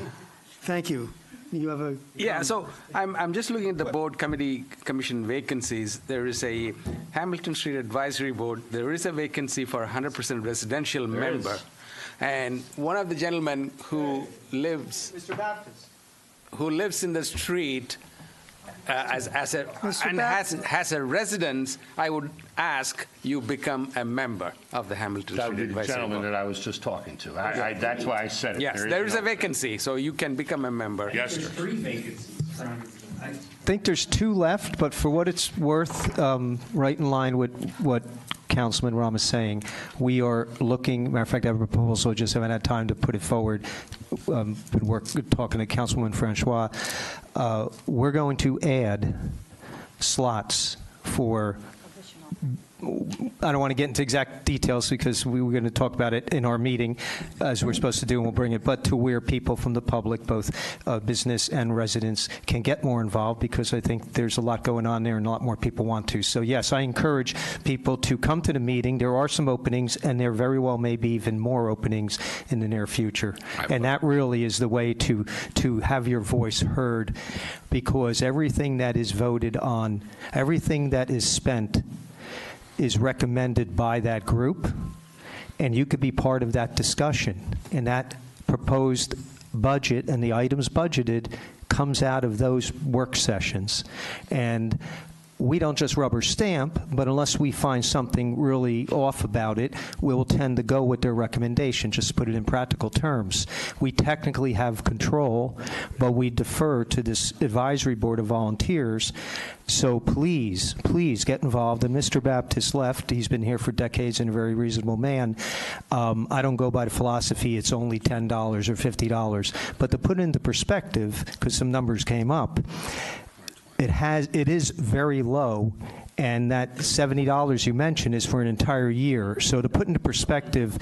Thank you. You have a so I'm just looking at the board commission vacancies. There is a Hamilton Street Advisory Board. There is a vacancy for a 100% residential member. And one of the gentlemen who lives Mr. Baptist. Who lives in the street as a Mr. and Bass? has a residence, I would ask you become a member of the Hamilton That would Street be the Advisory gentleman Board. that I was just talking to. That's why I said it. Yes, there is a vacancy, so you can become a member. Yes, sir. 3 vacancies. I think there's 2 left, but for what it's worth, right in line with what Councilman Ram is saying, we are looking, matter of fact, I have a proposal, just haven't had time to put it forward, been talking to Councilwoman Francois. We're going to add slots for, I don't want to get into exact details because we were going to talk about it in our meeting as we're supposed to do, and we'll bring it, but to where people from the public, both business and residents, can get more involved, because I think there's a lot going on there and a lot more people want to. So yes, I encourage people to come to the meeting. There are some openings, and there very well may be even more openings in the near future. And that really is the way to have your voice heard, because everything that is voted on, everything that is spent is recommended by that group, and you could be part of that discussion. And that proposed budget and the items budgeted comes out of those work sessions. And we don't just rubber stamp, but unless we find something really off about it, we'll tend to go with their recommendation, just to put it in practical terms. We technically have control, but we defer to this advisory board of volunteers. So please, please get involved. And Mr. Baptist left. He's been here for decades and a very reasonable man. I don't go by the philosophy it's only $10 or $50. But to put it into perspective, because some numbers came up, it is very low, and that $70 you mentioned is for an entire year. So to put into perspective,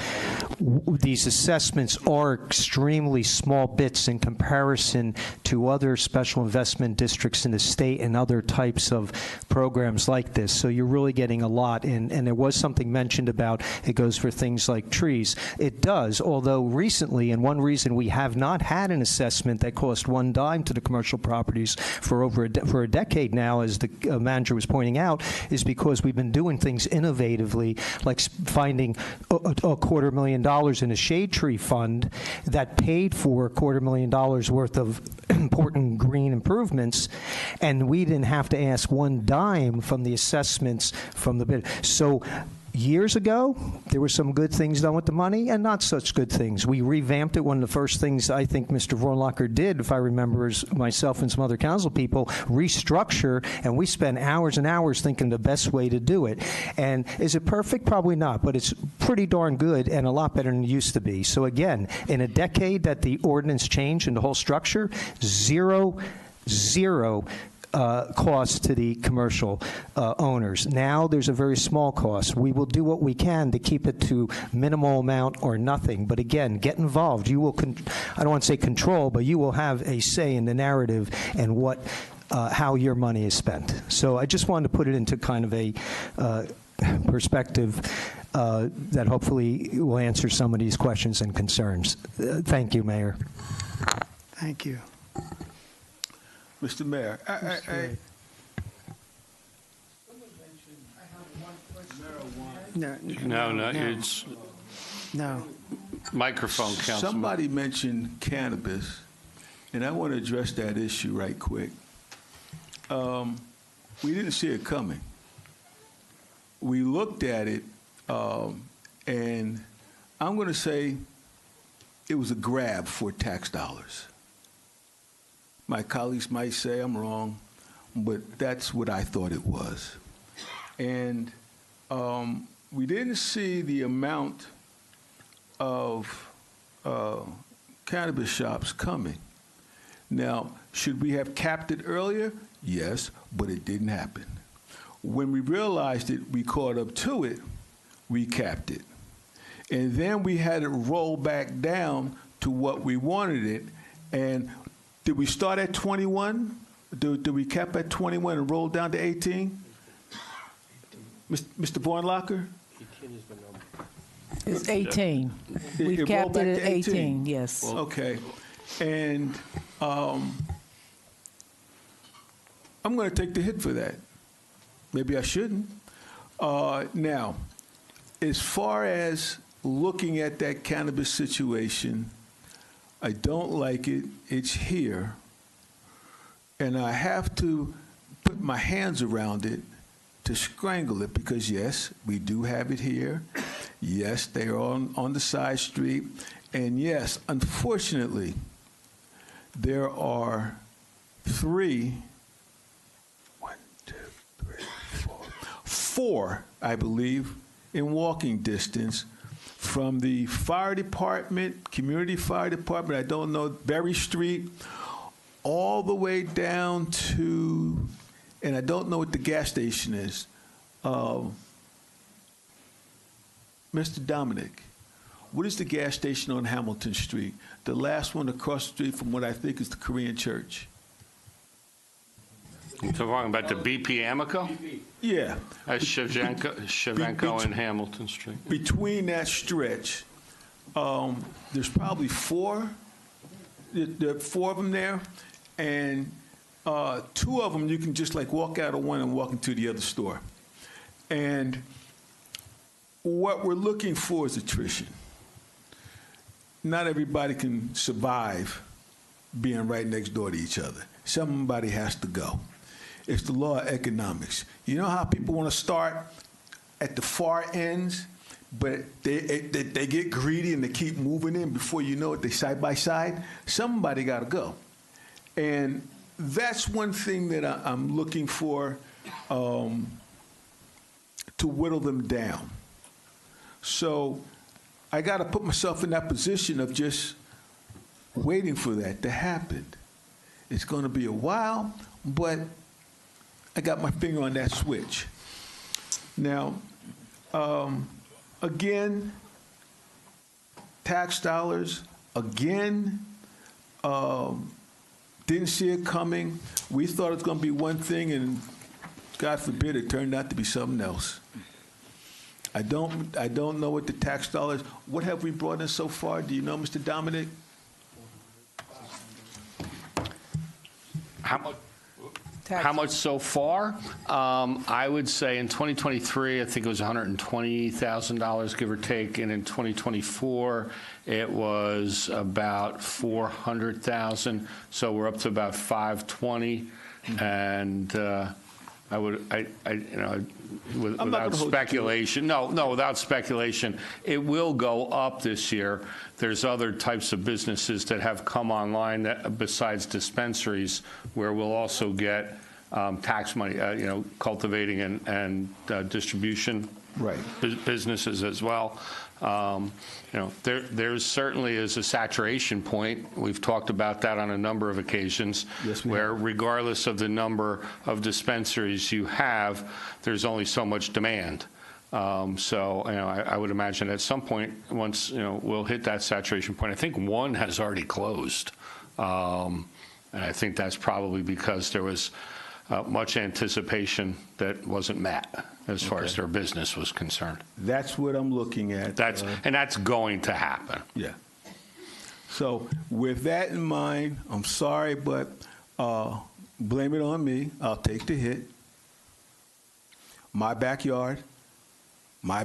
these assessments are extremely small bits in comparison to other special investment districts in the state and other types of programs like this. So you're really getting a lot. And there was something mentioned about it goes for things like trees. It does, although recently, and one reason we have not had an assessment that cost one dime to the commercial properties for a decade now, as the manager was pointing out, is because we've been doing things innovatively, like finding a $250,000 in a shade tree fund that paid for $250,000 worth of important green improvements, and we didn't have to ask one dime from the assessments from the bid. So years ago, there were some good things done with the money and not such good things. We revamped it. One of the first things I think Mr. Vornlacher did, if I remember, is myself and some other council people restructure, and we spent hours and hours thinking the best way to do it. And is it perfect? Probably not, but it's pretty darn good and a lot better than it used to be. So again, in a decade that the ordinance changed and the whole structure, zero cost to the commercial owners. Now there's a very small cost. We will do what we can to keep it to minimal amount or nothing. But again, get involved. You will, I don't want to say control, but you will have a say in the narrative and what, how your money is spent. So I just wanted to put it into kind of a perspective that hopefully will answer some of these questions and concerns. Thank you, Mayor. Thank you. Mr. Mayor, No, it's no. Microphone, Councilman. Somebody mentioned cannabis, and I want to address that issue right quick. We didn't see it coming. We looked at it, and I'm going to say it was a grab for tax dollars. My colleagues might say I'm wrong, but that's what I thought it was. And we didn't see the amount of cannabis shops coming. Now, should we have capped it earlier? Yes, but it didn't happen. When we realized it, we caught up to it, we capped it. And then we had it roll back down to what we wanted it. And did we start at 21? Did we cap at 21 and roll down to 18? Mr. Vornlacher? 18 is the number. It's 18. We've capped it at 18, yes. Well, okay. And I'm going to take the hit for that. Maybe I shouldn't. Now, as far as looking at that cannabis situation, I don't like it. It's here. And I have to put my hands around it to strangle it, because yes, we do have it here. Yes, they are on the side street. And yes, unfortunately, there are four, I believe, in walking distance from the fire department, community fire department, I don't know, Berry Street, all the way down to, and I don't know what the gas station is. Mr. Dominic, what is the gas station on Hamilton Street? The last one across the street from what I think is the Korean church. You're talking about the BP Amico? Yeah. That's Shevchenko and Hamilton Street. Between that stretch, there's probably four. There are four of them there, and two of them you can just like walk out of one and walk into the other store. And what we're looking for is attrition. Not everybody can survive being right next door to each other. Somebody has to go. It's the law of economics. You know how people want to start at the far ends, but they get greedy and they keep moving in. Before you know it, they side by side. Somebody got to go. And that's one thing that I'm looking for, to whittle them down. So I got to put myself in that position of just waiting for that to happen. It's going to be a while, but I got my finger on that switch. Now, again, tax dollars, again, didn't see it coming. We thought it was going to be one thing, and God forbid it turned out to be something else. I don't know what the tax dollars, what have we brought in so far? Do you know, Mr. Dominic? How much so far? I would say in 2023, I think it was $120,000, give or take, and in 2024, it was about $400,000. So we're up to about $520, and without speculation, without speculation, it will go up this year. There's other types of businesses that have come online that, besides dispensaries, where we'll also get tax money, cultivating and distribution businesses as well. There certainly is a saturation point. We've talked about that on a number of occasions, where regardless of the number of dispensaries you have, there's only so much demand. So I would imagine at some point, once we'll hit that saturation point. I think one has already closed, and I think that's probably because there was much anticipation that wasn't met as far as their business was concerned. That's what I'm looking at. And that's going to happen. Yeah. So with that in mind, I'm sorry, but blame it on me. I'll take the hit. My backyard, I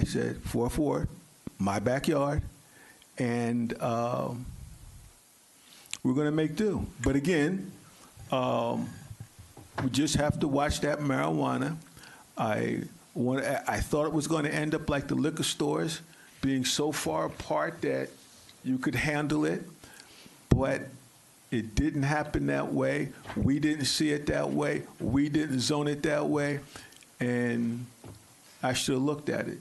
said, 4-4, my backyard, and we're going to make do. But again, we just have to watch that marijuana. I thought it was going to end up like the liquor stores, being so far apart that you could handle it, but it didn't happen that way. We didn't see it that way. We didn't zone it that way, and I should have looked at it.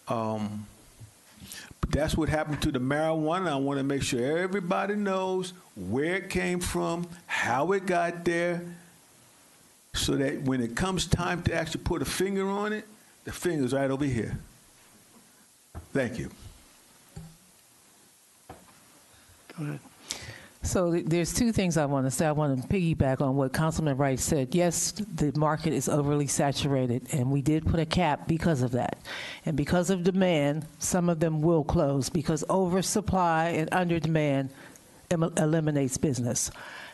But that's what happened to the marijuana. I want to make sure everybody knows where it came from, how it got there, so that when it comes time to actually put a finger on it, the finger's right over here. Thank you. Go ahead. So there's two things I want to say. I want to piggyback on what Councilman Wright said. Yes, the market is overly saturated, and we did put a cap because of that. And because of demand, some of them will close, because oversupply and under demand eliminates business.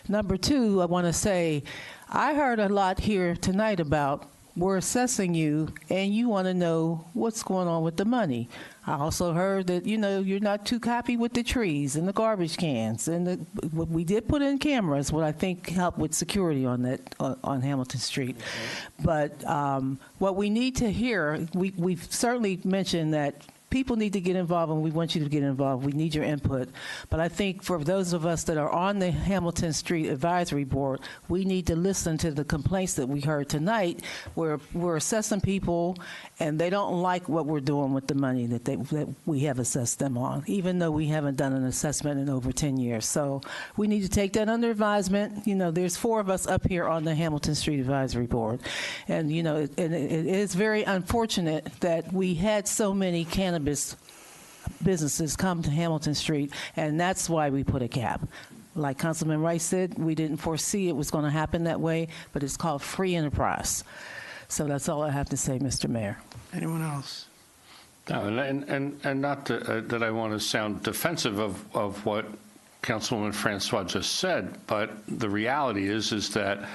Number two, I want to say, I heard a lot here tonight about we're assessing you, and you want to know what's going on with the money. I also heard that, you're not too happy with the trees and the garbage cans. And we did put in cameras, what I think helped with security on that, on Hamilton Street. But what we need to hear, we've certainly mentioned that people need to get involved, and we want you to get involved. We need your input. But I think for those of us that are on the Hamilton Street Advisory Board, we need to listen to the complaints that we heard tonight, where we're assessing people, and they don't like what we're doing with the money that we have assessed them on, even though we haven't done an assessment in over 10 years. So we need to take that under advisement. There's 4 of us up here on the Hamilton Street Advisory Board. And, it is very unfortunate that we had so many cannabis businesses come to Hamilton Street, and that's why we put a cap. Like Councilman Rice said, we didn't foresee it was going to happen that way, but it's called free enterprise. So that's all I have to say, Mr. Mayor. Anyone else? No, and not that I want to sound defensive of what Councilwoman Francois just said, but the reality is that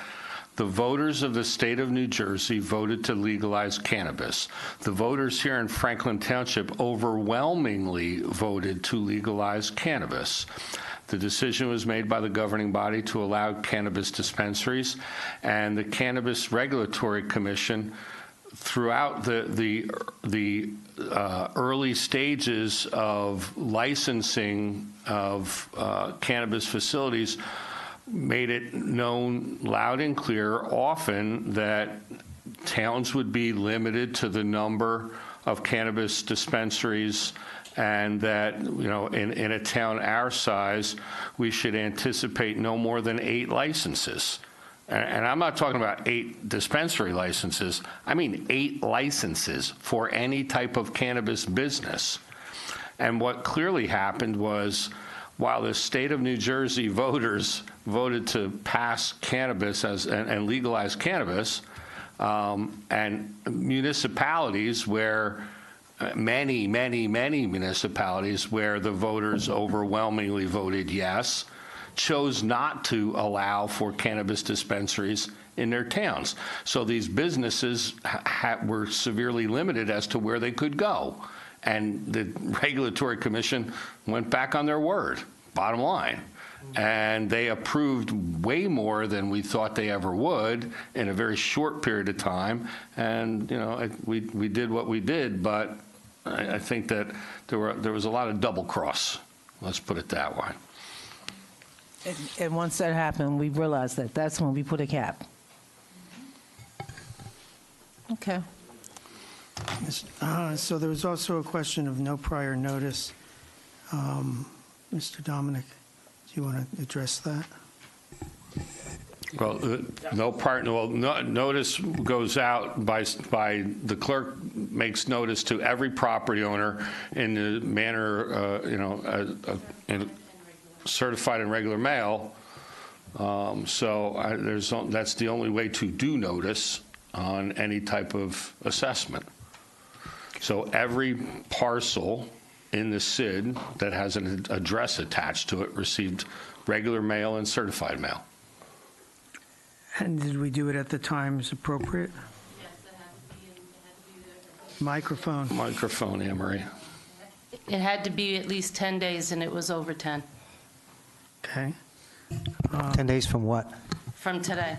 the voters of the state of New Jersey voted to legalize cannabis. The voters here in Franklin Township overwhelmingly voted to legalize cannabis. The decision was made by the governing body to allow cannabis dispensaries, and the Cannabis Regulatory Commission, throughout the early stages of licensing of cannabis facilities, made it known loud and clear often that towns would be limited to the number of cannabis dispensaries, and that, in a town our size, we should anticipate no more than 8 licenses. And I'm not talking about 8 dispensary licenses. I mean 8 licenses for any type of cannabis business. And what clearly happened was, while the state of New Jersey voters voted to pass cannabis and legalize cannabis, and municipalities where many municipalities where the voters overwhelmingly voted yes, chose not to allow for cannabis dispensaries in their towns. So these businesses were severely limited as to where they could go. And the Regulatory Commission went back on their word, bottom line. And they approved way more than we thought they ever would in a very short period of time. And, we did what we did, but I think that there was a lot of double cross. Let's put it that way. And once that happened, we realized that that's when we put a cap. Okay. So there was also a question of no prior notice. Mr. Dominic, do you want to address that? Well, notice goes out by the clerk makes notice to every property owner in the manner, in certified and regular mail. So that's the only way to do notice on any type of assessment. So every parcel in the SID that has an address attached to it received regular mail and certified mail. And did we do it at the times appropriate? Yes, it had to be Microphone. Microphone, Anne Marie. It had to be at least 10 days, and it was over 10 Okay. 10 days from what? from today.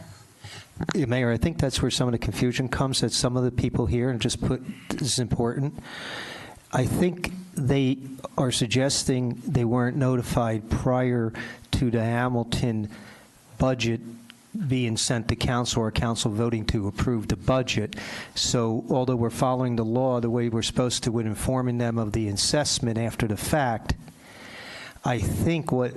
Yeah, Mayor, I think that's where some of the confusion comes, that some of the people here, and just put, this is important, I think they are suggesting they weren't notified prior to the Hamilton budget being sent to council or council voting to approve the budget. So although we're following the law the way we're supposed to with informing them of the assessment after the fact, I think what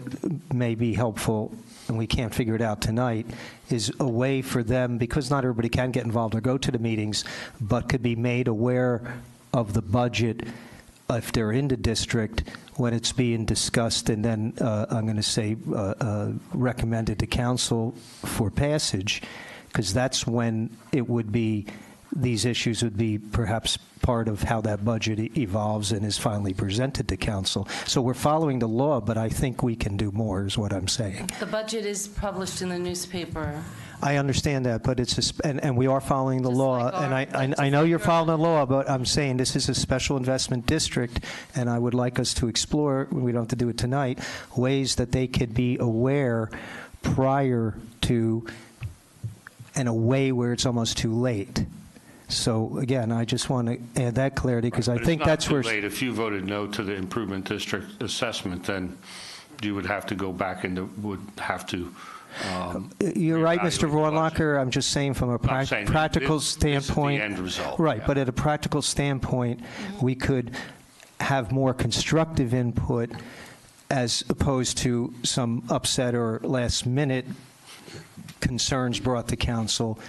may be helpful, and we can't figure it out tonight, is a way for them, because not everybody can get involved or go to the meetings, but could be made aware of the budget if they're in the district when it's being discussed, and then I'm going to say recommended to council for passage, because that's when it would be, these issues would be perhaps part of how that budget evolves and is finally presented to council. So we're following the law, but I think we can do more, is what I'm saying. The budget is published in the newspaper I understand that, but it's and we are following the law, and I know you're following the law, but I'm saying this is a special investment district, and I would like us to explore, we don't have to do it tonight, ways that they could be aware prior to, in a way where it's almost too late. So again, I just want to add that clarity, because I think that's where... It's not too late. If you voted no to the improvement district assessment, then you would have to go back and would have to... You're right, Mr. Vorlacher. I'm just saying from a practical standpoint. This is the end result. Right, yeah. but at a practical standpoint, we could have more constructive input as opposed to some upset or last-minute concerns brought to council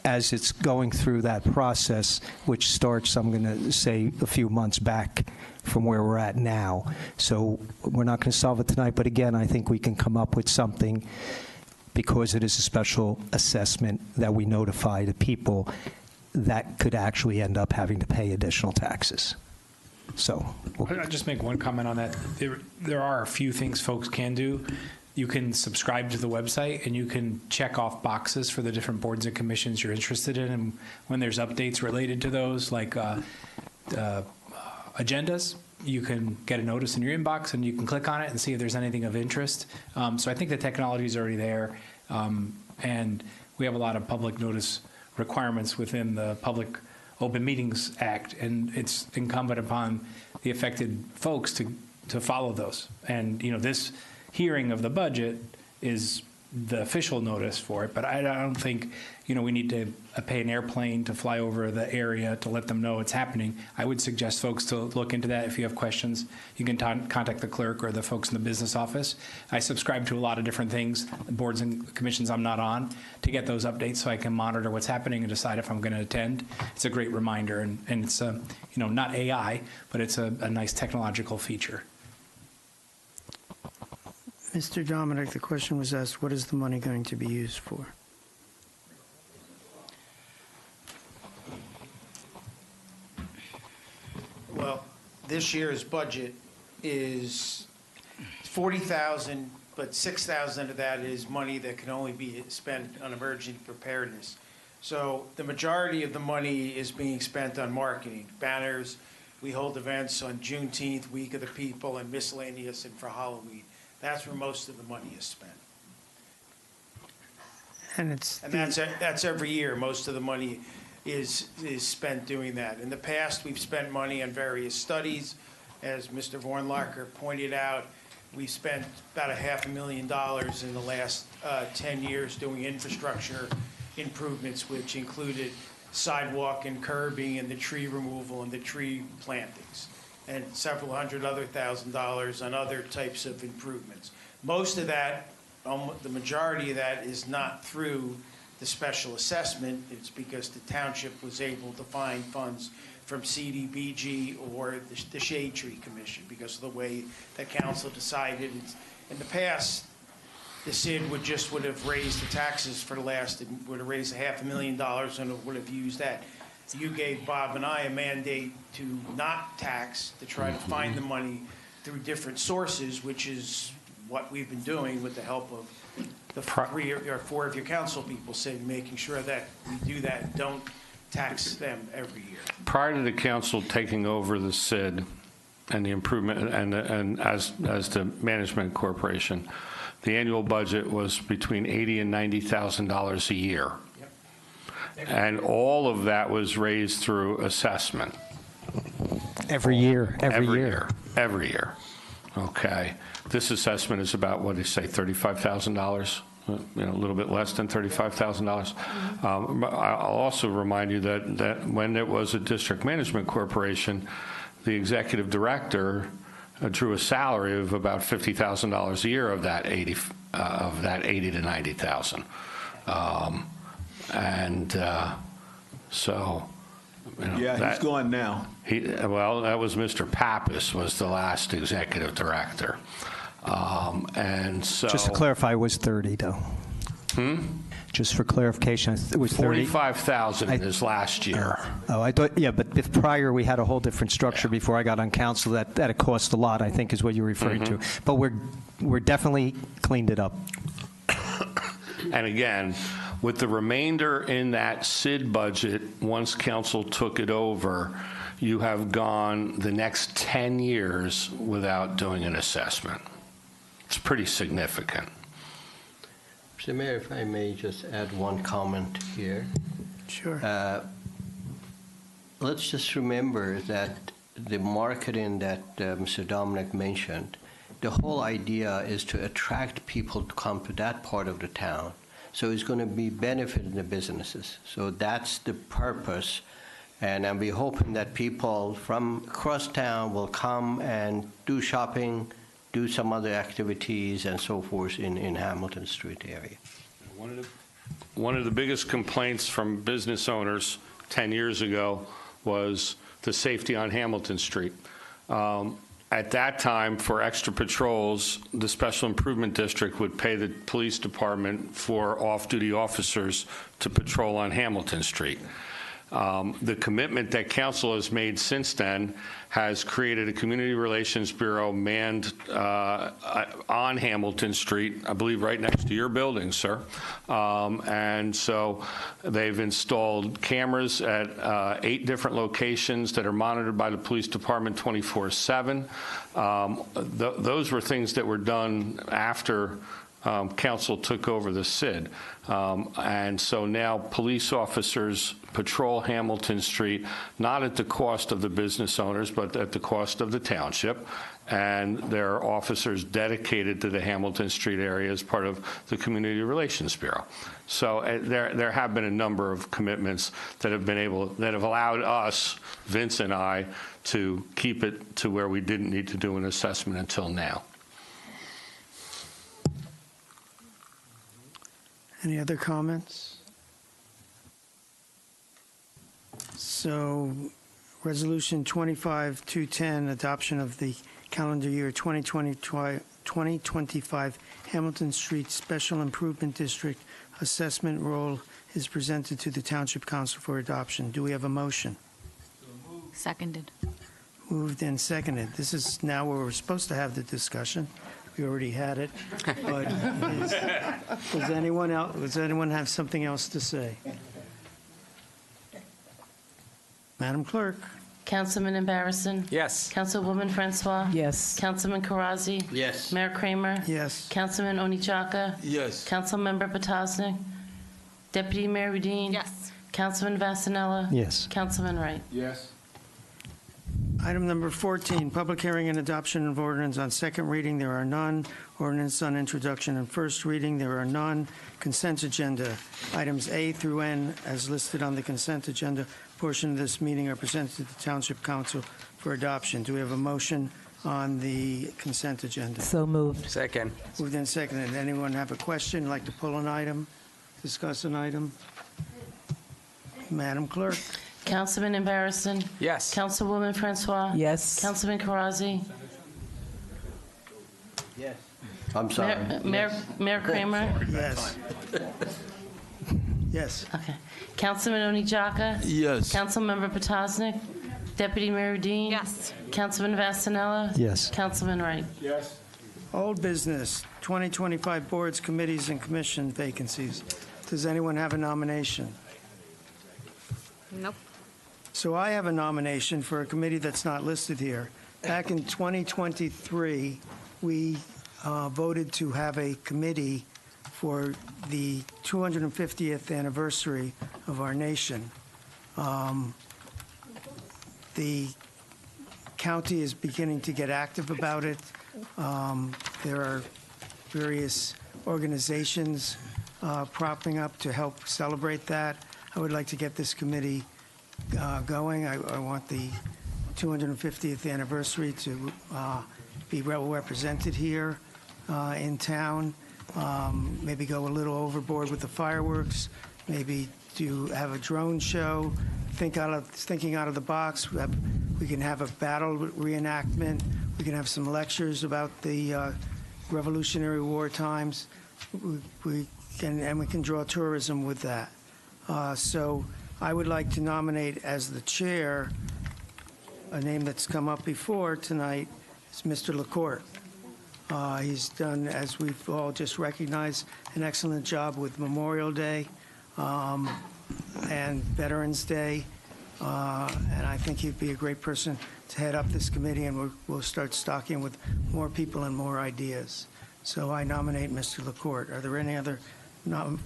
as it's going through that process, which starts, I'm going to say, a few months back from where we're at now. So we're not going to solve it tonight, but again, I think we can come up with something, because it is a special assessment, that we notify the people that could actually end up having to pay additional taxes. So I'll just make one comment on that. There are a few things folks can do. You can subscribe to the website, and you can check off boxes for the different boards and commissions you're interested in. And when there's updates related to those, like agendas, you can get a notice in your inbox, and you can click on it and see if there's anything of interest. So I think the technology is already there, and we have a lot of public notice requirements within the Public Open Meetings Act, and it's incumbent upon the affected folks to follow those. And this hearing of the budget is the official notice for it, but I don't think we need to pay an airplane to fly over the area to let them know it's happening. I would suggest folks to look into that. If you have questions, you can contact the clerk or the folks in the business office. I subscribe to a lot of different things, boards and commissions I'm not on, to get those updates so I can monitor what's happening and decide if I'm going to attend. It's a great reminder, and it's not AI, but it's a nice technological feature. Mr. Dominic, the question was asked, what is the money going to be used for? Well, this year's budget is $40,000, but $6,000 of that is money that can only be spent on emergency preparedness. So the majority of the money is being spent on marketing, banners. We hold events on Juneteenth, Week of the People, and miscellaneous, and for Halloween. That's where most of the money is spent. And that's every year. Most of the money is spent doing that. In the past, we've spent money on various studies. As Mr. Vornlacher pointed out, we spent about $500,000 in the last 10 years doing infrastructure improvements, which included sidewalk and curbing and the tree removal and the tree plantings, and several hundred other $1,000s on other types of improvements. Most of that, the majority of that, is not through the special assessment. It's because the township was able to find funds from CDBG or the Shade Tree Commission because of the way that council decided. In the past, the CID would have raised the taxes for the last, it would have raised $500,000 and it would have used that. You gave Bob and I a mandate to not tax, to try to find the money through different sources, which is what we've been doing with the help of the 3 or 4 of your council people, saying, making sure that we do that and don't tax them every year. Prior to the council taking over the CID and the improvement, and as the management corporation, the annual budget was between $80,000 and $90,000 a year. And all of that was raised through assessment. Every year. Every year. Okay. This assessment is about, what do you say, $35,000? A little bit less than $35,000. I'll also remind you that when it was a district management corporation, the executive director drew a salary of about $50,000 a year of that 80 to 90,000. So, he's gone now. Well, that was Mr. Pappas was the last executive director, and so. Just to clarify, it was 30 though. Just for clarification, it was 30. 45,000 in his last year. I thought, yeah, but if prior we had a whole different structure before I got on council that it cost a lot, I think is what you're referring to. But we're definitely cleaned it up. And again, With the remainder in that SID budget, once council took it over, you have gone the next 10 years without doing an assessment. It's pretty significant. Mr. Mayor, if I may just add one comment here. Sure. Let's just remember that the marketing that Mr. Dominic mentioned, the whole idea is to attract people to come to that part of the town. So it's going to be benefiting the businesses. So that's the purpose. And I'll be hoping that people from across town will come and do shopping, do some other activities and so forth in Hamilton Street area. One of the biggest complaints from business owners 10 years ago was the safety on Hamilton Street. At that time, for extra patrols, the Special Improvement District would pay the police department for off-duty officers to patrol on Hamilton Street. The commitment that council has made since then has created a community relations bureau manned on Hamilton Street, I believe right next to your building, sir. And so they've installed cameras at 8 different locations that are monitored by the police department 24/7. Those were things that were done after council took over the SID. And so now police officers patrol Hamilton Street, not at the cost of the business owners, but at the cost of the township. And there are officers dedicated to the Hamilton Street area as part of the Community Relations Bureau. So there have been a number of commitments that have allowed us, Vince and I, to keep it to where we didn't need to do an assessment until now. Any other comments? So, Resolution 25-210, adoption of the calendar year 2025 Hamilton Street Special Improvement District assessment roll is presented to the Township Council for adoption. Do we have a motion? Seconded. Moved and seconded. This is now where we're supposed to have the discussion. We already had it. But does anyone have something else to say? Madam Clerk. Councilman Embarrasson? Yes. Councilwoman Francois? Yes. Councilman Karazi? Yes. Mayor Kramer? Yes. Councilman Onichaka? Yes. Councilmember Potosnik? Deputy Mayor Rudin? Yes. Councilman Vasanella? Yes. Councilman Wright? Yes. Item number 14, public hearing and adoption of ordinance on second reading. There are none. Ordinance on introduction and first reading. There are none. Consent agenda. Items A through N, as listed on the consent agenda portion of this meeting, are presented to the Township Council for adoption. Do we have a motion on the consent agenda? So moved. Second. Moved and seconded. Anyone have a question, like to pull an item, discuss an item? Madam Clerk. Councilman Embarrasson? Yes. Councilwoman Francois? Yes. Councilman Karazi? Yes. I'm sorry. Mayor Kramer? Yes. Yes. Okay. Councilman Onijaka? Yes. Councilmember Potosnik? Deputy Mayor Rudin? Yes. Councilman Vasanella? Yes. Councilman Wright? Yes. Old business, 2025 boards, committees, and commission vacancies. Does anyone have a nomination? Nope. So I have a nomination for a committee that's not listed here. Back in 2023, we voted to have a committee for the 250th anniversary of our nation. The county is beginning to get active about it. There are various organizations propping up to help celebrate that. I would like to get this committee going. I want the 250th anniversary to be well represented here in town. Maybe go a little overboard with the fireworks. Maybe have a drone show. Thinking out of the box. We can have a battle reenactment. We can have some lectures about the Revolutionary War times. We can draw tourism with that. So I would like to nominate as the chair a name that's come up before tonight. Is Mr. LaCourte. He's done, as we've all just recognized, an excellent job with Memorial Day. and Veterans Day. And I think he'd be a great person to head up this committee, and we'll start stocking with more people and more ideas. So I nominate Mr. LaCourte. Are there any other,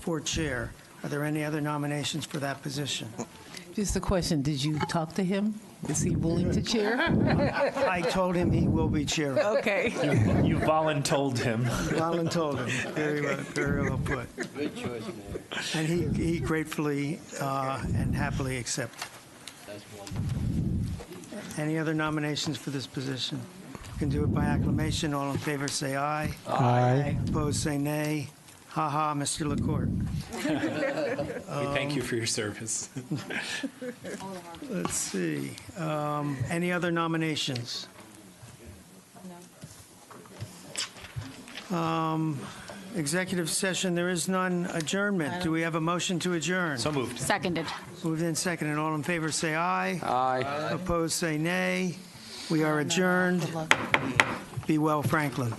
for chair, are there any other nominations for that position? Just a question, did you talk to him? Is he willing to chair? I told him he will be chair. Okay. You voluntold him. Voluntold him. Very well put. Good choice, Mayor. And he gratefully and happily accepted. That's wonderful. Any other nominations for this position? You can do it by acclamation. All in favor, say aye. Aye. Opposed, say nay. Ha ha, Mr. LaCourte. We thank you for your service. Let's see. Any other nominations? Executive session, there is none. Adjournment. Do we have a motion to adjourn? So moved. Seconded. Moved in second, and all in favor say aye. Aye. Opposed, say nay. We are adjourned. Be well, Franklin.